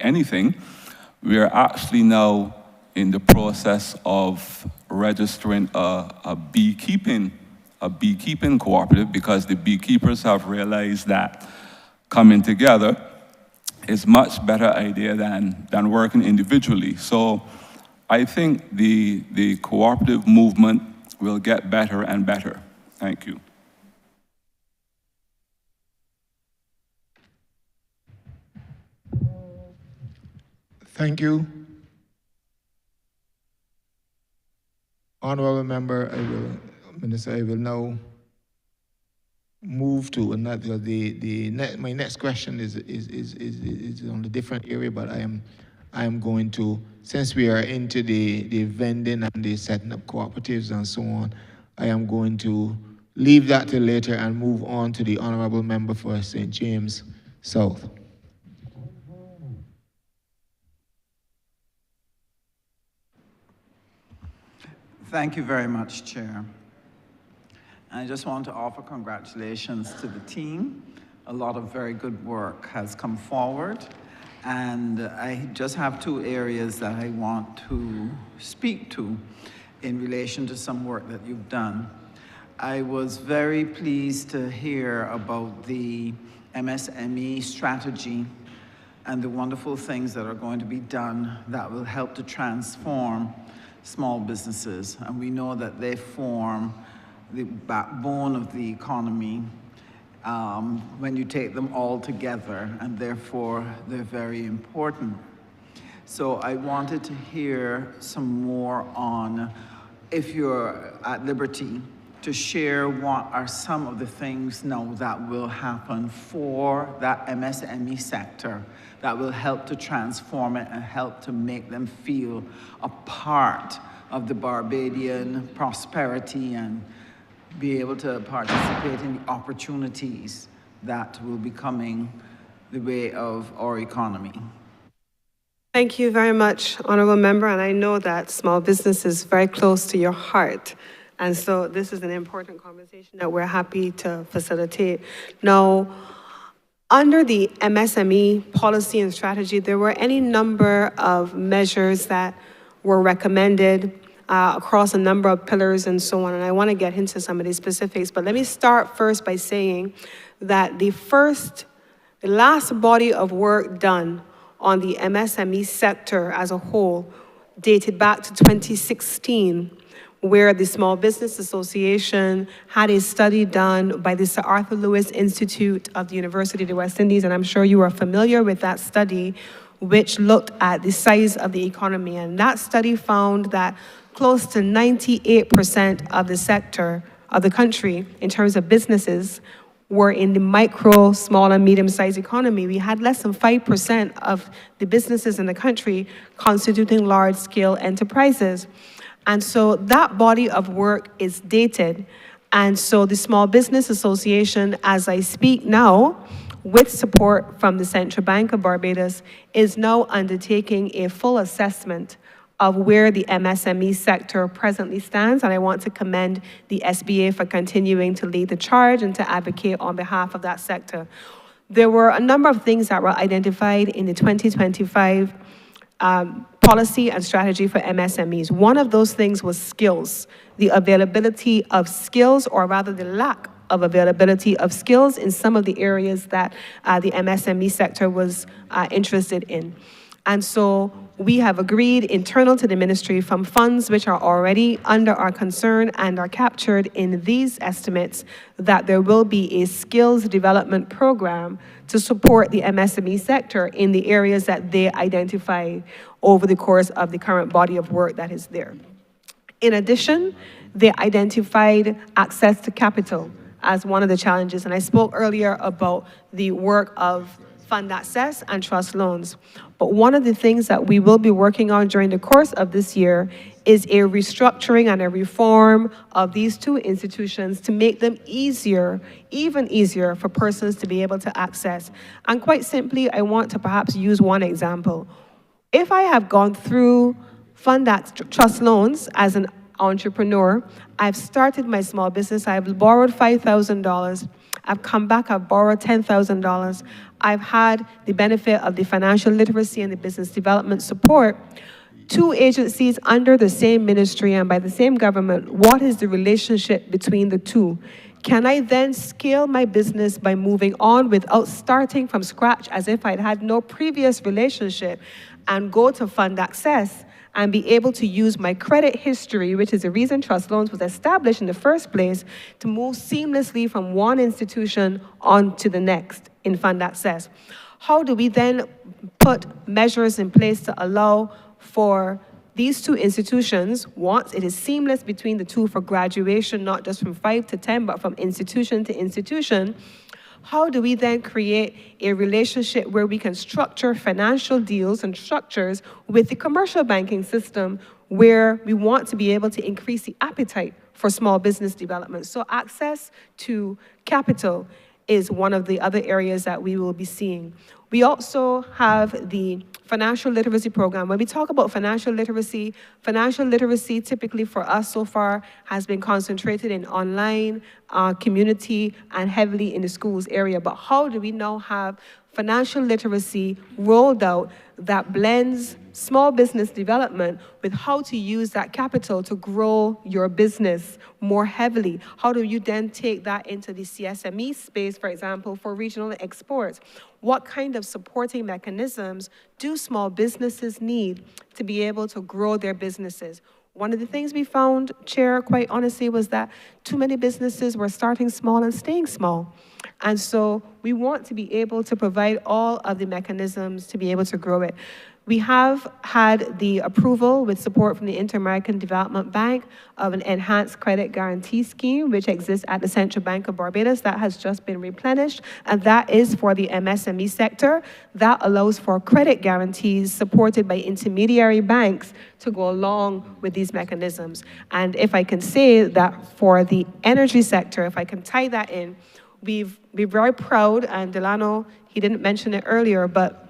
anything. We are actually now in the process of registering a beekeeping cooperative, because the beekeepers have realized that coming together is much better idea than working individually. So I think the cooperative movement will get better and better. Thank you. Thank you. Honorable member, Minister, I will now move to another. My next question is on a different area, but I am going to, since we are into the vending and the setting up cooperatives and so on, I am going to leave that till later and move on to the honorable member for St. James South. Thank you very much, Chair. I just want to offer congratulations to the team. A lot of very good work has come forward, and I just have two areas that I want to speak to in relation to some work that you've done. I was very pleased to hear about the MSME strategy and the wonderful things that are going to be done that will help to transform small businesses. And we know that they form the backbone of the economy when you take them all together, and therefore they're very important. So I wanted to hear some more on, if you're at liberty, to share what are some of the things now that will happen for that MSME sector that will help to transform it and help to make them feel a part of the Barbadian prosperity and be able to participate in the opportunities that will be coming the way of our economy. Thank you very much, Honourable Member, and I know that small business is very close to your heart. And so this is an important conversation that we're happy to facilitate. Now, under the MSME policy and strategy, there were any number of measures that were recommended across a number of pillars and so on, and I want to get into some of these specifics, but let me start first by saying that the last body of work done on the MSME sector as a whole dated back to 2016, where the Small Business Association had a study done by the Sir Arthur Lewis Institute of the University of the West Indies, and I'm sure you are familiar with that study, which looked at the size of the economy. And that study found that close to 98% of the sector of the country, in terms of businesses, were in the micro, small, and medium-sized economy. We had less than 5% of the businesses in the country constituting large-scale enterprises. And so that body of work is dated. And so the Small Business Association, as I speak now, with support from the Central Bank of Barbados, is now undertaking a full assessment of where the MSME sector presently stands. And I want to commend the SBA for continuing to lead the charge and to advocate on behalf of that sector. There were a number of things that were identified in the 2025 policy and strategy for MSMEs. One of those things was skills, the availability of skills, or rather the lack of availability of skills in some of the areas that the MSME sector was interested in. And so we have agreed internal to the ministry from funds which are already under our concern and are captured in these estimates that there will be a skills development program to support the MSME sector in the areas that they identify over the course of the current body of work that is there. In addition, they identified access to capital as one of the challenges. And I spoke earlier about the work of fund access and trust loans. But one of the things that we will be working on during the course of this year is a restructuring and a reform of these two institutions to make them easier, even easier for persons to be able to access. And quite simply, I want to perhaps use one example. If I have gone through Fundac Trust Loans as an entrepreneur, I've started my small business, I've borrowed $5,000, I've come back, I've borrowed $10,000, I've had the benefit of the financial literacy and the business development support. Two agencies under the same ministry and by the same government, what is the relationship between the two? Can I then scale my business by moving on without starting from scratch as if I'd had no previous relationship and go to fund access and be able to use my credit history, which is the reason Trust Loans was established in the first place, to move seamlessly from one institution on to the next in fund access? How do we then put measures in place to allow for these two institutions, once it is seamless between the two for graduation, not just from 5 to 10, but from institution to institution, how do we then create a relationship where we can structure financial deals and structures with the commercial banking system where we want to be able to increase the appetite for small business development? So access to capital is one of the other areas that we will be seeing. We also have the financial literacy program. When we talk about financial literacy typically for us so far has been concentrated in online, community, and heavily in the schools area. But how do we now have financial literacy rolled out that blends small business development with how to use that capital to grow your business more heavily? How do you then take that into the CSME space, for example, for regional exports? What kind of supporting mechanisms do small businesses need to be able to grow their businesses? One of the things we found, Chair, quite honestly, was that too many businesses were starting small and staying small. And so we want to be able to provide all of the mechanisms to be able to grow it. We have had the approval with support from the Inter-American Development Bank of an enhanced credit guarantee scheme, which exists at the Central Bank of Barbados. That has just been replenished, and that is for the MSME sector. That allows for credit guarantees supported by intermediary banks to go along with these mechanisms. And if I can say that for the energy sector, if I can tie that in, we're very proud, and Delano, he didn't mention it earlier, but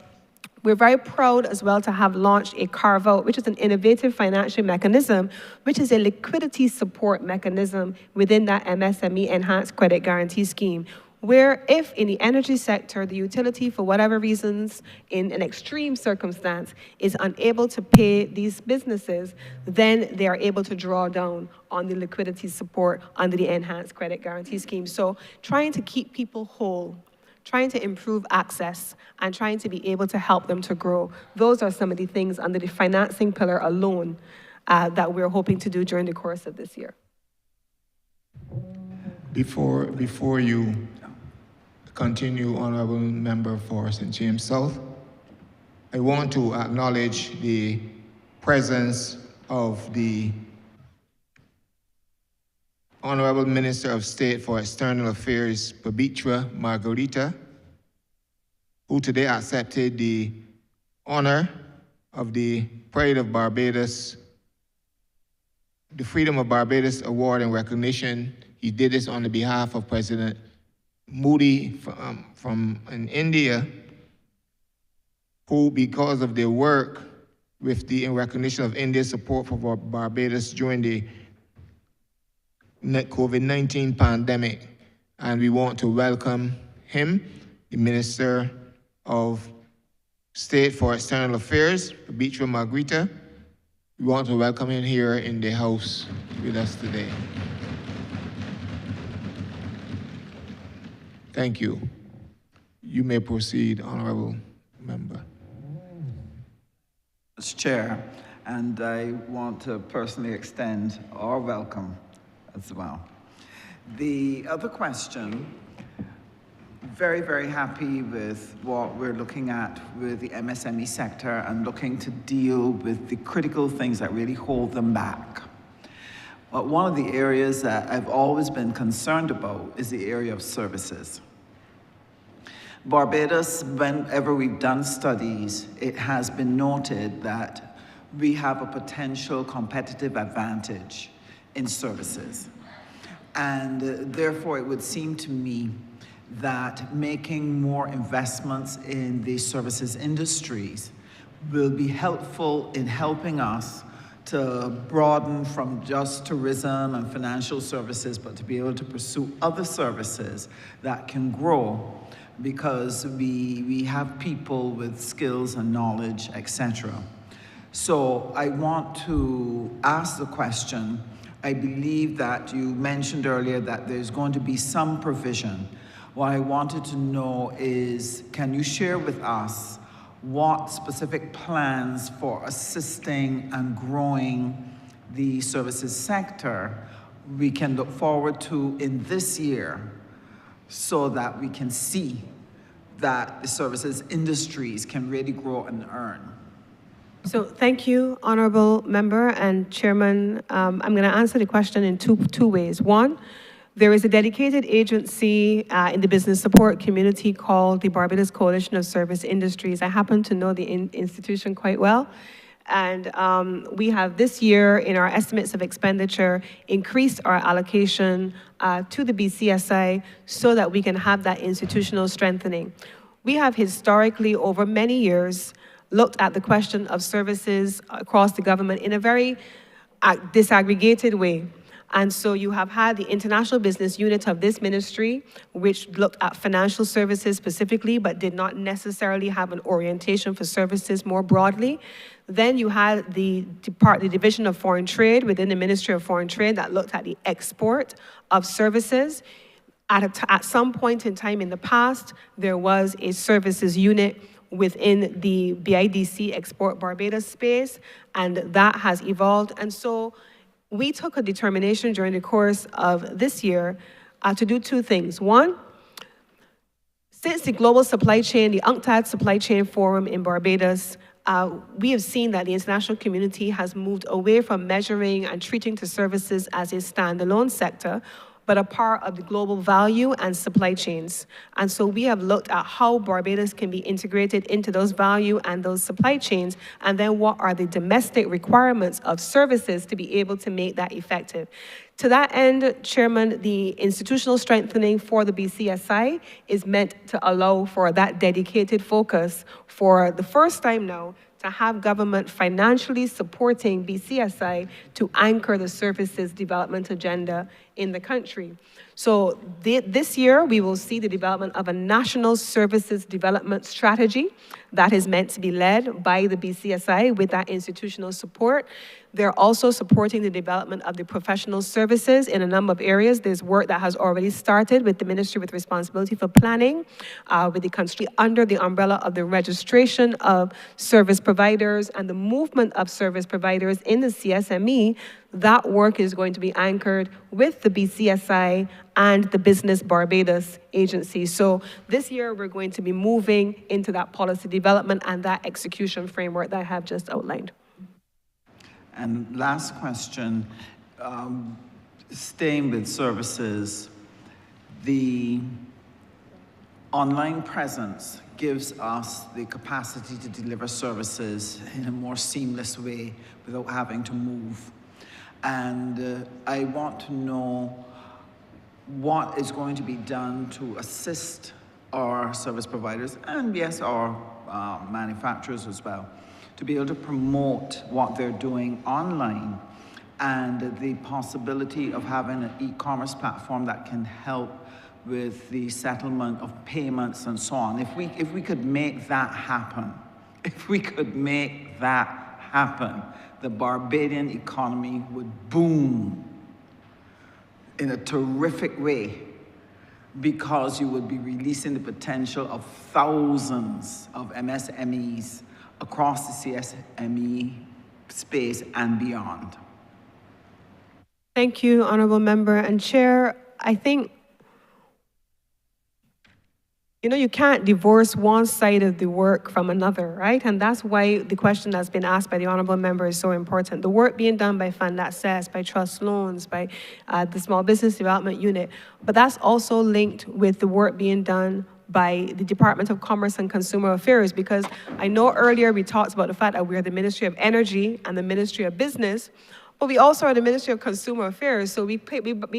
we're very proud as well to have launched a carve-out, which is an innovative financial mechanism, which is a liquidity support mechanism within that MSME Enhanced Credit Guarantee Scheme, where if in the energy sector, the utility, for whatever reasons, in an extreme circumstance, is unable to pay these businesses, then they are able to draw down on the liquidity support under the Enhanced Credit Guarantee Scheme. So trying to keep people whole, trying to improve access, and trying to be able to help them to grow. Those are some of the things under the financing pillar alone that we're hoping to do during the course of this year. Before you continue, Honourable Member for St. James South, I want to acknowledge the presence of the Honourable Minister of State for External Affairs, Pabitra Margarita, who today accepted the honor of the Pride of Barbados, the Freedom of Barbados Award in recognition. He did this on the behalf of President Modi from in India, who, because of their work in recognition of India's support for Barbados during the COVID-19 pandemic, and we want to welcome him, the Minister of State for External Affairs, Pabitra Margarita. We want to welcome him here in the House with us today. Thank you. You may proceed, Honourable Member. Mr. Chair, and I want to personally extend our welcome as well. The other question, very, very happy with what we're looking at with the MSME sector and looking to deal with the critical things that really hold them back. But one of the areas that I've always been concerned about is the area of services. Barbados, whenever we've done studies, it has been noted that we have a potential competitive advantage in services. And therefore, it would seem to me that making more investments in the services industries will be helpful in helping us to broaden from just tourism and financial services, but to be able to pursue other services that can grow because we have people with skills and knowledge, etc. So I want to ask the question. I believe that you mentioned earlier that there's going to be some provision. What I wanted to know is, can you share with us what specific plans for assisting and growing the services sector we can look forward to in this year so that we can see that the services industries can really grow and earn? So thank you, Honourable Member and Chairman. I'm going to answer the question in two ways. One, there is a dedicated agency in the business support community called the Barbados Coalition of Service Industries. I happen to know the institution quite well. And we have this year, in our estimates of expenditure, increased our allocation to the BCSI so that we can have that institutional strengthening. We have historically, over many years, looked at the question of services across the government in a very disaggregated way. And so you have had the international business unit of this ministry, which looked at financial services specifically, but did not necessarily have an orientation for services more broadly. Then you had the Division of Foreign Trade within the Ministry of Foreign Trade that looked at the export of services. At some point in time in the past, there was a services unit within the BIDC Export Barbados space, and that has evolved. And so we took a determination during the course of this year to do two things. One, since the global supply chain, the UNCTAD Supply Chain Forum in Barbados, we have seen that the international community has moved away from measuring and treating to services as a standalone sector, but a part of the global value and supply chains. And so we have looked at how Barbados can be integrated into those value and those supply chains, and then what are the domestic requirements of services to be able to make that effective. To that end, Chairman, the institutional strengthening for the BCSI is meant to allow for that dedicated focus for the first time now to have government financially supporting BCSI to anchor the services development agenda in the country. So this year, we will see the development of a national services development strategy that is meant to be led by the BCSI with that institutional support. They're also supporting the development of the professional services in a number of areas. There's work that has already started with the Ministry with responsibility for planning, with the country under the umbrella of the registration of service providers and the movement of service providers in the CSME. That work is going to be anchored with the BCSI and the Business Barbados agency. So this year, we're going to be moving into that policy development and that execution framework that I have just outlined. And last question, staying with services, the online presence gives us the capacity to deliver services in a more seamless way without having to move. And I want to know what is going to be done to assist our service providers and, yes, our manufacturers as well, to be able to promote what they're doing online and the possibility of having an e-commerce platform that can help with the settlement of payments and so on. If we could make that happen, the Barbadian economy would boom in a terrific way, because you would be releasing the potential of thousands of MSMEs across the CSME space and beyond. Thank you, Honourable Member and Chair. I think, you can't divorce one side of the work from another, right? And that's why the question that's been asked by the Honourable Member is so important. The work being done by Fund Access, by Trust Loans, by the Small Business Development Unit, but that's also linked with the work being done by the Department of Commerce and Consumer Affairs, because I know earlier we talked about the fact that we're the Ministry of Energy and the Ministry of Business, But we also are the Ministry of Consumer Affairs, so we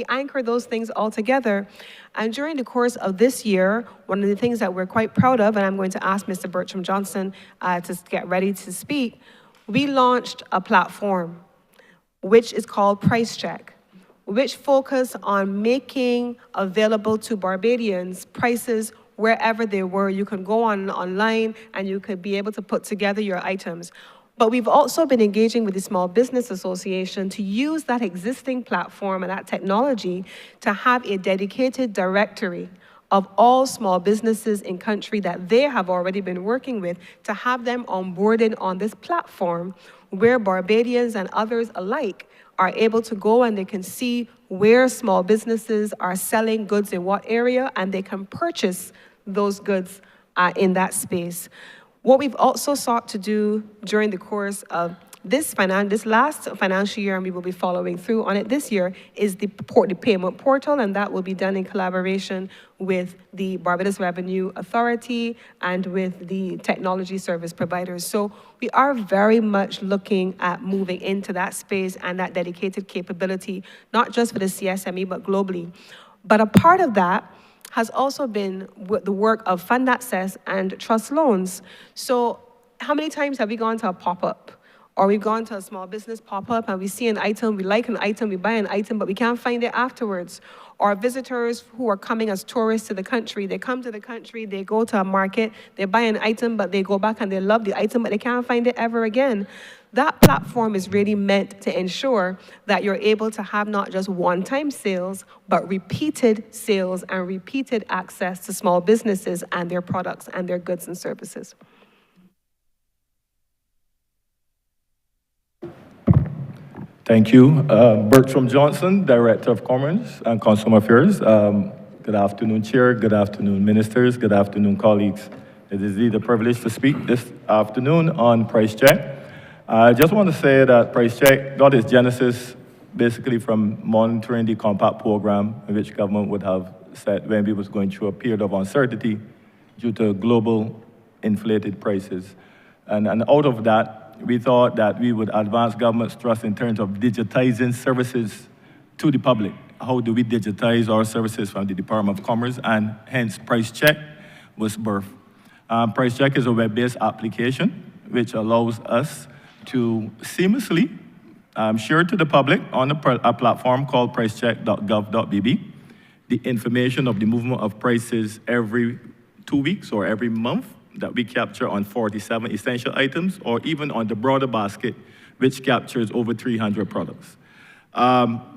anchor those things all together. And during the course of this year, one of the things that we're quite proud of, and I'm going to ask Mr. Bertram Johnson to get ready to speak, we launched a platform which is called Price Check, which focus on making available to Barbadians prices wherever they were. You can go online and you could be able to put together your items. But we've also been engaging with the Small Business Association to use that existing platform and that technology to have a dedicated directory of all small businesses in country that they have already been working with, to have them onboarded on this platform where Barbadians and others alike are able to go and they can see where small businesses are selling goods in what area, and they can purchase those goods in that space. What we've also sought to do during the course of this last financial year, and we will be following through on it this year, is the payment portal, and that will be done in collaboration with the Barbados Revenue Authority and with the technology service providers. So we are very much looking at moving into that space and that dedicated capability, not just for the CSME, but globally. But a part of that has also been the work of fund access and trust loans. So how many times have we gone to a pop-up? Or we've gone to a small business pop-up and we see an item, we like an item, we buy an item, but we can't find it afterwards. Or visitors who are coming as tourists to the country, they come to the country, they go to a market, they buy an item, but they go back and they love the item, but they can't find it ever again. That platform is really meant to ensure that you're able to have not just one-time sales, but repeated sales and repeated access to small businesses and their products and their goods and services. Thank you. Bertram Johnson, Director of Commerce and Consumer Affairs. Good afternoon, Chair. Good afternoon, Ministers. Good afternoon, colleagues. It is indeed a privilege to speak this afternoon on Price Check. I just want to say that Price Check got its genesis basically from monitoring the compact program in which government would have said when we was going through a period of uncertainty due to global inflated prices. And out of that, we thought that we would advance government's trust in terms of digitizing services to the public. How do we digitize our services from the Department of Commerce? And hence, Price Check was birthed. Price Check is a web-based application which allows us to seamlessly share to the public on a platform called pricecheck.gov.bb the information of the movement of prices every 2 weeks or every month that we capture on 47 essential items, or even on the broader basket, which captures over 300 products.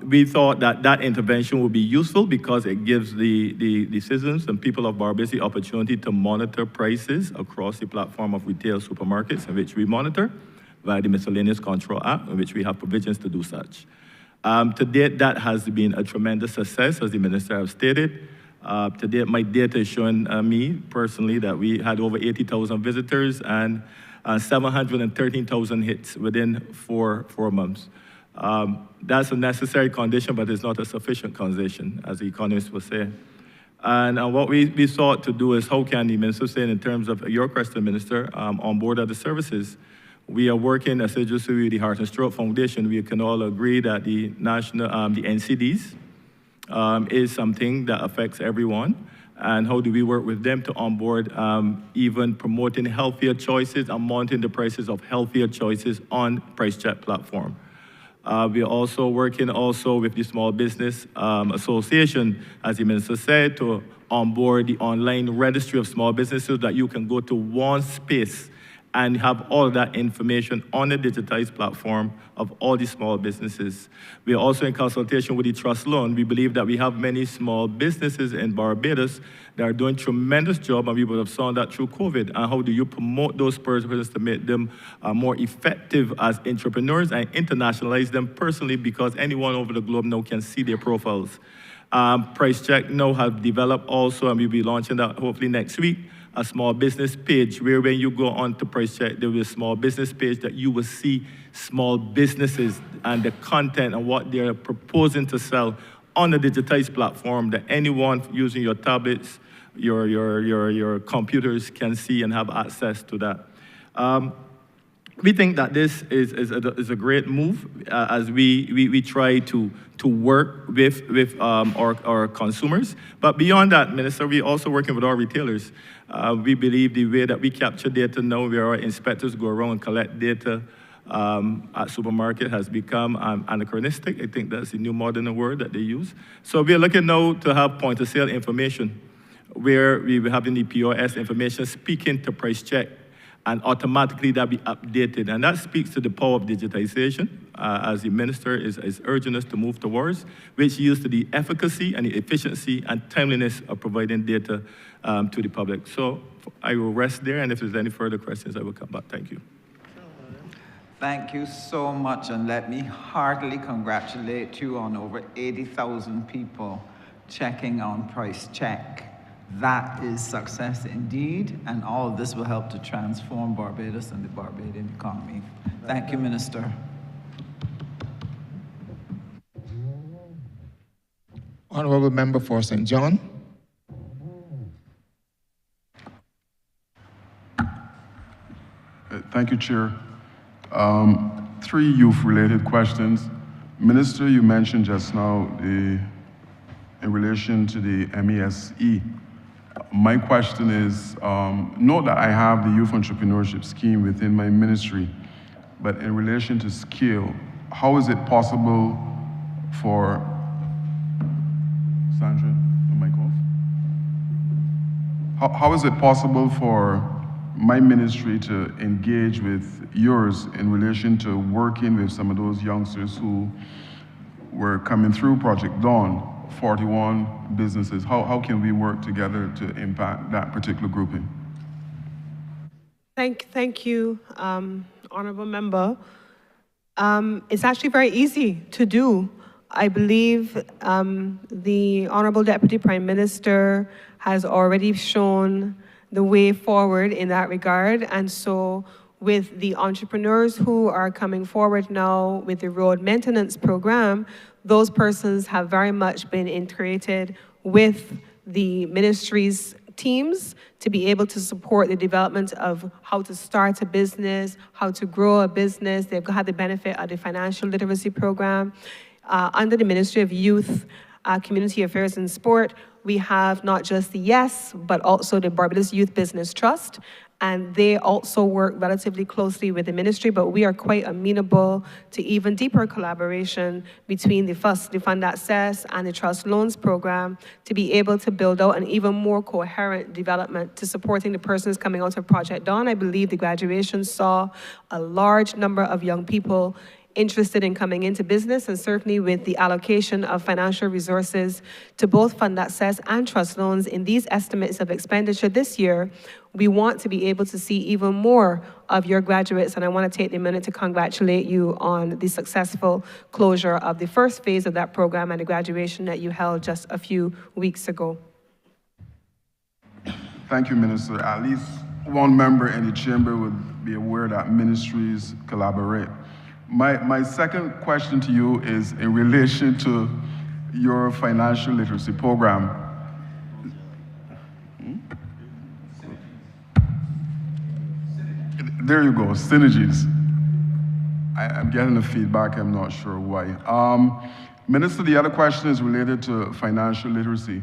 We thought that that intervention would be useful because it gives the citizens and people of Barbados the opportunity to monitor prices across the platform of retail supermarkets in which we monitor via the Miscellaneous Control Act, in which we have provisions to do such. To date, that has been a tremendous success, as the Minister has stated. To date, my data is showing me personally that we had over 80,000 visitors and 713,000 hits within four months. That's a necessary condition, but it's not a sufficient condition, as the economists will say. And what we sought to do is, how can the Minister say, in terms of your question, Minister, on board of the services, we are working assiduously with the Heart and Stroke Foundation. We can all agree that the NCDs, is something that affects everyone, and how do we work with them to onboard even promoting healthier choices and monitoring the prices of healthier choices on Price Check platform. We are also working with the Small Business Association, as the Minister said, to onboard the online registry of small businesses so that you can go to one space and have all of that information on a digitized platform of all the small businesses. We are also in consultation with the Trust Loan. We believe that we have many small businesses in Barbados that are doing tremendous job, and we would have seen that through COVID. And how do you promote those persons to make them more effective as entrepreneurs and internationalize them personally, because anyone over the globe now can see their profiles. Price Check now have developed also, and we'll be launching that hopefully next week, a small business page where when you go on to Price Check, there will be a small business page that you will see small businesses and the content and what they're proposing to sell on a digitized platform that anyone using your tablets, your computers can see and have access to that. We think that this is a great move as we try to work with our consumers. But beyond that, Minister, we're also working with our retailers. We believe the way that we capture data now, where our inspectors go around and collect data at supermarket has become anachronistic. I think that's the new modern word that they use. So we're looking now to have point of sale information where we will have the POS information speaking to price check, and automatically that be updated. And that speaks to the power of digitization, as the minister is urging us to move towards, which yields to the efficacy and the efficiency and timeliness of providing data to the public. So I will rest there, and if there's any further questions, I will come back. Thank you. Thank you so much, and let me heartily congratulate you on over 80,000 people checking on price check. That is success indeed, and all of this will help to transform Barbados and the Barbadian economy. Thank you, Minister. Honourable Member for St. John. Thank you, Chair. 3 youth-related questions. Minister, you mentioned just now in relation to the MESE. My question is, note that I have the Youth Entrepreneurship Scheme within my ministry, but in relation to scale, how is it possible for, Sandra, the mic off? How is it possible for my ministry to engage with yours in relation to working with some of those youngsters who were coming through Project Dawn, 41 businesses? How can we work together to impact that particular grouping? Thank you, Honourable Member. It's actually very easy to do. I believe the Honourable Deputy Prime Minister has already shown the way forward in that regard. And so with the entrepreneurs who are coming forward now with the road maintenance program, those persons have very much been integrated with the ministry's teams to be able to support the development of how to start a business, how to grow a business. They've had the benefit of the financial literacy program. Under the Ministry of Youth, Community Affairs and Sport, we have not just the YES, but also the Barbados Youth Business Trust, and they also work relatively closely with the ministry, but we are quite amenable to even deeper collaboration between the Fund Access and the Trust Loans Program to be able to build out an even more coherent development to supporting the persons coming out of Project Dawn. I believe the graduation saw a large number of young people interested in coming into business, and certainly with the allocation of financial resources to both Fund Access and Trust Loans in these estimates of expenditure this year, we want to be able to see even more of your graduates, and I want to take the minute to congratulate you on the successful closure of the first phase of that program and the graduation that you held just a few weeks ago. Thank you, Minister. At least one member in the chamber would be aware that ministries collaborate. My second question to you is in relation to your financial literacy program. There you go, synergies. I'm getting the feedback, I'm not sure why. Minister, the other question is related to financial literacy.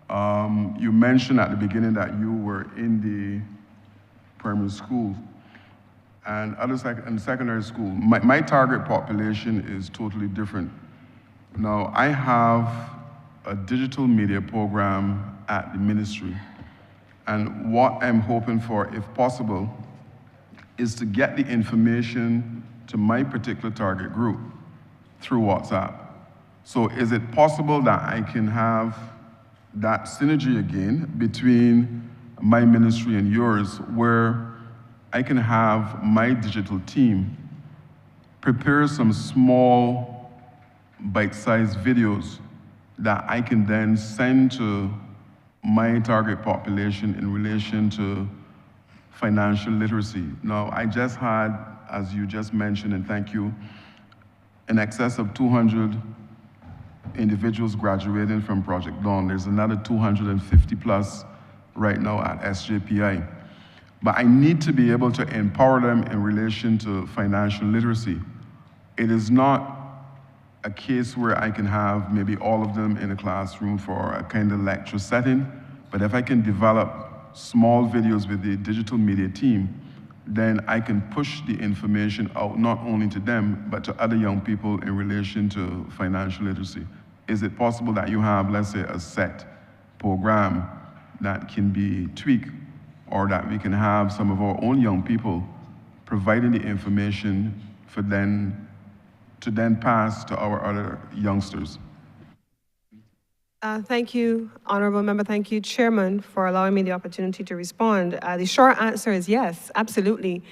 You mentioned at the beginning that you were in the primary school and in secondary school. My target population is totally different. Now, I have a digital media program at the ministry, and what I'm hoping for, if possible, is to get the information to my particular target group through WhatsApp. So is it possible that I can have that synergy again between my ministry and yours, where I can have my digital team prepare some small bite-sized videos that I can then send to my target population in relation to financial literacy? Now, I just had, as you just mentioned, and thank you, in excess of 200 individuals graduating from Project Dawn. There's another 250 plus right now at SJPI. but I need to be able to empower them in relation to financial literacy. It is not a case where I can have maybe all of them in a classroom for a kind of lecture setting, but if I can develop small videos with the digital media team, then I can push the information out not only to them, but to other young people in relation to financial literacy. Is it possible that you have, let's say, a set program that can be tweaked, or that we can have some of our own young people providing the information for them to then pass to our other youngsters? Thank you, Honourable Member. Thank you, Chairman, for allowing me the opportunity to respond. The short answer is yes, absolutely.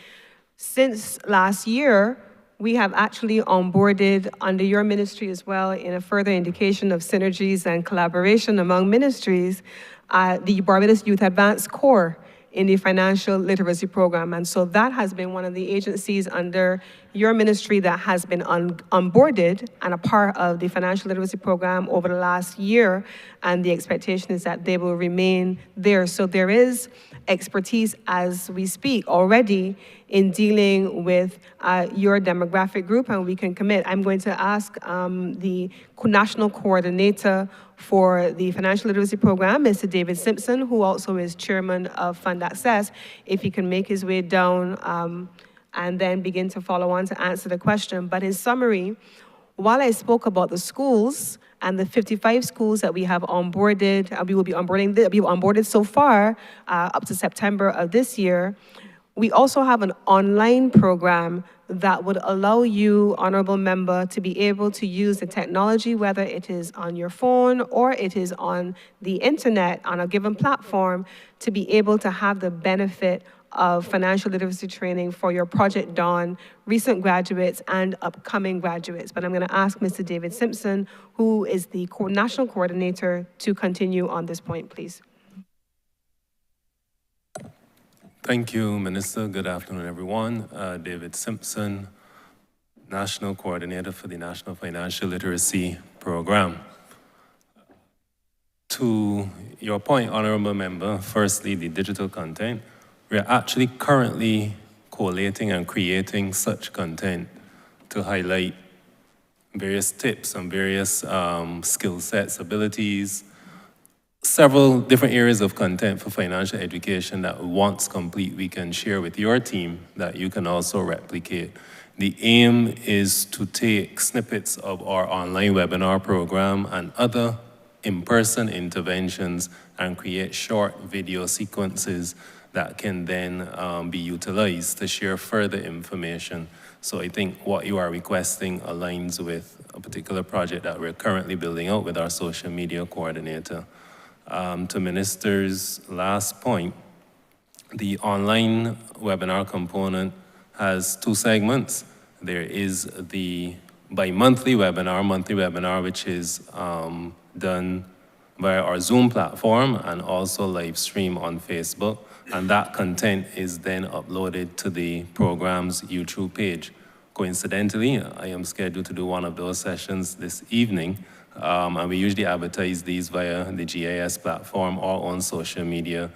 Since last year, we have actually onboarded under your ministry as well, in a further indication of synergies and collaboration among ministries, the Barbados Youth Advanced Corps in the financial literacy program. And so that has been one of the agencies under your ministry that has been onboarded and a part of the financial literacy program over the last year. And the expectation is that they will remain there. So there is expertise as we speak already in dealing with your demographic group, and we can commit. I'm going to ask the national coordinator for the financial literacy program, Mr. David Simpson, who also is chairman of Fund Access, if he can make his way down and then begin to follow on to answer the question. But in summary, while I spoke about the schools and the 55 schools that we have onboarded, we will be onboarded so far up to September of this year, we also have an online program that would allow you, Honourable Member, to be able to use the technology, whether it is on your phone or it is on the internet on a given platform, to be able to have the benefit of financial literacy training for your Project Dawn recent graduates and upcoming graduates. But I'm going to ask Mr. David Simpson, who is the national coordinator, to continue on this point, please. Thank you, Minister. Good afternoon, everyone. David Simpson, National Coordinator for the National Financial Literacy Program. To your point, Honourable Member, firstly, the digital content. We are actually currently collating and creating such content to highlight various tips and various skill sets, abilities, several different areas of content for financial education that once complete we can share with your team that you can also replicate. The aim is to take snippets of our online webinar program and other in-person interventions and create short video sequences that can then be utilized to share further information. So I think what you are requesting aligns with a particular project that we're currently building out with our social media coordinator. To Minister's last point, the online webinar component has two segments. There is the bi-monthly webinar, which is done via our Zoom platform and also live stream on Facebook. And that content is then uploaded to the program's YouTube page. Coincidentally, I am scheduled to do one of those sessions this evening. And we usually advertise these via the GIS platform or on social media.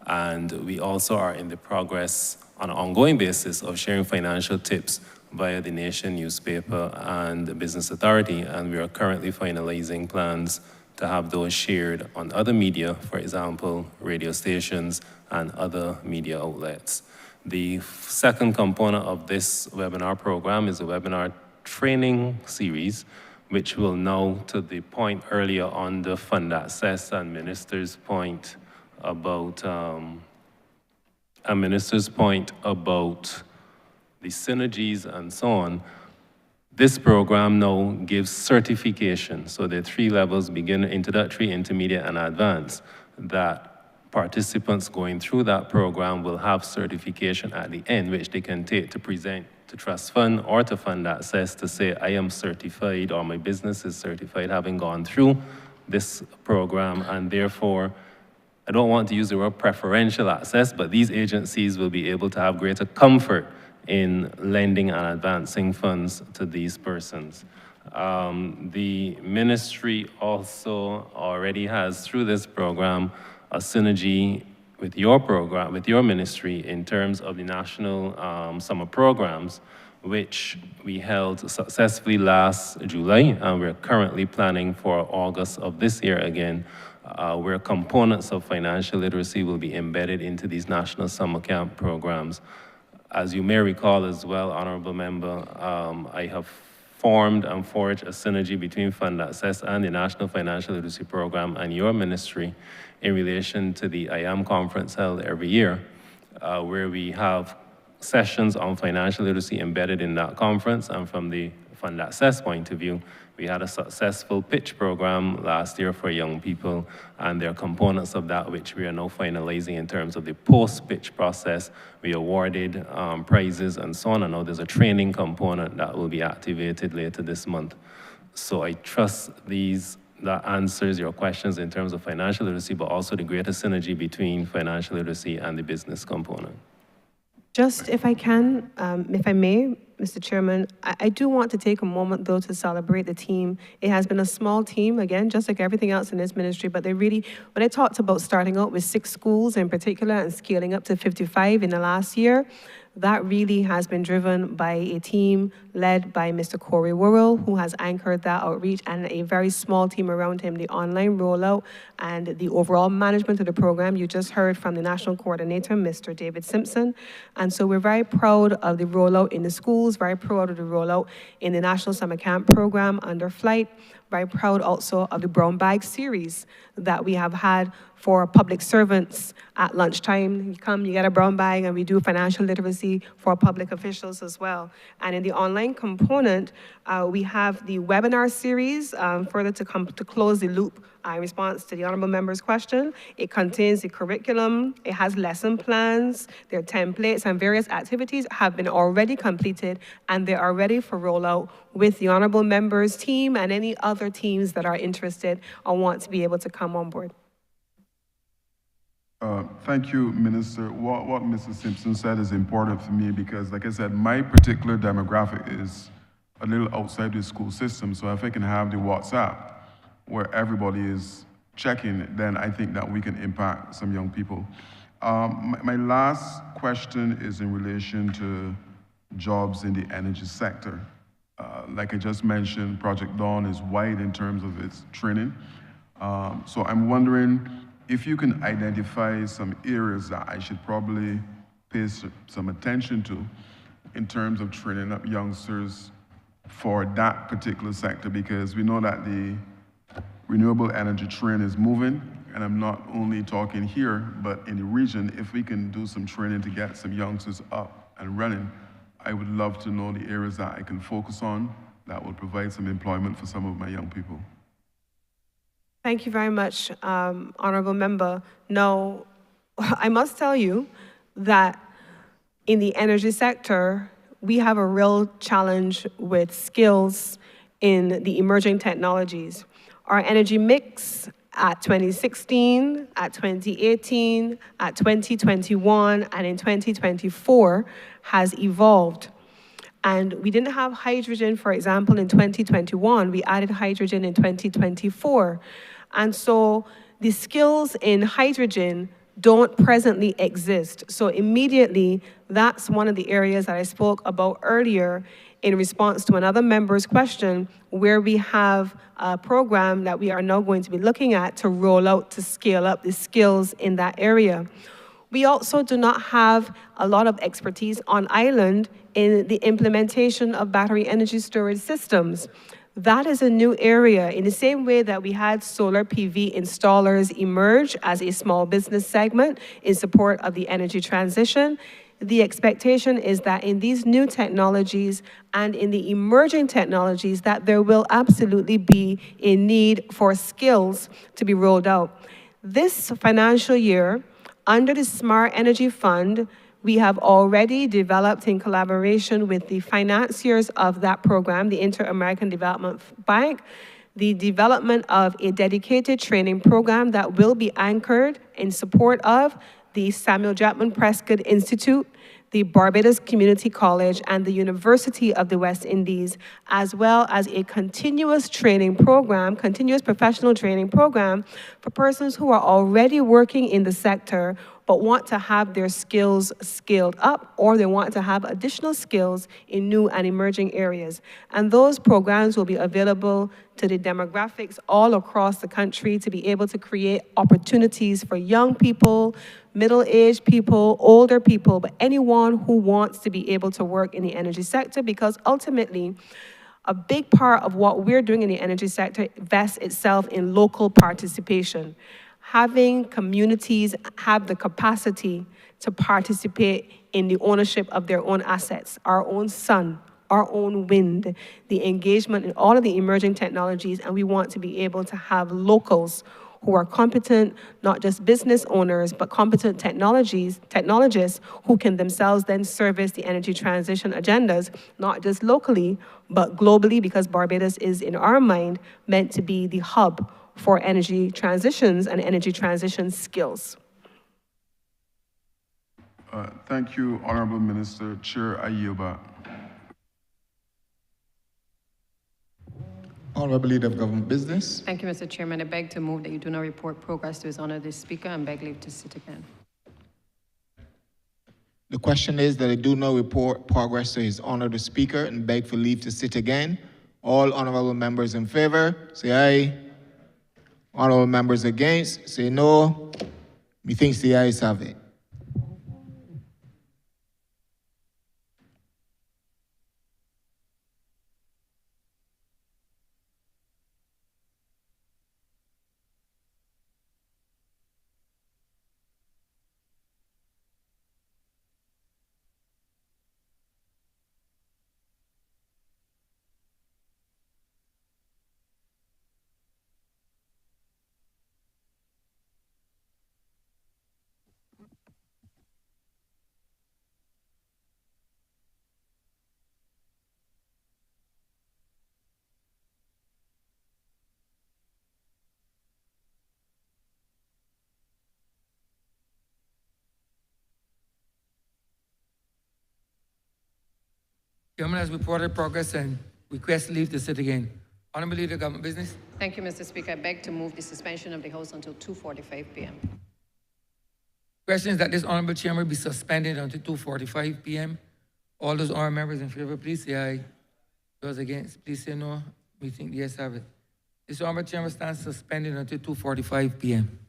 And we also are in the progress on an ongoing basis of sharing financial tips via the Nation newspaper and the Business Authority. And we are currently finalizing plans to have those shared on other media, for example, radio stations and other media outlets. The second component of this webinar program is a webinar training series, which will now, to the point earlier on the fund access and Minister's point about the synergies and so on. This program now gives certification. So there are 3 levels: beginner, introductory, intermediate, and advanced, that participants going through that program will have certification at the end, which they can take to present to Trust Fund or to Fund Access to say, I am certified, or my business is certified, having gone through this program, and therefore, I don't want to use the word preferential access, but these agencies will be able to have greater comfort in lending and advancing funds to these persons. The ministry also already has, through this program, a synergy with your program, with your ministry, in terms of the national summer programs, which we held successfully last July, and we're currently planning for August of this year again, where components of financial literacy will be embedded into these national summer camp programs. As you may recall as well, Honourable Member, I have formed and forged a synergy between Fund Access and the National Financial Literacy Program and your ministry in relation to the I AM conference held every year, where we have sessions on financial literacy embedded in that conference. And from the Fund Access point of view, we had a successful pitch program last year for young people, and there are components of that which we are now finalizing in terms of the post-pitch process. We awarded prizes and so on, and now there's a training component that will be activated later this month. So I trust that answers your questions in terms of financial literacy, but also the greater synergy between financial literacy and the business component. Just if I can, if I may, Mr. Chairman, I do want to take a moment, though, to celebrate the team. It has been a small team, again, just like everything else in this ministry, but they really, when I talked about starting out with 6 schools in particular and scaling up to 55 in the last year, that really has been driven by a team led by Mr. Corey Worrell, who has anchored that outreach, and a very small team around him, the online rollout and the overall management of the program. You just heard from the national coordinator, Mr. David Simpson. And so we're very proud of the rollout in the schools, very proud of the rollout in the National Summer Camp program under flight, very proud also of the Brown Bag series that we have had for public servants at lunchtime. You come, you get a brown bag, and we do financial literacy for public officials as well. And in the online component, we have the webinar series, further to close the loop in response to the Honourable Member's question. It contains the curriculum, it has lesson plans, there are templates, and various activities have been already completed, and they are ready for rollout with the Honourable Member's team and any other teams that are interested or want to be able to come on board. Thank you, Minister. What Mr. Simpson said is important for me because, like I said, my particular demographic is a little outside the school system. So if I can have the WhatsApp where everybody is checking, then I think that we can impact some young people. My last question is in relation to jobs in the energy sector. Like I just mentioned, Project Dawn is wide in terms of its training. So I'm wondering if you can identify some areas that I should probably pay some attention to in terms of training up youngsters for that particular sector, because we know that the renewable energy train is moving, and I'm not only talking here, but in the region. If we can do some training to get some youngsters up and running, I would love to know the areas that I can focus on that will provide some employment for some of my young people. Thank you very much, Honourable Member. No, I must tell you that in the energy sector, we have a real challenge with skills in the emerging technologies. Our energy mix at 2016, at 2018, at 2021, and in 2024 has evolved. And we didn't have hydrogen, for example, in 2021. We added hydrogen in 2024. And so the skills in hydrogen don't presently exist. So immediately, that's one of the areas that I spoke about earlier in response to another member's question, where we have a program that we are now going to be looking at to roll out, to scale up the skills in that area. We also do not have a lot of expertise on island in the implementation of battery energy storage systems. That is a new area. In the same way that we had solar PV installers emerge as a small business segment in support of the energy transition, the expectation is that in these new technologies and in the emerging technologies that there will absolutely be a need for skills to be rolled out. This financial year, under the Smart Energy Fund, we have already developed in collaboration with the financiers of that program, the Inter-American Development Bank, the development of a dedicated training program that will be anchored in support of the Samuel Chapman Prescott Institute, the Barbados Community College, and the University of the West Indies, as well as a continuous training program, continuous professional training program for persons who are already working in the sector but want to have their skills scaled up, or they want to have additional skills in new and emerging areas. And those programs will be available to the demographics all across the country to be able to create opportunities for young people, middle-aged people, older people, but anyone who wants to be able to work in the energy sector, because ultimately, a big part of what we're doing in the energy sector vests itself in local participation. Having communities have the capacity to participate in the ownership of their own assets, our own sun, our own wind, the engagement in all of the emerging technologies, and we want to be able to have locals who are competent, not just business owners, but competent technologists who can themselves then service the energy transition agendas, not just locally, but globally, because Barbados is, in our mind, meant to be the hub for energy transitions and energy transition skills. Thank you, Honourable Minister. Chair, I yield back. Honourable Leader of Government Business. Thank you, Mr. Chairman. I beg to move that you do not report progress to His Honour the Speaker and beg leave to sit again. The question is that I do not report progress to His Honour the Speaker and beg for leave to sit again. All honourable members in favour, say aye. Honourable members against, say no. Methinks the ayes have it. Chairman has reported progress and requests leave to sit again. Honourable Leader of Government Business. Thank you, Mr. Speaker. I beg to move the suspension of the House until 2:45 p.m. Question is that this Honourable Chamber be suspended until 2:45 p.m. All those honourable members in favour, please say aye. Those against, please say no. We think the ayes have it. This Honourable Chamber stands suspended until 2:45 p.m.